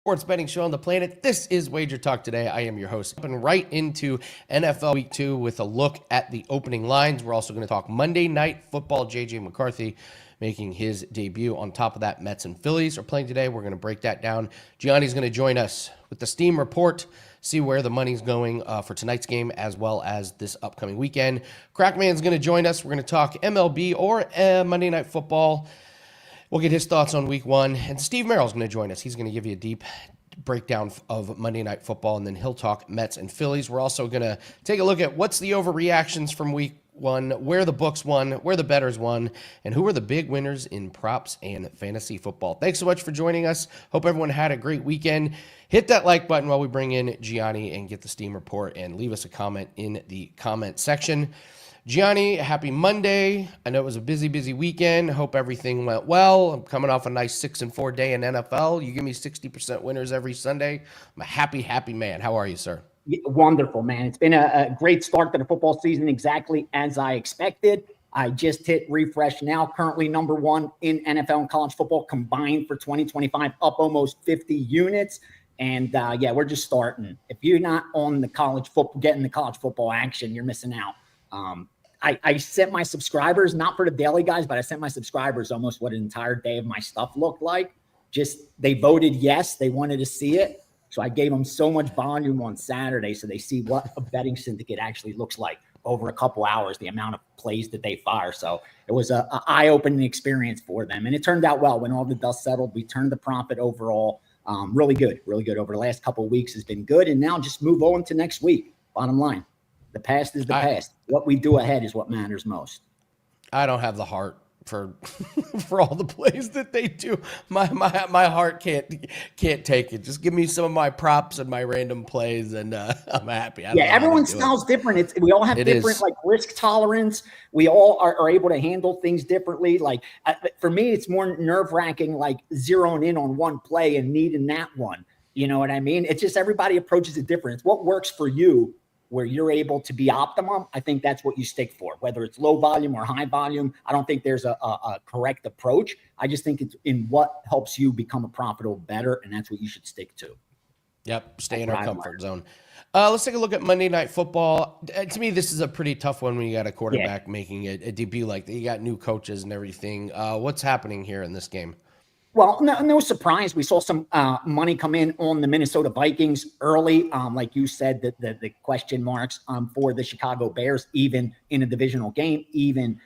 Sports betting show on the planet. This is Wager Talk today. I am your host. Jumping right into NFL Week 2 with a look at the opening lines. We're also going to talk Monday Night Football. J.J. McCarthy making his debut. On top of that, Mets and Phillies are playing today. We're going to break that down. Gianni's going to join us with the Steam report, see where the money's going for tonight's game as well as this upcoming weekend. Crackman's going to join us. We're going to talk MLB or Monday Night Football. We'll get his thoughts on week 1. And Steve Merrill's going to join us. He's going to give you a deep breakdown of Monday Night Football, and then he'll talk Mets and Phillies. We're also going to take a look at what's the overreactions from week won, where the books won, where the bettors won, and who were the big winners in props and fantasy football. Thanks so much for joining us. Hope everyone had a great weekend. Hit that like button while we bring in Gianni and get the Steam report, and leave us a comment in the comment section. Gianni, happy Monday. I know it was a busy weekend. Hope everything went well. I'm coming off a nice 6-4 day in NFL. You give me 60% winners every Sunday. I'm a happy man. How are you, sir? Wonderful, man. It's been a great start to the football season, exactly as I expected. I just hit refresh now, currently number 1 in NFL and college football combined for 2025, up almost 50 units. And we're just starting. If you're not on the college football, getting the college football action, you're missing out. I sent my subscribers, not for the daily guys, but I sent my subscribers almost what an entire day of my stuff looked like. They voted yes, they wanted to see it. So I gave them so much volume on Saturday so they see what a betting syndicate actually looks like over a couple hours, the amount of plays that they fire. So it was a eye-opening experience for them. And it turned out well. When all the dust settled, we turned the profit overall. Really good over the last couple of weeks has been good. And now just move on to next week. Bottom line, the past is the past. What we do ahead is what matters most. I don't have the heart for all the plays that they do. My heart can't take it. Just give me some of my props and my random plays, and I'm happy. Everyone's style's different. We all have different like risk tolerance. We all are able to handle things differently. Like for me, it's more nerve-wracking, like zeroing in on one play and needing that one. You know what I mean? It's just everybody approaches it different. It's what works for you, where you're able to be optimum. I think that's what you stick for, whether it's low volume or high volume. I don't think there's a correct approach. I just think it's in what helps you become a profitable bettor, and that's what you should stick to. Yep, stay in our comfort zone. Let's take a look at Monday Night Football. To me, this is a pretty tough one when you got a quarterback making a debut like that. You got new coaches and everything. What's happening here in this game? Well, no surprise. We saw some money come in on the Minnesota Vikings early. Like you said, the question marks for the Chicago Bears, even in a divisional game, even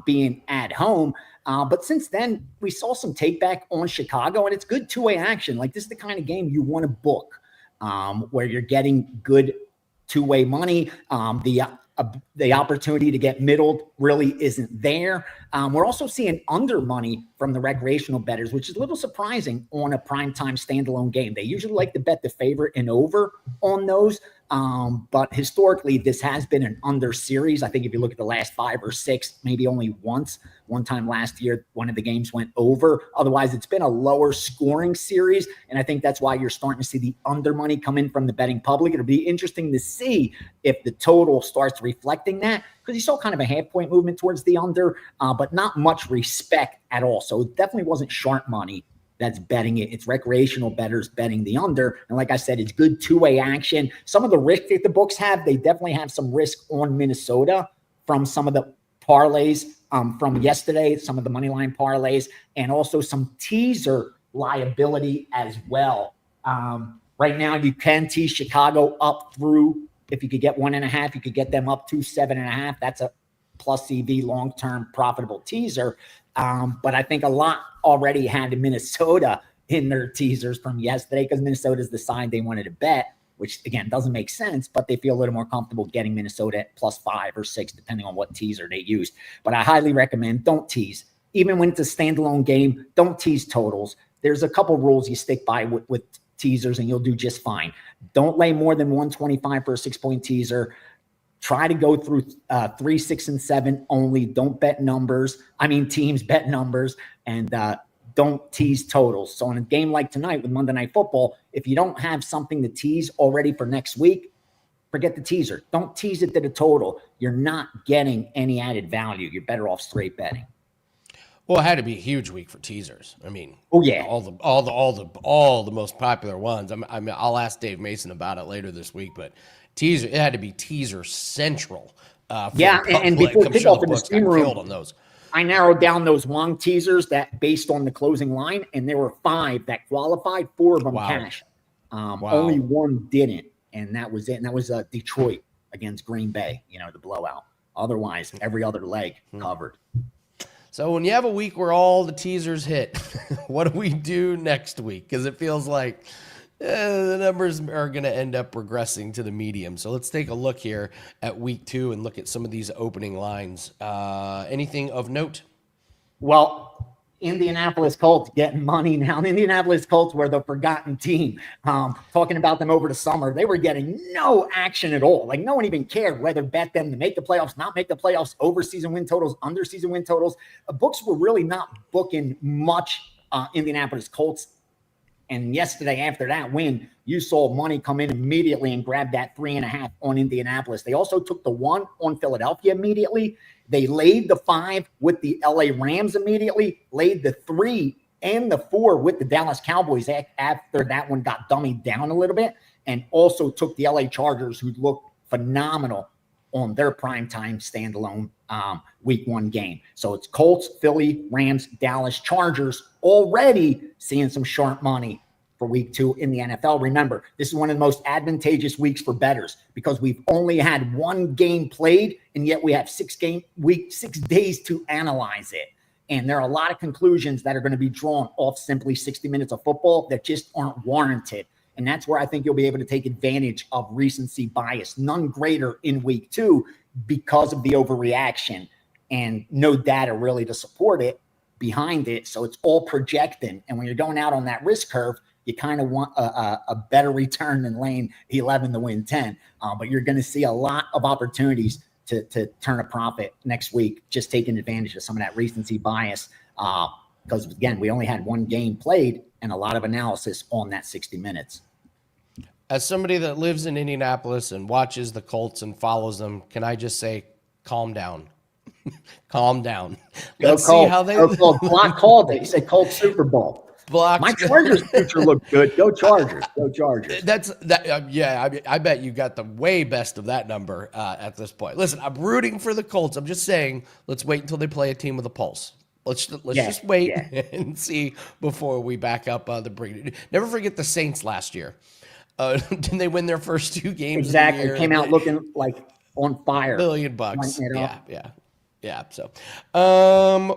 being at home. But since then, we saw some take back on Chicago, and it's good two-way action. Like, this is the kind of game you want to book, where you're getting good two-way money. The opportunity to get middled really isn't there. We're also seeing under money from the recreational bettors, which is a little surprising on a primetime standalone game. They usually like to bet the favorite and over on those. But historically, this has been an under series. I think if you look at the last 5 or 6, maybe only one time last year, one of the games went over. Otherwise, it's been a lower scoring series. And I think that's why you're starting to see the under money come in from the betting public. It'll be interesting to see if the total starts reflecting that, because you saw kind of a half-point movement towards the under, but not much respect at all. So it definitely wasn't sharp money that's betting it. It's recreational bettors betting the under. And like I said, it's good two-way action. Some of the risk that the books have, they definitely have some risk on Minnesota from some of the parlays from yesterday, some of the money line parlays, and also some teaser liability as well. Right now, you can tease Chicago up through, if you could get 1.5, you could get them up to 7.5. That's a plus EV long-term profitable teaser. But I think a lot already had Minnesota in their teasers from yesterday, because Minnesota's the side they wanted to bet, which again doesn't make sense, but they feel a little more comfortable getting Minnesota at plus 5 or 6, depending on what teaser they use. But I highly recommend don't tease. Even when it's a standalone game, don't tease totals. There's a couple rules you stick by with teasers, and you'll do just fine. Don't lay more than 125 for a 6-point teaser. Try to go through 3, 6, and 7 only. Don't bet numbers. I mean, teams bet numbers, and don't tease totals. So in a game like tonight with Monday Night Football, if you don't have something to tease already for next week, forget the teaser. Don't tease it to the total. You're not getting any added value. You're better off straight betting. Well, it had to be a huge week for teasers. I mean, all the most popular ones. I mean, I'll ask Dave Mason about it later this week, but teaser, it had to be teaser central. And before kickoff in the steam room on those, I narrowed down those long teasers that based on the closing line, and there were 5 that qualified. 4 of them cash. Only 1 didn't, and that was it. And that was Detroit against Green Bay. The blowout. Otherwise, every other leg covered. So when you have a week where all the teasers hit, what do we do next week? Because it feels like the numbers are going to end up regressing to the medium. So let's take a look here at week 2 and look at some of these opening lines. Anything of note? Well, Indianapolis Colts getting money now. The Indianapolis Colts were the forgotten team. Talking about them over the summer, they were getting no action at all. Like no one even cared whether bet them to make the playoffs, not make the playoffs, over season win totals, under season win totals. Books were really not booking much Indianapolis Colts. And yesterday, after that win, you saw money come in immediately and grab that 3.5 on Indianapolis. They also took the 1 on Philadelphia immediately. They laid the 5 with the LA Rams immediately, laid the 3 and the 4 with the Dallas Cowboys after that one got dummied down a little bit, and also took the LA Chargers, who looked phenomenal on their primetime standalone week 1 game. So it's Colts, Philly, Rams, Dallas, Chargers, already seeing some sharp money for week 2 in the NFL. Remember, this is one of the most advantageous weeks for bettors because we've only had 1 game played, and yet we have 6 days to analyze it. And there are a lot of conclusions that are going to be drawn off simply 60 minutes of football that just aren't warranted. And that's where I think you'll be able to take advantage of recency bias. None greater in week 2 because of the overreaction and no data really to support it behind it. So it's all projecting. And when you're going out on that risk curve, you kind of want a better return than lane 11 to win 10. But you're going to see a lot of opportunities to turn a profit next week, just taking advantage of some of that recency bias. Because, again, we only had 1 game played and a lot of analysis on that 60 minutes. As somebody that lives in Indianapolis and watches the Colts and follows them, can I just say, calm down? Calm down. Let's see how they Block called it. He said Colts Super Bowl. Blocked. My Chargers future looked good. Go Chargers. Go Chargers. I bet you got the way best of that number at this point. Listen, I'm rooting for the Colts. I'm just saying, let's wait until they play a team with a pulse. Let's just wait and see before we back up the breed. Never forget the Saints last year. Didn't they win their first 2 games? Exactly. Of the year? Came out looking like on fire. $1 billion. Yeah. So,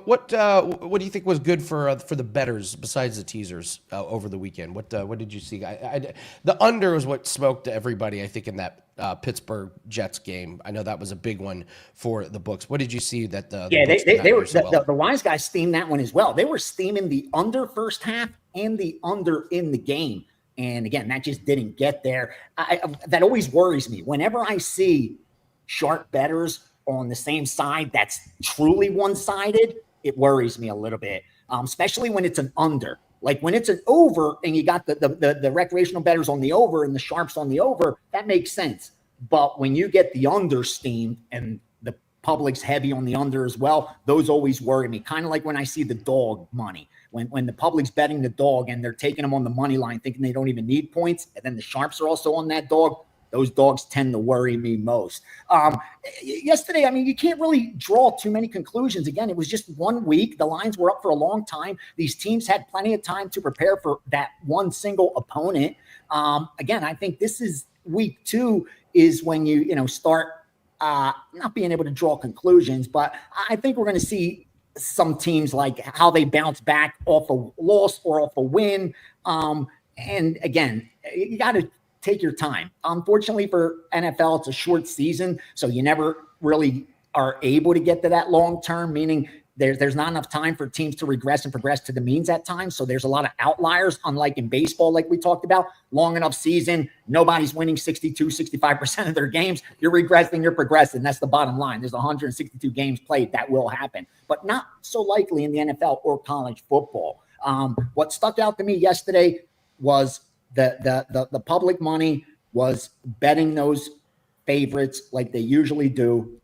what do you think was good for the bettors besides the teasers over the weekend? What did you see? The under was what smoked everybody, I think, in that Pittsburgh Jets game. I know that was a big one for the books. What did you see that they were the wise guys steamed that one as well. They were steaming the under first half and the under in the game. And again, that just didn't get there. That always worries me. Whenever I see sharp bettors on the same side that's truly one-sided, it worries me a little bit, especially when it's an under. Like when it's an over and you got the recreational bettors on the over and the sharps on the over, that makes sense. But when you get the under steamed and the public's heavy on the under as well, those always worry me. Kind of like when I see the dog money. When the public's betting the dog and they're taking them on the money line thinking they don't even need points, and then the sharps are also on that dog, those dogs tend to worry me most. Yesterday, I mean, you can't really draw too many conclusions. Again, it was just 1 week. The lines were up for a long time. These teams had plenty of time to prepare for that one single opponent. Again, I think this is week 2 is when you start not being able to draw conclusions, but I think we're going to see some teams like how they bounce back off a loss or off a win. And again, you got to take your time. Unfortunately for NFL, it's a short season, so you never really are able to get to that long term, meaning there's not enough time for teams to regress and progress to the means at times. So there's a lot of outliers, unlike in baseball, like we talked about. Long enough season, nobody's winning 62, 65% of their games. You're regressing, you're progressing. That's the bottom line. There's 162 games played. That will happen, but not so likely in the NFL or college football. What stuck out to me yesterday was the public money was betting those favorites like they usually do.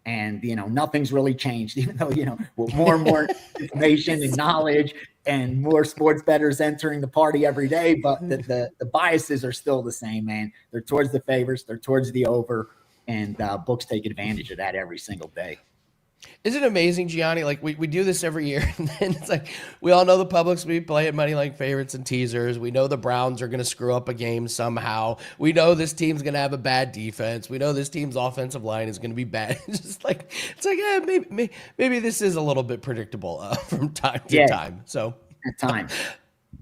And, nothing's really changed, even though, with more and more information and knowledge and more sports bettors entering the party every day. But the biases are still the same, man. They're towards the favorites. They're towards the over. And books take advantage of that every single day. Isn't it amazing, Gianni? Like we do this every year, and then it's like we all know the public's be playing money like favorites and teasers. We know the Browns are going to screw up a game somehow. We know this team's going to have a bad defense. We know this team's offensive line is going to be bad. It's like maybe this is a little bit predictable from time to time. So at times.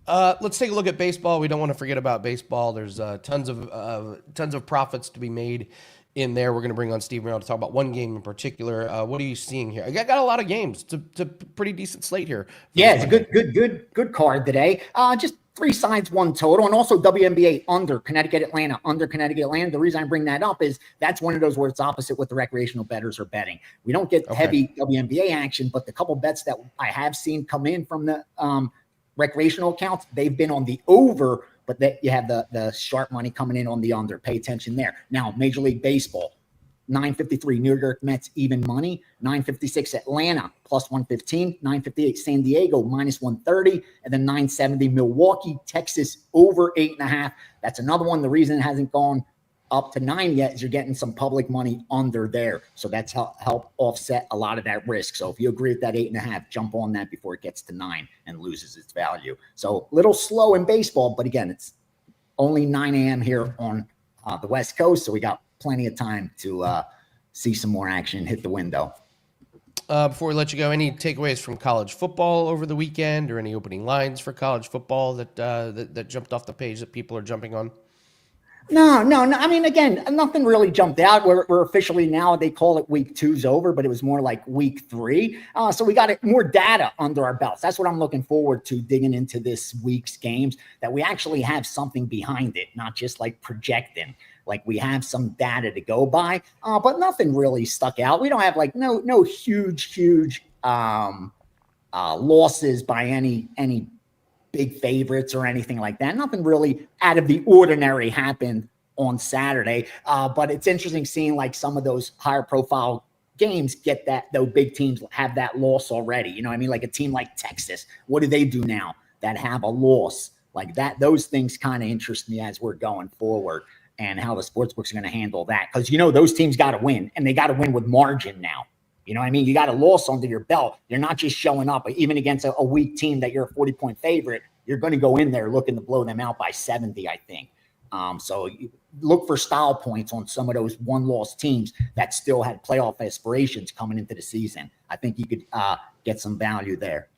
Let's take a look at baseball. We don't want to forget about baseball. There's tons of profits to be made in there. We're going to bring on Steve Merrill to talk about one game in particular. What are you seeing here? I got a lot of games. It's a pretty decent slate here. Yeah, it's a good card today. Just 3 sides, 1 total, and also WNBA under Connecticut, Atlanta, under Connecticut, Atlanta. The reason I bring that up is that's one of those where it's opposite what the recreational bettors are betting. We don't get heavy WNBA action, but the couple bets that I have seen come in from the recreational accounts, they've been on the over, but that you have the sharp money coming in on the under. Pay attention there. Now, Major League Baseball, 953 New York Mets even money, 956 Atlanta plus 115, 958 San Diego minus 130, and then 970 Milwaukee, Texas over 8.5. That's another one. The reason it hasn't gone up to 9 yet is you're getting some public money under there. So that's help offset a lot of that risk. So if you agree with that 8.5, jump on that before it gets to 9 and loses its value. So a little slow in baseball, but again, it's only 9 a.m. here on the West Coast. So we got plenty of time to see some more action hit the window. Before we let you go, any takeaways from college football over the weekend, or any opening lines for college football that jumped off the page that people are jumping on? No. I mean, again, nothing really jumped out. We're officially now, they call it week 2's over, but it was more like week 3. So we got more data under our belts. That's what I'm looking forward to, digging into this week's games, that we actually have something behind it, not just like projecting. Like we have some data to go by, but nothing really stuck out. We don't have like no huge losses by any big favorites or anything like that. Nothing really out of the ordinary happened on Saturday. But it's interesting seeing like some of those higher profile games get that, those big teams have that loss already. You know what I mean? Like a team like Texas, what do they do now that have a loss like that? Those things kind of interest me as we're going forward, and how the sportsbooks are going to handle that. Because, those teams got to win, and they got to win with margin now. You know what I mean? You got a loss under your belt. You're not just showing up, even against a weak team that you're a 40-point favorite. You're going to go in there looking to blow them out by 70, I think. So you look for style points on some of those one-loss teams that still had playoff aspirations coming into the season. I think you could get some value there.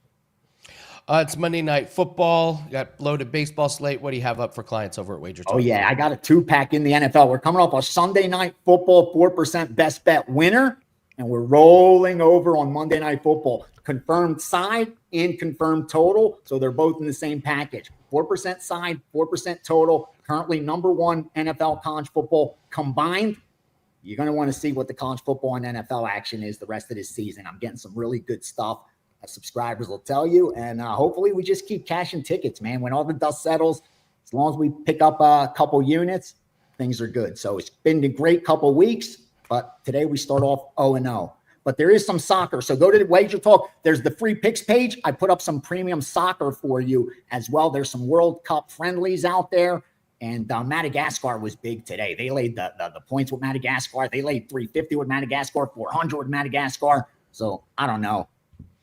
It's Monday Night Football. You got loaded baseball slate. What do you have up for clients over at WagerTalk? Oh, yeah. I got a 2-pack in the NFL. We're coming off a Sunday Night Football 4% best bet winner, and we're rolling over on Monday Night Football. Confirmed side and confirmed total, so they're both in the same package. 4% side, 4% total. Currently number 1 NFL college football combined. You're going to want to see what the college football and NFL action is the rest of this season. I'm getting some really good stuff. Subscribers will tell you, and hopefully we just keep cashing tickets, man. When all the dust settles, as long as we pick up a couple units, things are good. So it's been a great couple weeks, but today we start off 0-0. But there is some soccer, so go to the WagerTalk. There's the free picks page. I put up some premium soccer for you as well. There's some World Cup friendlies out there, and Madagascar was big today. They laid the points with Madagascar. They laid 350 with Madagascar, 400 with Madagascar. So I don't know.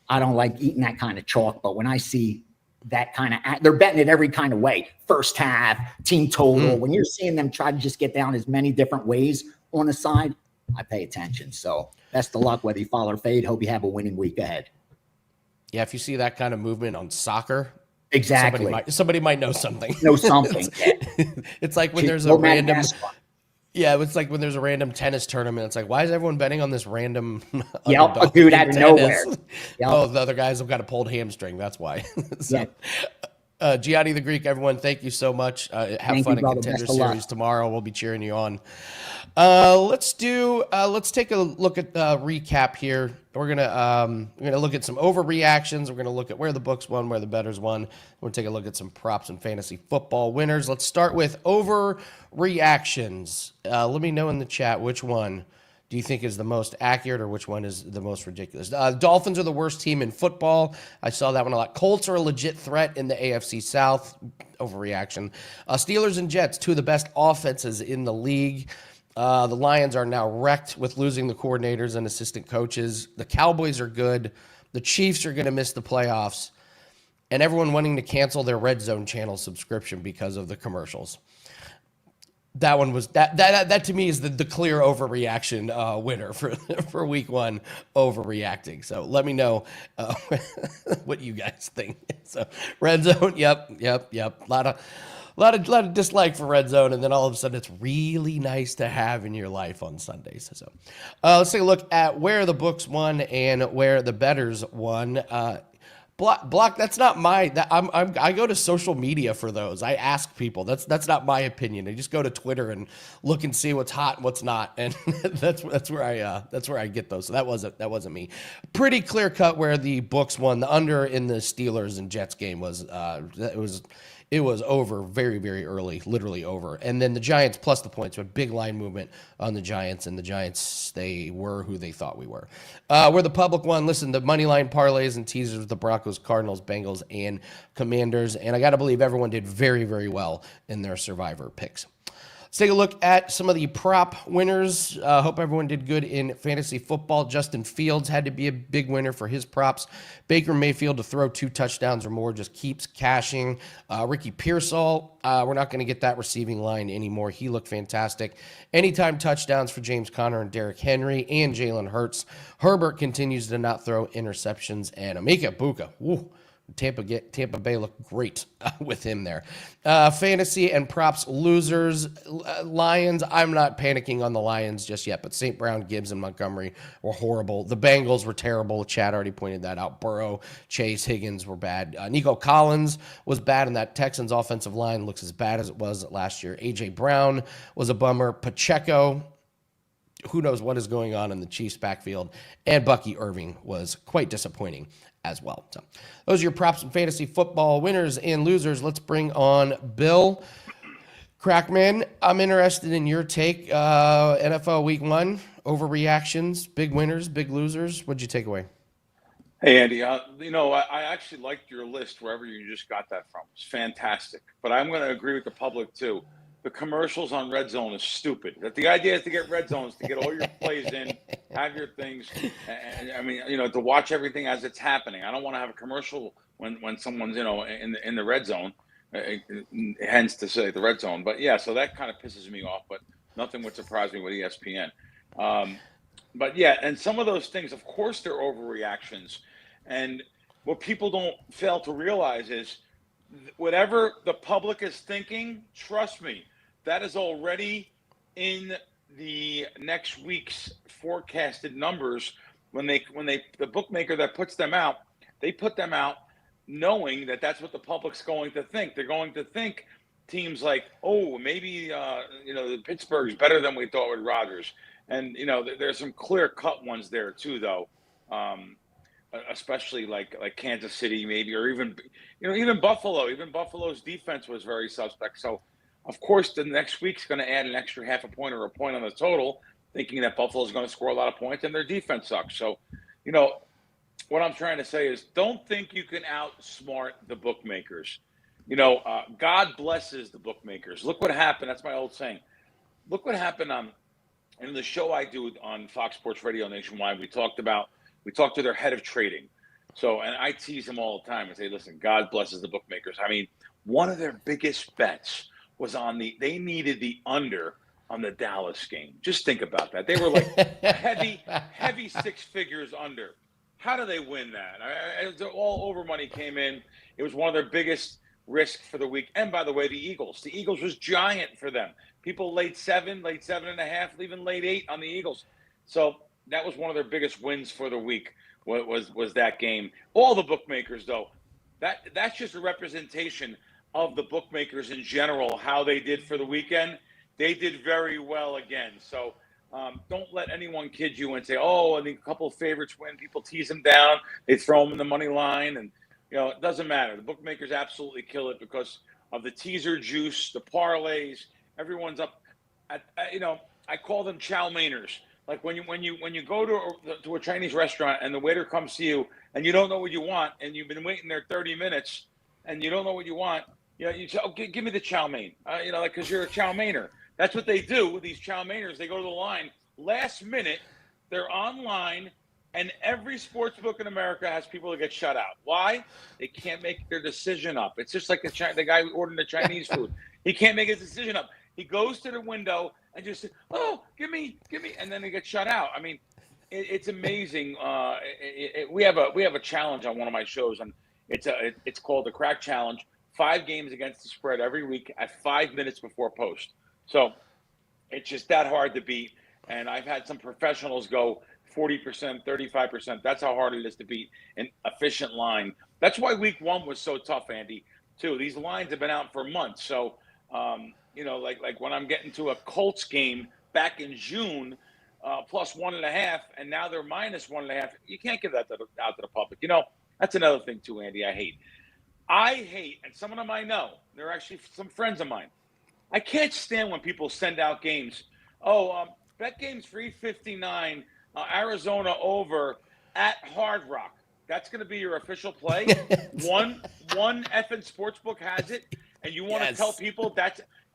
I don't like eating that kind of chalk, but when I see that kind of, they're betting it every kind of way. First half, team total. When you're seeing them try to just get down as many different ways on the side, I pay attention. So best of luck, whether you follow or fade. Hope you have a winning week ahead. Yeah, if you see that kind of movement on soccer, exactly, somebody might know something. It's like when there's a random. Yeah, it's like when there's a random tennis tournament. It's like, why is everyone betting on this random? A dude out of nowhere. Oh, the other guys have got a pulled hamstring. That's why. Gianni The Greek, everyone, thank you so much. Have fun in Contender Series tomorrow. We'll be cheering you on. Let's take a look at the recap here. We're gonna look at some overreactions. We're gonna look at where the books won, where the bettors won. We're gonna take a look at some props and fantasy football winners. Let's start with overreactions. Let me know in the chat which one do you think is the most accurate, or which one is the most ridiculous. Dolphins are the worst team in football. I saw that one a lot. Colts are a legit threat in the AFC South. Overreaction. Steelers and Jets, 2 of the best offenses in the league. The Lions are now wrecked with losing the coordinators and assistant coaches. The Cowboys are good. The Chiefs are going to miss the playoffs. And everyone wanting to cancel their Red Zone channel subscription because of the commercials. That one was that to me is the clear overreaction winner for week one, overreacting. So let me know what you guys think. So red zone, yep. A lot of dislike for red zone, and then all of a sudden it's really nice to have in your life on Sundays. So let's take a look at where the books won and where the bettors won. Block. That's not my. I go to social media for those. I ask people. That's not my opinion. I just go to Twitter and look and see what's hot and what's not, and that's where I get those. So that wasn't me. Pretty clear cut where the books won. The under in the Steelers and Jets game was it was over very, very early, literally over. And then the Giants plus the points, a big line movement on the Giants, and the Giants, they were who they thought we were. Where the public won, listen, the money line parlays and teasers with the Broncos, Cardinals, Bengals, and Commanders. And I got to believe everyone did very, very well in their survivor picks. Let's take a look at some of the prop winners. Hope everyone did good in fantasy football. Justin Fields had to be a big winner for his props. Baker Mayfield to throw 2 touchdowns or more just keeps cashing. Ricky Pearsall, we're not going to get that receiving line anymore. He looked fantastic. Anytime touchdowns for James Conner and Derrick Henry and Jalen Hurts. Herbert continues to not throw interceptions. And Emeka Buka, woo. Tampa Bay looked great with him there. Fantasy and props losers. Lions, I'm not panicking on the Lions just yet, but St. Brown, Gibbs, and Montgomery were horrible. The Bengals were terrible. Chad already pointed that out. Burrow, Chase, Higgins were bad. Nico Collins was bad, and that Texans offensive line looks as bad as it was last year. A.J. Brown was a bummer. Pacheco, who knows what is going on in the Chiefs backfield, and Bucky Irving was quite disappointing as well. So those are your props and fantasy football winners and losers. Let's bring on Bill Crackman. I'm interested in your take. NFL week 1, overreactions, big winners, big losers. What'd you take away? Hey, Andy, I actually liked your list wherever you just got that from. It's fantastic. But I'm going to agree with the public, too. The commercials on Red Zone is stupid. That the idea is to get Red Zones, to get all your plays in, have your things, and I mean, to watch everything as it's happening. I don't want to have a commercial when someone's, in the Red Zone, hence to say the Red Zone. But yeah, so that kind of pisses me off, but nothing would surprise me with ESPN. But yeah, and some of those things, of course, they're overreactions. And what people don't fail to realize is whatever the public is thinking, trust me, that is already in the next week's forecasted numbers. When the bookmaker that puts them out, they put them out knowing that that's what the public's going to think. They're going to think teams like, oh, maybe the Pittsburgh's better than we thought with Rodgers, and there's some clear cut ones there too, though. Especially like Kansas City, maybe, or even Buffalo. Even Buffalo's defense was very suspect. So, of course, the next week's going to add an extra half a point or a point on the total, thinking that Buffalo's going to score a lot of points and their defense sucks. So, what I'm trying to say is, don't think you can outsmart the bookmakers. God blesses the bookmakers. Look what happened. That's my old saying. Look what happened in the show I do on Fox Sports Radio Nationwide. We talked to their head of trading. So, and I tease them all the time and say, listen, God blesses the bookmakers. I mean, one of their biggest bets was they needed the under on the Dallas game. Just think about that. They were like heavy 6 figures under. How do they win that? All over money came in. It was one of their biggest risks for the week. And by the way, the Eagles was giant for them. People laid 7.5, even laid 8 on the Eagles. So that was one of their biggest wins for the week. Was that game? All the bookmakers, though, that's just a representation of the bookmakers in general, how they did for the weekend. They did very well again. So don't let anyone kid you and say, oh, I think a couple of favorites win. People tease them down. They throw them in the money line. And, it doesn't matter. The bookmakers absolutely kill it because of the teaser juice, the parlays. Everyone's up. I call them chow mainers. Like when you go to a Chinese restaurant and the waiter comes to you and you don't know what you want and you've been waiting there 30 minutes and you don't know what you want, you say, okay, give me the chow mein, because you're a chow mainer. That's what they do with these chow mainers. They go to the line last minute. They're online, and every sports book in America has people that get shut out. Why? They can't make their decision up. It's just like the guy who ordered the Chinese food. He can't make his decision up. He goes to the window and just says, "Oh, give me," and then he gets shut out. I mean, it's amazing. We have a challenge on one of my shows, and it's called the Crack Challenge. 5 games against the spread every week at 5 minutes before post. So it's just that hard to beat. And I've had some professionals go 40%, 35%. That's how hard it is to beat an efficient line. That's why week 1 was so tough, Andy, too. These lines have been out for months. So, like when I'm getting to a Colts game back in June, plus 1.5, and now they're minus 1.5. You can't give that out to the public. That's another thing too, Andy, I hate, and some of them I know, they're actually some friends of mine. I can't stand when people send out games. Bet game's 359, Arizona over at Hard Rock. That's going to be your official play. One effing sportsbook has it, and you want to tell people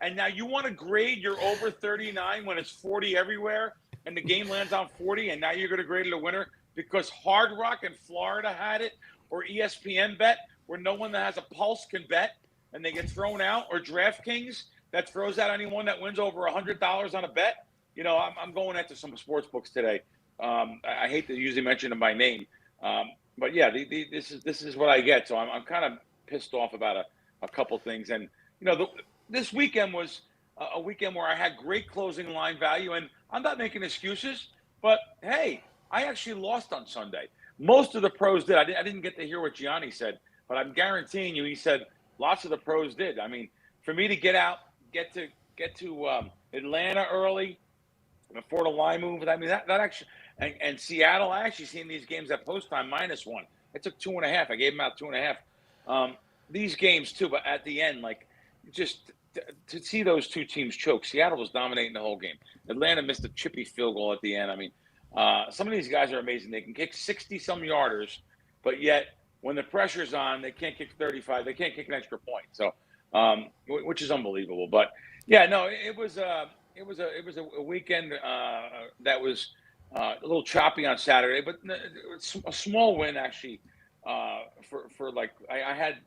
and now you want to grade your over 39 when it's 40 everywhere, and the game lands on 40, and now you're going to grade it a winner because Hard Rock in Florida had it, or ESPN bet, where no one that has a pulse can bet, and they get thrown out, or DraftKings that throws out anyone that wins over $100 on a bet. I'm going into some sports books today. I hate to usually mention them by name, but yeah, this is what I get. So I'm kind of pissed off about a couple things. And this weekend was a weekend where I had great closing line value, and I'm not making excuses. But hey, I actually lost on Sunday. Most of the pros did. I didn't get to hear what Gianni said, but I'm guaranteeing you, he said lots of the pros did. I mean, for me to get to Atlanta early before the line moved, I mean that actually, and Seattle, I actually seen these games at post time -1. I took 2.5. I gave them out 2.5. These games too, but at the end, like just to see those two teams choke. Seattle was dominating the whole game. Atlanta missed a chippy field goal at the end. I mean, some of these guys are amazing. They can kick 60-some yarders, but yet when the pressure's on, they can't kick 35. They can't kick an extra point. So, which is unbelievable. But yeah, no, it was a weekend that was a little choppy on Saturday, but a small win actually. For like I had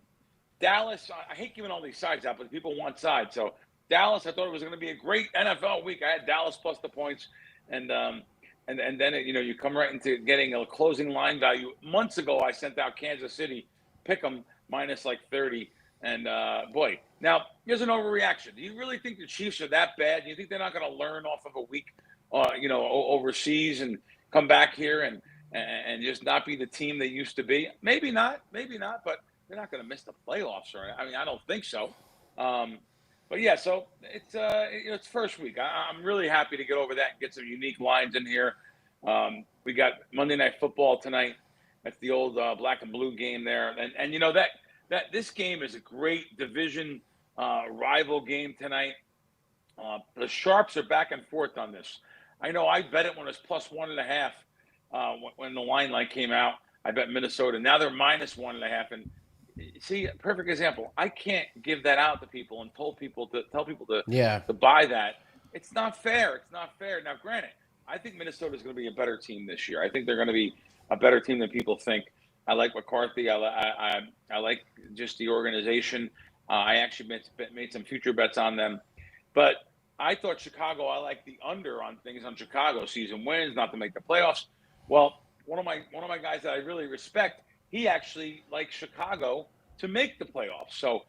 Dallas. I hate giving all these sides out, but people want sides. So Dallas, I thought it was going to be a great NFL week. I had Dallas plus the points, and then you come right into getting a closing line value. Months ago, I sent out Kansas City, pick them minus like 30, and boy, now here's an overreaction. Do you really think the Chiefs are that bad? Do you think they're not going to learn off of a week, overseas and come back here and just not be the team they used to be? Maybe not, but they're not going to miss the playoffs, right? I mean, I don't think so. But yeah, so it's first week. I'm really happy to get over that and get some unique lines in here. We got Monday Night Football tonight. That's the old black and blue game there, and that this game is a great division rival game tonight. The sharps are back and forth on this. I know I bet it when it was plus 1.5 when the line came out. I bet Minnesota. Now they're minus 1.5, and see, perfect example. I can't give that out to people and tell people to buy that. It's not fair. It's not fair. Now, granted, I think Minnesota is going to be a better team this year. I think they're going to be a better team than people think. I like McCarthy. I like just the organization. I actually made some future bets on them, but I thought Chicago. I like the under on things on Chicago season wins, not to make the playoffs. Well, one of my guys that I really respect, he actually likes Chicago to make the playoffs. So,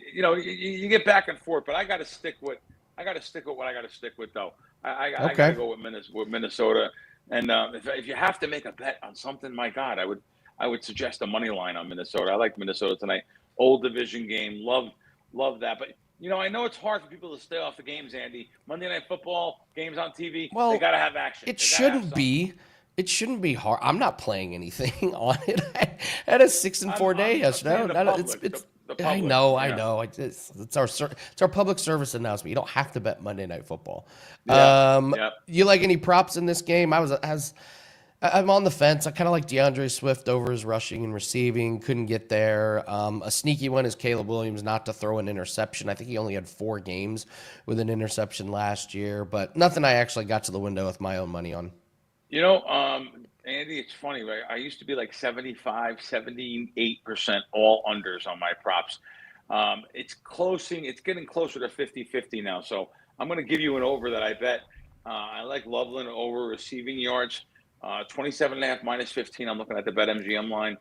you get back and forth, but I got to stick with what I got to stick with, though. I got to go with Minnesota. And if you have to make a bet on something, my God, I would suggest a money line on Minnesota. I like Minnesota tonight. Old division game, love that. But I know it's hard for people to stay off the games, Andy. Monday Night Football games on TV. Well, they got to have action. It shouldn't be. It shouldn't be hard. I'm not playing anything on it. I had a 6-4 day yesterday. I know. It's our public service announcement. You don't have to bet Monday Night Football. You like any props in this game? I'm on the fence. I kind of like DeAndre Swift over his rushing and receiving. Couldn't get there. A sneaky one is Caleb Williams not to throw an interception. I think he only had 4 games with an interception last year, but nothing I actually got to the window with my own money on. Andy, it's funny, right? I used to be like 75, 78% all unders on my props. It's closing. It's getting closer to 50-50 now. So I'm going to give you an over that I bet. I like Loveland over receiving yards, 27.5 minus 15. I'm looking at the BetMGM line.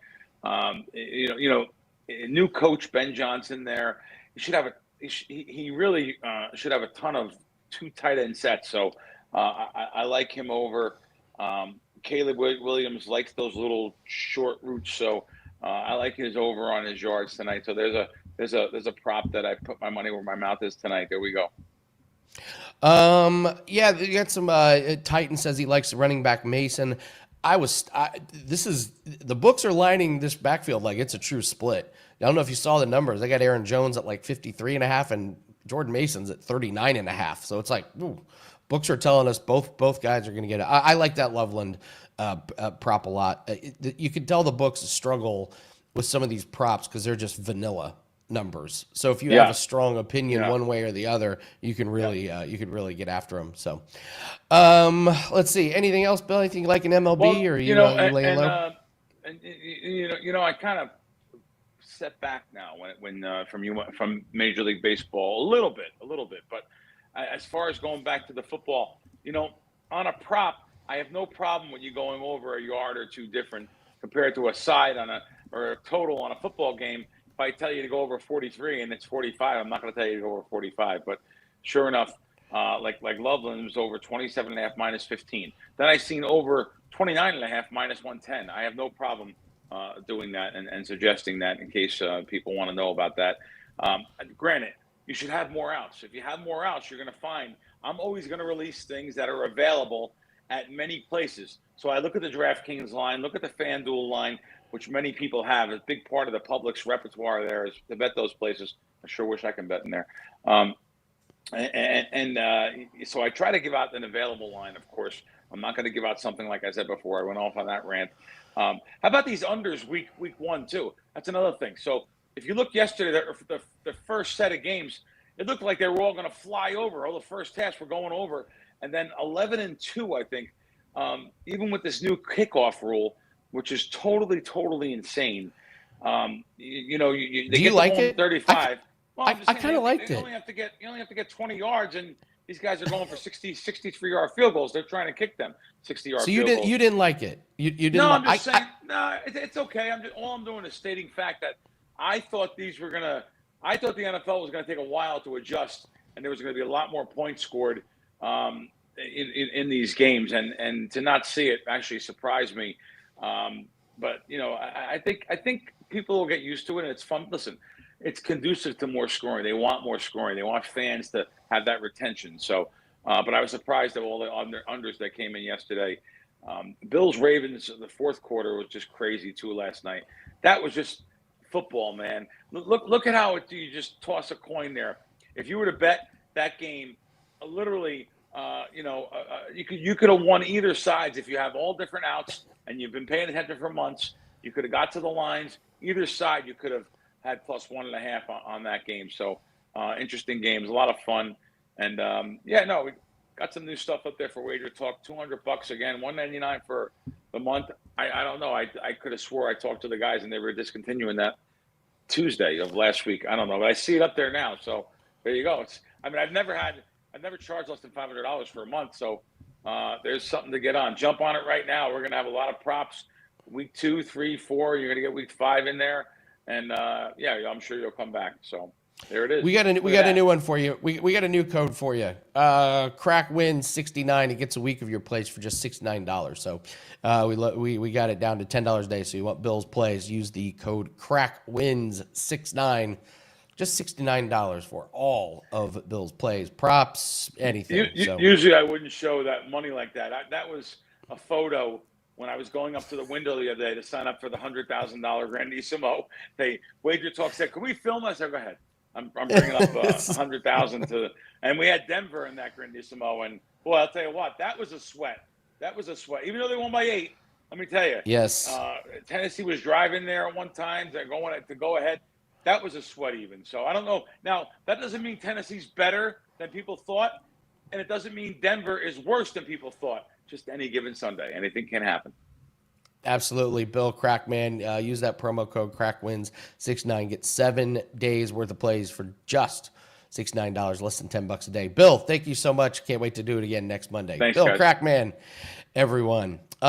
New coach Ben Johnson there. He really should have a ton of 2 tight end sets. So I like him over. Caleb Williams likes those little short routes, so I like his over on his yards tonight. So there's a prop that I put my money where my mouth is tonight. There we go. Yeah, you got some. Titan says he likes running back Mason. The books are lining this backfield like it's a true split. I don't know if you saw the numbers. They got Aaron Jones at like 53.5 and Jordan Mason's at 39.5. So it's like, ooh, books are telling us both guys are going to get it. I like that Loveland prop a lot. You could tell the books struggle with some of these props because they're just vanilla numbers. So if you have a strong opinion one way or the other, you can really get after them. So let's see. Anything else, Bill? Anything you like in MLB or you laying low? I kind of set back now when from Major League Baseball a little bit. But as far as going back to the football, on a prop, I have no problem with you going over a yard or two different compared to a side or a total on a football game. If I tell you to go over 43 and it's 45, I'm not going to tell you to go over 45. But sure enough, like Loveland was over 27.5 minus 15. Then I seen over 29.5 minus 110. I have no problem doing that and suggesting that in case people want to know about that. Granted, you should have more outs. If you have more outs, you're going to find I'm always going to release things that are available at many places. So I look at the DraftKings line, look at the FanDuel line, which many people have. A big part of the public's repertoire there is to bet those places. I sure wish I can bet in there. So I try to give out an available line, of course. I'm not going to give out something like I said before. I went off on that rant. How about these unders week 1 too? That's another thing. So if you look yesterday, the first set of games, it looked like they were all going to fly over. All the first halves were going over. And then 11-2, I think, even with this new kickoff rule, which is totally insane. Do you like it? 35. I kind of liked it. You only have to get 20 yards, and these guys are going for 63-yard field goals. They're trying to kick them 60-yard. So you didn't like it. You didn't. No, I'm just saying. It's okay. All I'm doing is stating fact that I thought the NFL was gonna take a while to adjust, and there was gonna be a lot more points scored in these games, and to not see it actually surprised me. But I think people will get used to it, and it's fun. Listen, it's conducive to more scoring. They want more scoring. They want fans to have that retention. So, but I was surprised at all the unders that came in yesterday. Bills Ravens, the fourth quarter was just crazy too last night. That was just football, man. Look at how you just toss a coin there. If you were to bet that game, literally, you could have won either sides if you have all different outs and you've been paying attention for months. You could have got to the lines. Either side, you could have had plus 1.5 on that game. So interesting games, a lot of fun, and we got some new stuff up there for WagerTalk. $200 again, $199 for the month. I don't know. I could have swore I talked to the guys and they were discontinuing that Tuesday of last week. I don't know, but I see it up there now. So there you go. I've never charged less than $500 for a month. So there's something to get on. Jump on it right now. We're going to have a lot of props. Week 2, 3, 4. You're going to get week 5 in there. And I'm sure you'll come back. So there it is. We got a new one for you. We got a new code for you. Crack wins 69. It gets a week of your plays for just $69. So we got it down to $10 a day. So you want Bill's plays? Use the code Crack wins 69. Just $69 for all of Bill's plays, props, anything. Usually I wouldn't show that money like that. That was a photo when I was going up to the window the other day to sign up for the $100,000 Grandissimo. WagerTalk said, "Can we film?" I said, "Go ahead." I'm bringing up 100,000 to, and we had Denver in that Grandissimo, and boy, I'll tell you what, that was a sweat. Even though they won by 8, let me tell you. Yes. Tennessee was driving there at one time. They're going to go ahead. That was a sweat even. So I don't know. Now, that doesn't mean Tennessee's better than people thought, and it doesn't mean Denver is worse than people thought. Just any given Sunday. Anything can happen. Absolutely. Bill Crackman, use that promo code CrackWins69. Get 7 days worth of plays for just $69, less than $10 a day. Bill, thank you so much. Can't wait to do it again next Monday. Thanks, Bill guys. Crackman, everyone. We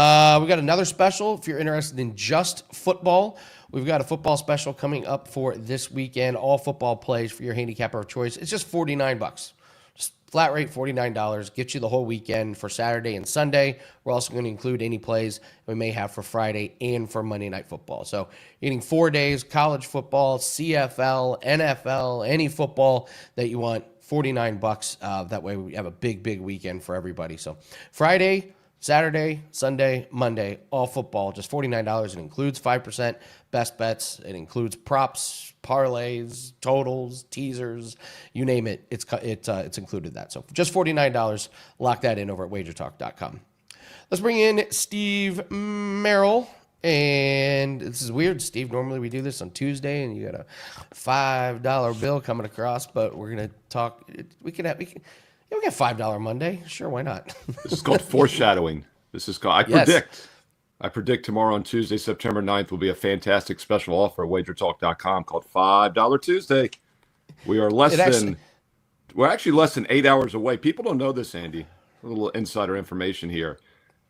got another special. If you're interested in just football, we've got a football special coming up for this weekend. All football plays for your handicapper of choice. It's just $49. Just flat rate $49. Gets you the whole weekend for Saturday and Sunday. We're also going to include any plays we may have for Friday and for Monday Night Football. So you're getting 4 days, college football, CFL, NFL, any football that you want, $49. That way we have a big weekend for everybody. So Friday, Saturday, Sunday, Monday, all football, just $49. It includes 5% best bets. It includes props, parlays, totals, teasers, you name it. It's included that. So just $49. Lock that in over at WagerTalk.com. Let's bring in Steve Merrill. And this is weird, Steve. Normally we do this on Tuesday, and you got a $5 bill coming across. But we're gonna talk. We get $5 Monday. Sure, why not? This is called foreshadowing. This is called. I predict tomorrow on Tuesday, September 9th, will be a fantastic special offer at WagerTalk.com called $5 Tuesday. We are we're actually less than 8 hours away. People don't know this, Andy. A little insider information here.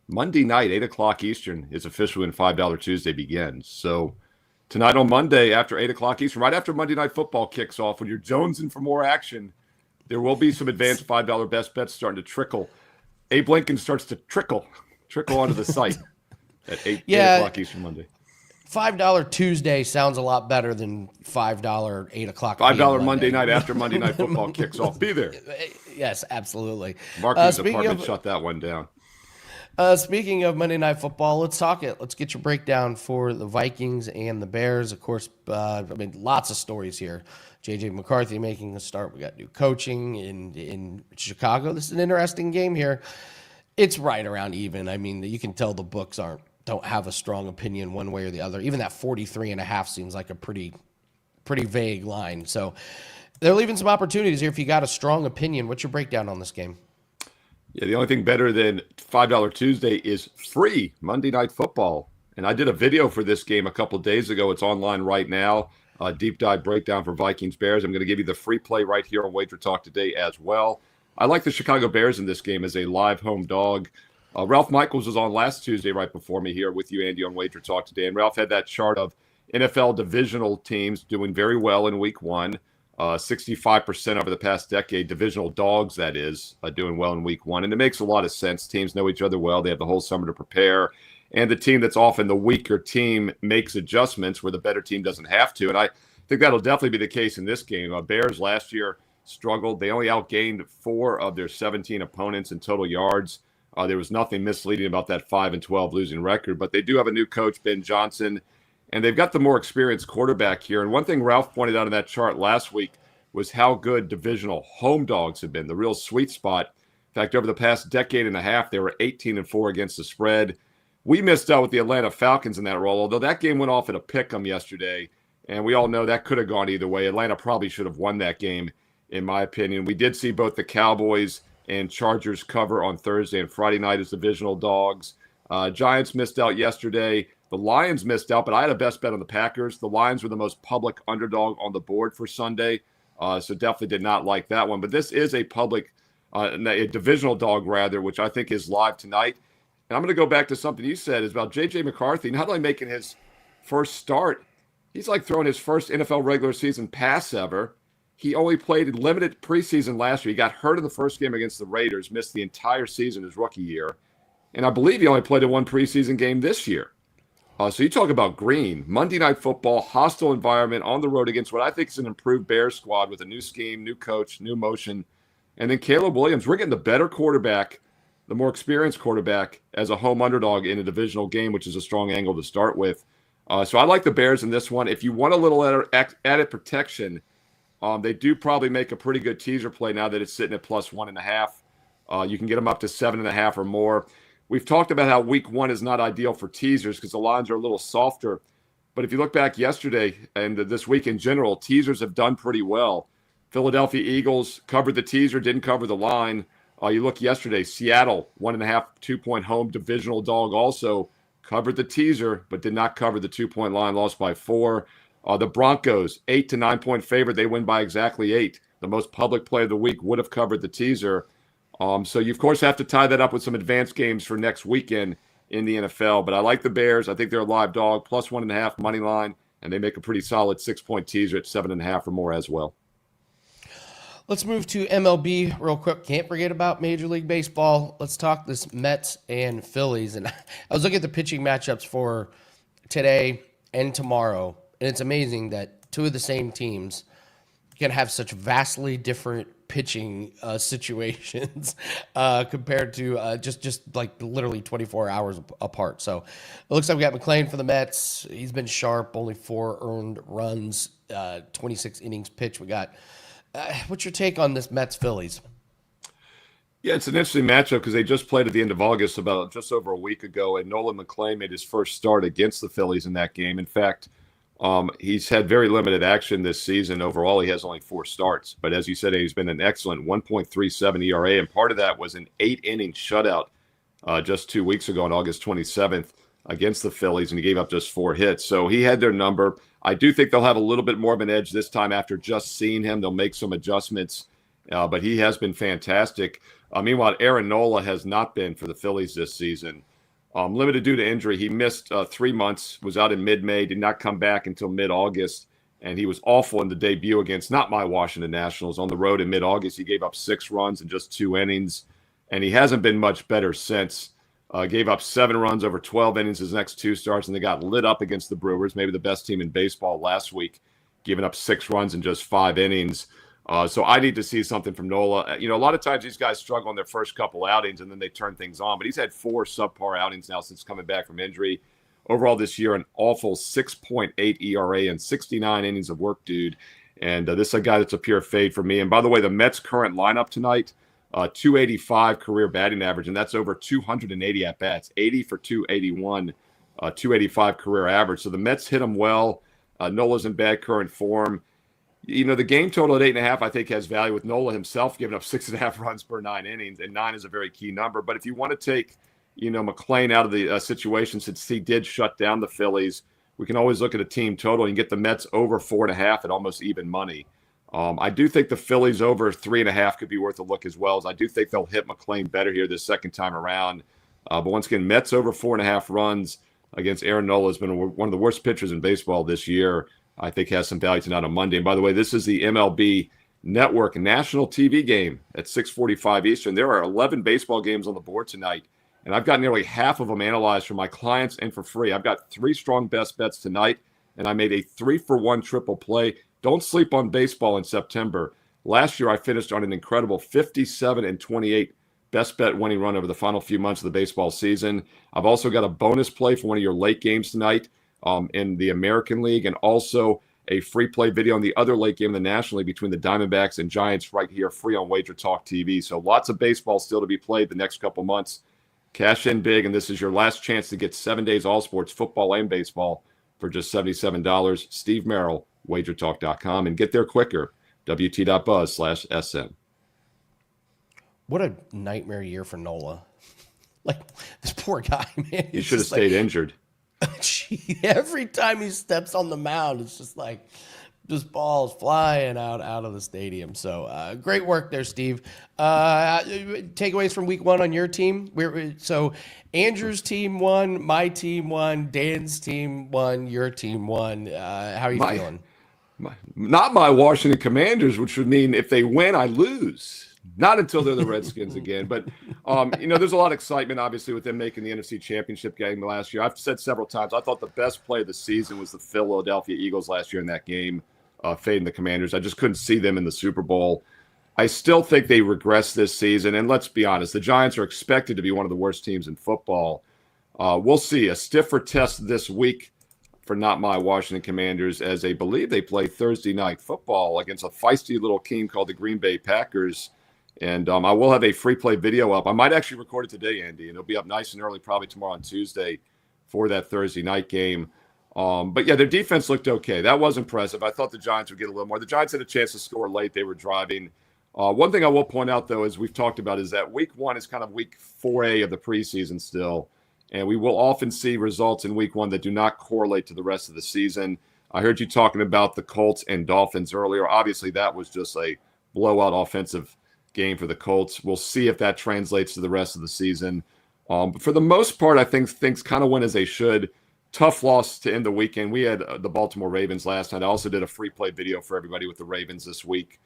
Monday night, 8 o'clock Eastern, is officially when $5 Tuesday begins. So tonight on Monday, after 8 o'clock Eastern, right after Monday Night Football kicks off, when you're jonesing for more action, there will be some advanced $5 best bets starting to trickle. Abe Lincoln starts to trickle onto the site at 8 o'clock Eastern Monday. $5 Tuesday sounds a lot better than $5 8 o'clock. $5 Monday night after Monday Night Football kicks off. Be there. Yes, absolutely. Marketing department shut that one down. Speaking of Monday Night Football, let's talk it. Let's get your breakdown for the Vikings and the Bears. Of course, lots of stories here. J.J. McCarthy making a start. We got new coaching in Chicago. This is an interesting game here. It's right around even. I mean, you can tell the books don't have a strong opinion one way or the other. Even that 43.5 seems like a pretty vague line. So they're leaving some opportunities here. If you got a strong opinion, what's your breakdown on this game? Yeah, the only thing better than $5 Tuesday is free Monday Night Football. And I did a video for this game a couple of days ago. It's online right now. A deep dive breakdown for Vikings Bears. I'm going to give you the free play right here on Wager Talk today as well. I like the Chicago Bears in this game as a live home dog. Ralph Michaels was on last Tuesday right before me here with you, Andy, on Wager Talk today. And Ralph had that chart of NFL divisional teams doing very well in week one. 65% over the past decade, divisional dogs, that is, doing well in week one. And it makes a lot of sense. Teams know each other well. They have the whole summer to prepare. And the team that's often the weaker team makes adjustments where the better team doesn't have to. And I think that'll definitely be the case in this game. Bears last year struggled. They only outgained 4 of their 17 opponents in total yards. There was nothing misleading about that 5-12 losing record. But they do have a new coach, Ben Johnson. And they've got the more experienced quarterback here. And one thing Ralph pointed out in that chart last week was how good divisional home dogs have been, the real sweet spot. In fact, over the past decade and a half, they were 18-4 against the spread. We missed out with the Atlanta Falcons in that role, although that game went off at a pick-em yesterday. And we all know that could have gone either way. Atlanta probably should have won that game, in my opinion. We did see both the Cowboys and Chargers cover on Thursday and Friday night as divisional dogs. Giants missed out yesterday. The Lions missed out, but I had a best bet on the Packers. The Lions were the most public underdog on the board for Sunday, so definitely did not like that one. But this is a divisional dog, rather, which I think is live tonight. And I'm going to go back to something you said is about J.J. McCarthy not only making his first start, he's like throwing his first NFL regular season pass ever. He only played limited preseason last year. He got hurt in the first game against the Raiders, missed the entire season his rookie year. And I believe he only played in one preseason game this year. So you talk about green. Monday Night Football, hostile environment on the road against what I think is an improved Bears squad with a new scheme, new coach, new motion. And then Caleb Williams, we're getting the better quarterback, the more experienced quarterback as a home underdog in a divisional game, which is a strong angle to start with. So I like the Bears in this one. If you want a little added protection, they do probably make a pretty good teaser play now that it's sitting at +1.5. You can get them up to 7.5 or more. We've talked about how week one is not ideal for teasers because the lines are a little softer. But if you look back yesterday and this week in general, teasers have done pretty well. Philadelphia Eagles covered the teaser, didn't cover the line. You look yesterday, Seattle, 1.5, 2-point home divisional dog also covered the teaser, but did not cover the 2-point line, lost by 4. The Broncos, 8 to 9 point favorite. They win by exactly 8. The most public play of the week would have covered the teaser. So you, of course, have to tie that up with some advanced games for next weekend in the NFL. But I like the Bears. I think they're a live dog, plus 1.5 money line, and they make a pretty solid 6-point teaser at 7.5 or more as well. Let's move to MLB real quick. Can't forget about Major League Baseball. Let's talk this Mets and Phillies. And I was looking at the pitching matchups for today and tomorrow, and it's amazing that two of the same teams can have such vastly different pitching situations compared to just like literally 24 hours apart. So it looks like we got McClain for the Mets. He's been sharp, only 4 earned runs, 26 innings pitched. We got what's your take on this Mets Phillies? Yeah, it's an interesting matchup because they just played at the end of August, about just over a week ago, and Nolan McClain made his first start against the Phillies in that game. In fact, he's had very limited action this season. Overall, he has only 4 starts. But as you said, he's been an excellent 1.37 ERA, and part of that was an 8-inning shutout just 2 weeks ago on August 27th against the Phillies, and he gave up just 4 hits. So he had their number. I do think they'll have a little bit more of an edge this time after just seeing him. They'll make some adjustments, but he has been fantastic. Meanwhile, Aaron Nola has not been for the Phillies this season. Limited due to injury. He missed 3 months, was out in mid-May, did not come back until mid-August, and he was awful in the debut against not my Washington Nationals. On the road in mid-August, he gave up 6 runs in just 2 innings, and he hasn't been much better since. Gave up 7 runs over 12 innings his next 2 starts, and they got lit up against the Brewers, maybe the best team in baseball last week, giving up 6 runs in just 5 innings. So I need to see something from Nola. You know, a lot of times these guys struggle on their first couple outings, and then they turn things on. But he's had 4 subpar outings now since coming back from injury. Overall this year, an awful 6.8 ERA and 69 innings of work, dude. And this is a guy that's a pure fade for me. And by the way, the Mets' current lineup tonight, 285 career batting average, and that's over 280 at-bats, 80 for 281, 285 career average. So the Mets hit him well. Nola's in bad current form. You know, the game total at 8.5, I think, has value with Nola himself giving up 6.5 runs per 9 innings, and 9 is a very key number. But if you want to take, you know, McClain out of the situation, since he did shut down the Phillies, we can always look at a team total and get the Mets over 4.5 at almost even money. I do think the Phillies over 3.5 could be worth a look as well, as I do think they'll hit McClain better here this second time around. But once again, Mets over 4.5 runs against Aaron Nola has been one of the worst pitchers in baseball this year. I think has some value tonight on Monday. And by the way, this is the MLB Network national TV game at 6:45 Eastern. There are 11 baseball games on the board tonight, and I've got nearly half of them analyzed for my clients and for free. I've got 3 strong best bets tonight, and I made a 3-for-1 triple play. Don't sleep on baseball in September. Last year, I finished on an incredible 57-28 best bet winning run over the final few months of the baseball season. I've also got a bonus play for one of your late games tonight in the American League, and also a free play video on the other late game in the National League between the Diamondbacks and Giants right here, free on WagerTalk TV. So lots of baseball still to be played the next couple months. Cash in big, and this is your last chance to get 7 days all sports, football and baseball, for just $77. Steve Merrill, WagerTalk.com, and get there quicker, WT.buzz/SM. What a nightmare year for Nola. Like, this poor guy, man. He should have stayed injured. Every time he steps on the mound, it's just like just balls flying out of the stadium. So great work there, Steve. Takeaways from week 1 on your team. So Andrew's team won, my team won, Dan's team won, your team won. How are you feeling? Not my Washington Commanders, which would mean if they win, I lose. Not until they're the Redskins again. But, you know, there's a lot of excitement, obviously, with them making the NFC Championship game last year. I've said several times, I thought the best play of the season was the Philadelphia Eagles last year in that game, fading the Commanders. I just couldn't see them in the Super Bowl. I still think they regress this season. And let's be honest, the Giants are expected to be one of the worst teams in football. We'll see. A stiffer test this week for not my Washington Commanders, as I believe they play Thursday night football against a feisty little team called the Green Bay Packers. And I will have a free play video up. I might actually record it today, Andy, and it'll be up nice and early, probably tomorrow on Tuesday for that Thursday night game. But yeah, their defense looked okay. That was impressive. I thought the Giants would get a little more. The Giants had a chance to score late. They were driving. One thing I will point out, though, as we've talked about, is that week 1 is kind of week 4A of the preseason still. And we will often see results in week 1 that do not correlate to the rest of the season. I heard you talking about the Colts and Dolphins earlier. Obviously, that was just a blowout offensive game for the Colts. We'll see if that translates to the rest of the season. But for the most part, I think things kind of went as they should. Tough loss to end the weekend. We had the Baltimore Ravens last night. I also did a free play video for everybody with the Ravens this week.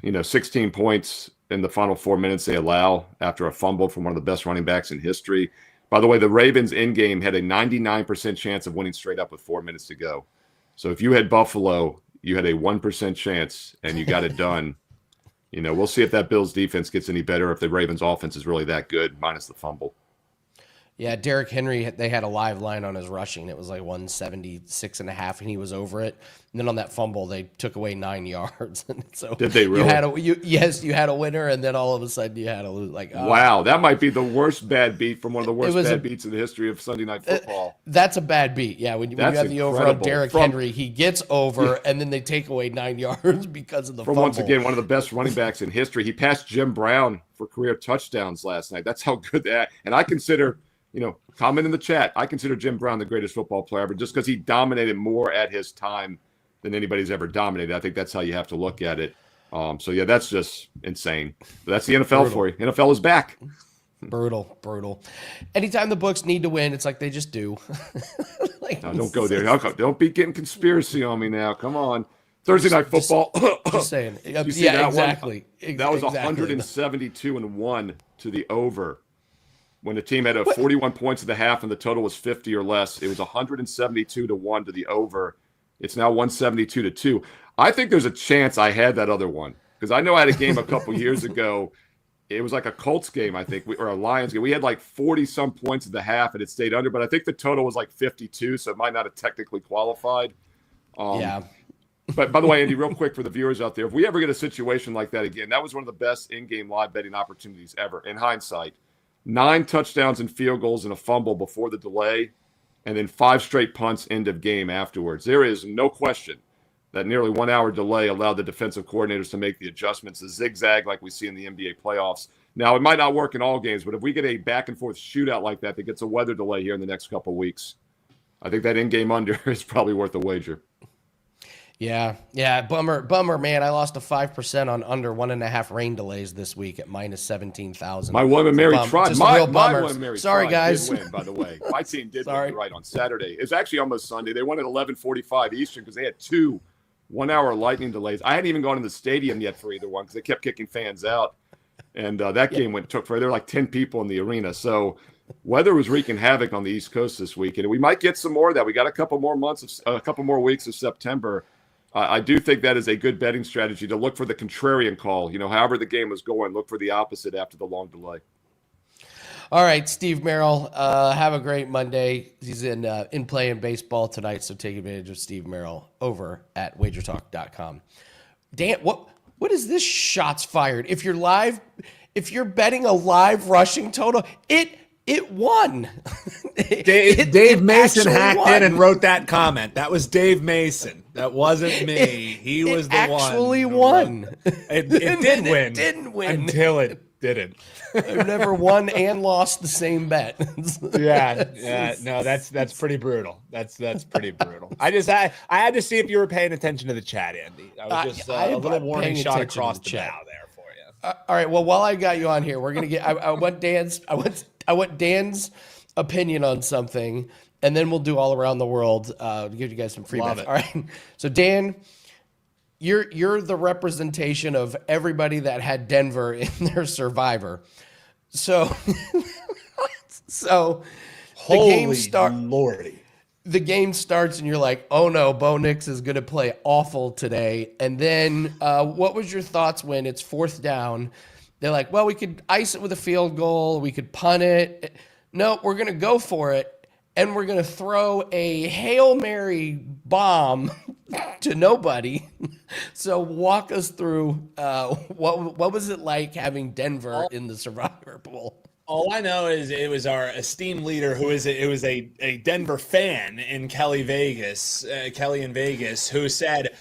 16 points in the final 4 minutes they allow after a fumble from one of the best running backs in history. By the way, the Ravens in-game had a 99% chance of winning straight up with 4 minutes to go. So if you had Buffalo, you had a 1% chance, and you got it done. We'll see if that Bills defense gets any better, if the Ravens offense is really that good, minus the fumble. Yeah, Derrick Henry, they had a live line on his rushing. It was like 176.5, and he was over it. And then on that fumble, they took away 9 yards. So did they really? You had a winner, and then all of a sudden you had a lose. Wow, that might be the worst bad beat from one of the worst bad beats in the history of Sunday Night Football. That's a bad beat. Yeah, when you have the over on Derrick Henry, he gets over, and then they take away 9 yards because of the fumble. Once again, one of the best running backs in history. He passed Jim Brown for career touchdowns last night. That's how good that. And I consider. Comment in the chat. I consider Jim Brown the greatest football player ever just because he dominated more at his time than anybody's ever dominated. I think that's how you have to look at it. So, yeah, that's just insane. But that's the NFL for you. NFL is back. Brutal. Anytime the books need to win, it's like they just do. No, don't go there. Don't be getting conspiracy on me now. Come on. Thursday Night Football. Just saying. Yeah, exactly. That was 172-1 to the over. When the team had 41 points at the half and the total was 50 or less, it was 172-1 to the over. It's now 172-2. I think there's a chance I had that other one because I know I had a game a couple years ago. It was like a Colts game, I think, or a Lions game. We had like 40-some points at the half and it stayed under, but I think the total was like 52, so it might not have technically qualified. Yeah. But by the way, Andy, real quick for the viewers out there, if we ever get a situation like that again, that was one of the best in-game live betting opportunities ever in hindsight. 9 touchdowns and field goals and a fumble before the delay, and then 5 straight punts end of game afterwards. There is no question that nearly 1 hour delay allowed the defensive coordinators to make the adjustments, the zigzag like we see in the NBA playoffs. Now, it might not work in all games, but if we get a back-and-forth shootout like that gets a weather delay here in the next couple of weeks, I think that in-game under is probably worth a wager. Yeah. Bummer, man. I lost a 5% on under 1.5 rain delays this week at minus 17,000. My woman Mary tried. My woman Mary Sorry, guys. Did win, by the way. My team did win right on Saturday. It was actually almost Sunday. They won at 11:45 Eastern because they had 2 1-hour lightning delays. I hadn't even gone in the stadium yet for either one because they kept kicking fans out. And that game took forever. There were like 10 people in the arena. So weather was wreaking havoc on the East Coast this weekend. And we might get some more of that. We got a couple more weeks of September. I do think that is a good betting strategy to look for the contrarian call. However the game was going, look for the opposite after the long delay. All right, Steve Merrill, have a great Monday. He's in play in baseball tonight, so take advantage of Steve Merrill over at WagerTalk.com. Dan, what is this shots fired? If you're betting a live rushing total, it won. Dave Mason hacked in and wrote that comment. That was Dave Mason. That wasn't me. He was the one. It actually won. It did win. It didn't win. Until it didn't. I've never won and lost the same bet. Yeah. No, that's pretty brutal. That's pretty brutal. I had to see if you were paying attention to the chat, Andy. I was just a little warning shot across the bow there for you. All right. Well, while I got you on here, we're gonna get. I want Dan's opinion on something, and then we'll do all around the world. To give you guys some free bets. All right. So Dan, you're the representation of everybody that had Denver in their Survivor. So, the game starts and you're like, oh no, Bo Nix is going to play awful today. And then what was your thoughts when it's 4th down? They're like, well, we could ice it with a field goal. We could punt it. No, we're going to go for it. And we're going to throw a Hail Mary bomb to nobody. So walk us through what was it like having Denver in the Survivor Pool? All I know is it was our esteemed leader who was a Denver fan in Kelly in Vegas, who said,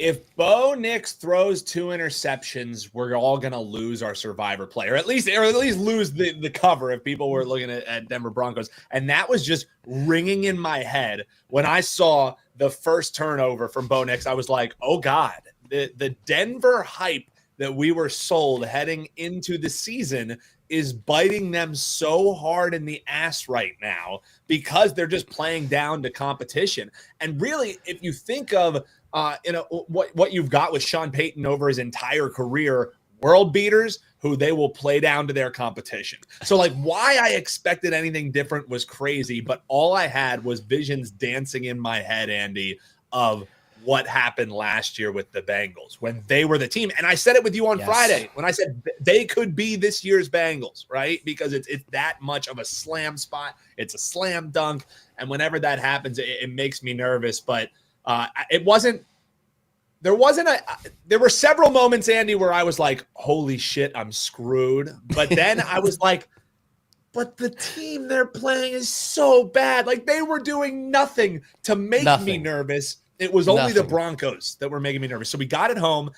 if Bo Nix throws 2 interceptions, we're all going to lose our survivor play, or at least lose the cover if people were looking at Denver Broncos. And that was just ringing in my head when I saw the first turnover from Bo Nix. I was like, oh God, the Denver hype that we were sold heading into the season is biting them so hard in the ass right now because they're just playing down to competition. And really, if you think of what you've got with Sean Payton over his entire career, world beaters who they will play down to their competition. So like why I expected anything different was crazy, but all I had was visions dancing in my head, Andy, of what happened last year with the Bengals when they were the team. And I said it with you on Friday when I said they could be this year's Bengals, right? Because it's that much of a slam spot. It's a slam dunk. And whenever that happens, it makes me nervous. But there were several moments, Andy, where I was like, holy shit, I'm screwed. But then I was like, but the team they're playing is so bad. Like they were doing nothing to make me nervous. It was only the Broncos that were making me nervous. So we got it home.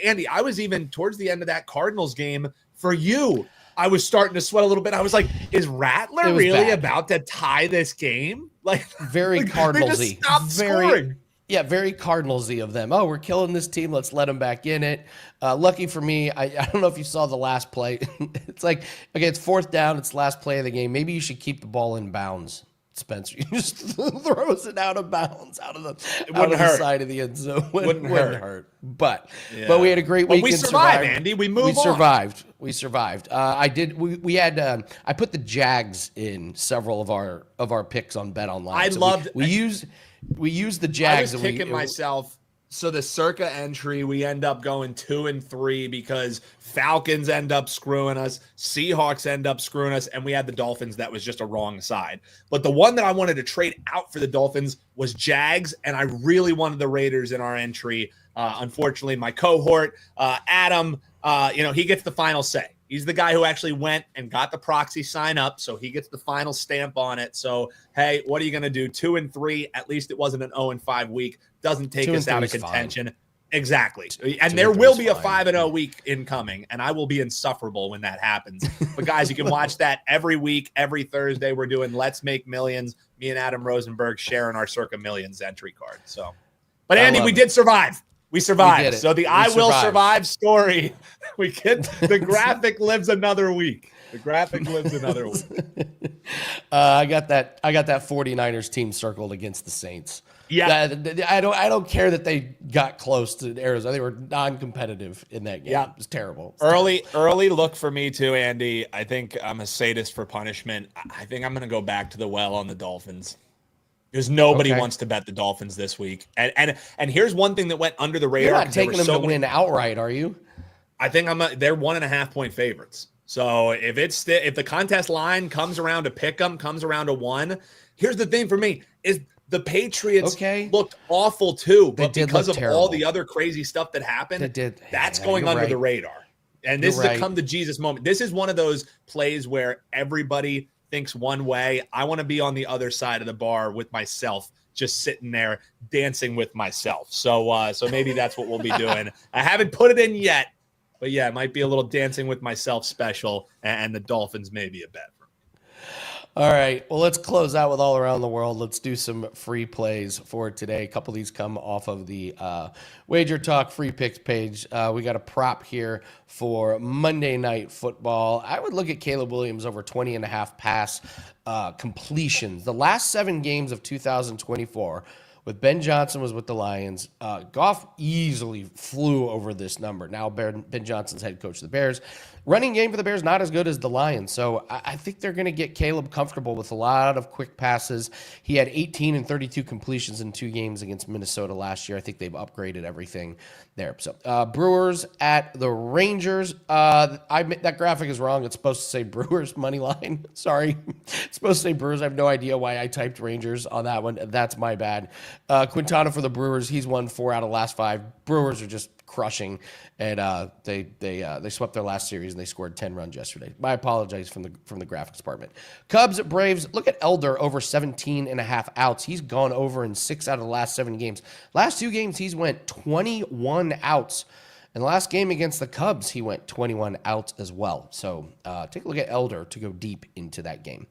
Andy, I was even towards the end of that Cardinals game for you. I was starting to sweat a little bit. I was like, is Rattler really about to tie this game? Like very Cardinals-y. Scoring. Yeah, very Cardinals-y of them. Oh, we're killing this team. Let's let them back in it. Lucky for me, I don't know if you saw the last play. It's like, okay, it's 4th down. It's the last play of the game. Maybe you should keep the ball in bounds. Spencer just throws it out of bounds out of the side of the end zone. Wouldn't hurt. But we had a great week. We survived, Andy. We survived. We survived. We had I put the Jags in several of our picks on Bet Online. We used the Jags. I was kicking myself. So the circa entry, we end up going 2-3 because Falcons end up screwing us, Seahawks end up screwing us, and we had the Dolphins. That was just a wrong side. But the one that I wanted to trade out for the Dolphins was Jags, and I really wanted the Raiders in our entry. Unfortunately, my cohort, Adam, he gets the final say. He's the guy who actually went and got the proxy sign up, so he gets the final stamp on it. So, hey, what are you going to do? 2-3. At least it wasn't an 0-5 week. Doesn't take us out of contention. Fine. Exactly. And there will be a 5-0 week incoming, and I will be insufferable when that happens. But, guys, you can watch that every week, every Thursday. We're doing Let's Make Millions. Me and Adam Rosenberg sharing our Circa Millions entry card. So, but, Andy, we did survive. We survived. So the I will survive story, we get the graphic lives another week. The graphic lives another week. I got that 49ers team circled against the Saints. Yeah. I don't care that they got close to Arizona. They were non-competitive in that game. Yeah. It was terrible. Early look for me too, Andy. I think I'm a sadist for punishment. I think I'm going to go back to the well on the Dolphins. Because nobody wants to bet the Dolphins this week. And here's one thing that went under the radar. You're not taking them to win outright, are you? I think they're 1.5 point favorites. So if the contest line comes around to pick them, comes around to 1, here's the thing for me is the Patriots looked awful too, but because of all the other crazy stuff that happened, that's going under the radar. And this is a come to Jesus moment. This is one of those plays where everybody thinks one way. I want to be on the other side of the bar with myself, just sitting there dancing with myself. So maybe that's what we'll be doing. I haven't put it in yet, but yeah, it might be a little dancing with myself special, and the Dolphins may be a bet for me. All right. Well, let's close out with all around the world. Let's do some free plays for today. A couple of these come off of the WagerTalk free picks page. We got a prop here for Monday Night Football. I would look at Caleb Williams over 20.5 pass completions. The last 7 games of 2024, with Ben Johnson was with the Lions. Goff easily flew over this number. Now Ben Johnson's head coach of the Bears. Running game for the Bears not as good as the Lions. So I think they're going to get Caleb comfortable with a lot of quick passes. He had 18 and 32 completions in 2 games against Minnesota last year. I think they've upgraded everything there. So Brewers at the Rangers. That graphic is wrong. It's supposed to say Brewers money line. Sorry. It's supposed to say Brewers. I have no idea why I typed Rangers on that one. That's my bad. Quintana for the Brewers. He's won 4 out of the last 5. Brewers are just crushing, and they swept their last series and they scored 10 runs yesterday. I apologize from the graphics department. Cubs, Braves. Look at Elder over 17.5 outs. He's gone over in 6 out of the last 7 games. Last 2 games, he's went 21 outs. And the last game against the Cubs, he went 21 outs as well. So take a look at Elder to go deep into that game.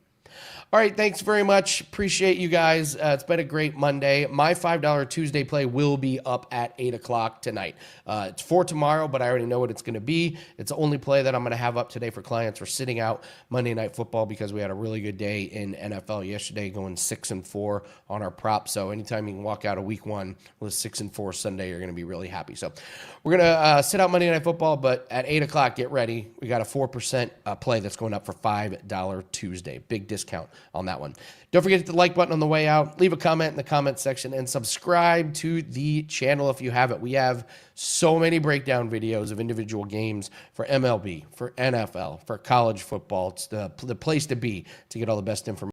All right, thanks very much. Appreciate you guys. It's been a great Monday. My $5 Tuesday play will be up at 8 o'clock tonight. It's for tomorrow, but I already know what it's going to be. It's the only play that I'm going to have up today for clients. We're sitting out Monday Night Football because we had a really good day in NFL yesterday, going 6-4 on our props. So anytime you can walk out of week 1 with 6-4 Sunday, you're going to be really happy. So we're going to sit out Monday Night Football, but at 8 o'clock, get ready. We got a 4% play that's going up for $5 Tuesday. Big discount on that one. Don't forget to hit the like button on the way out. Leave a comment in the comment section and subscribe to the channel if you haven't. We have so many breakdown videos of individual games for MLB, for NFL, for college football. It's the place to be to get all the best information.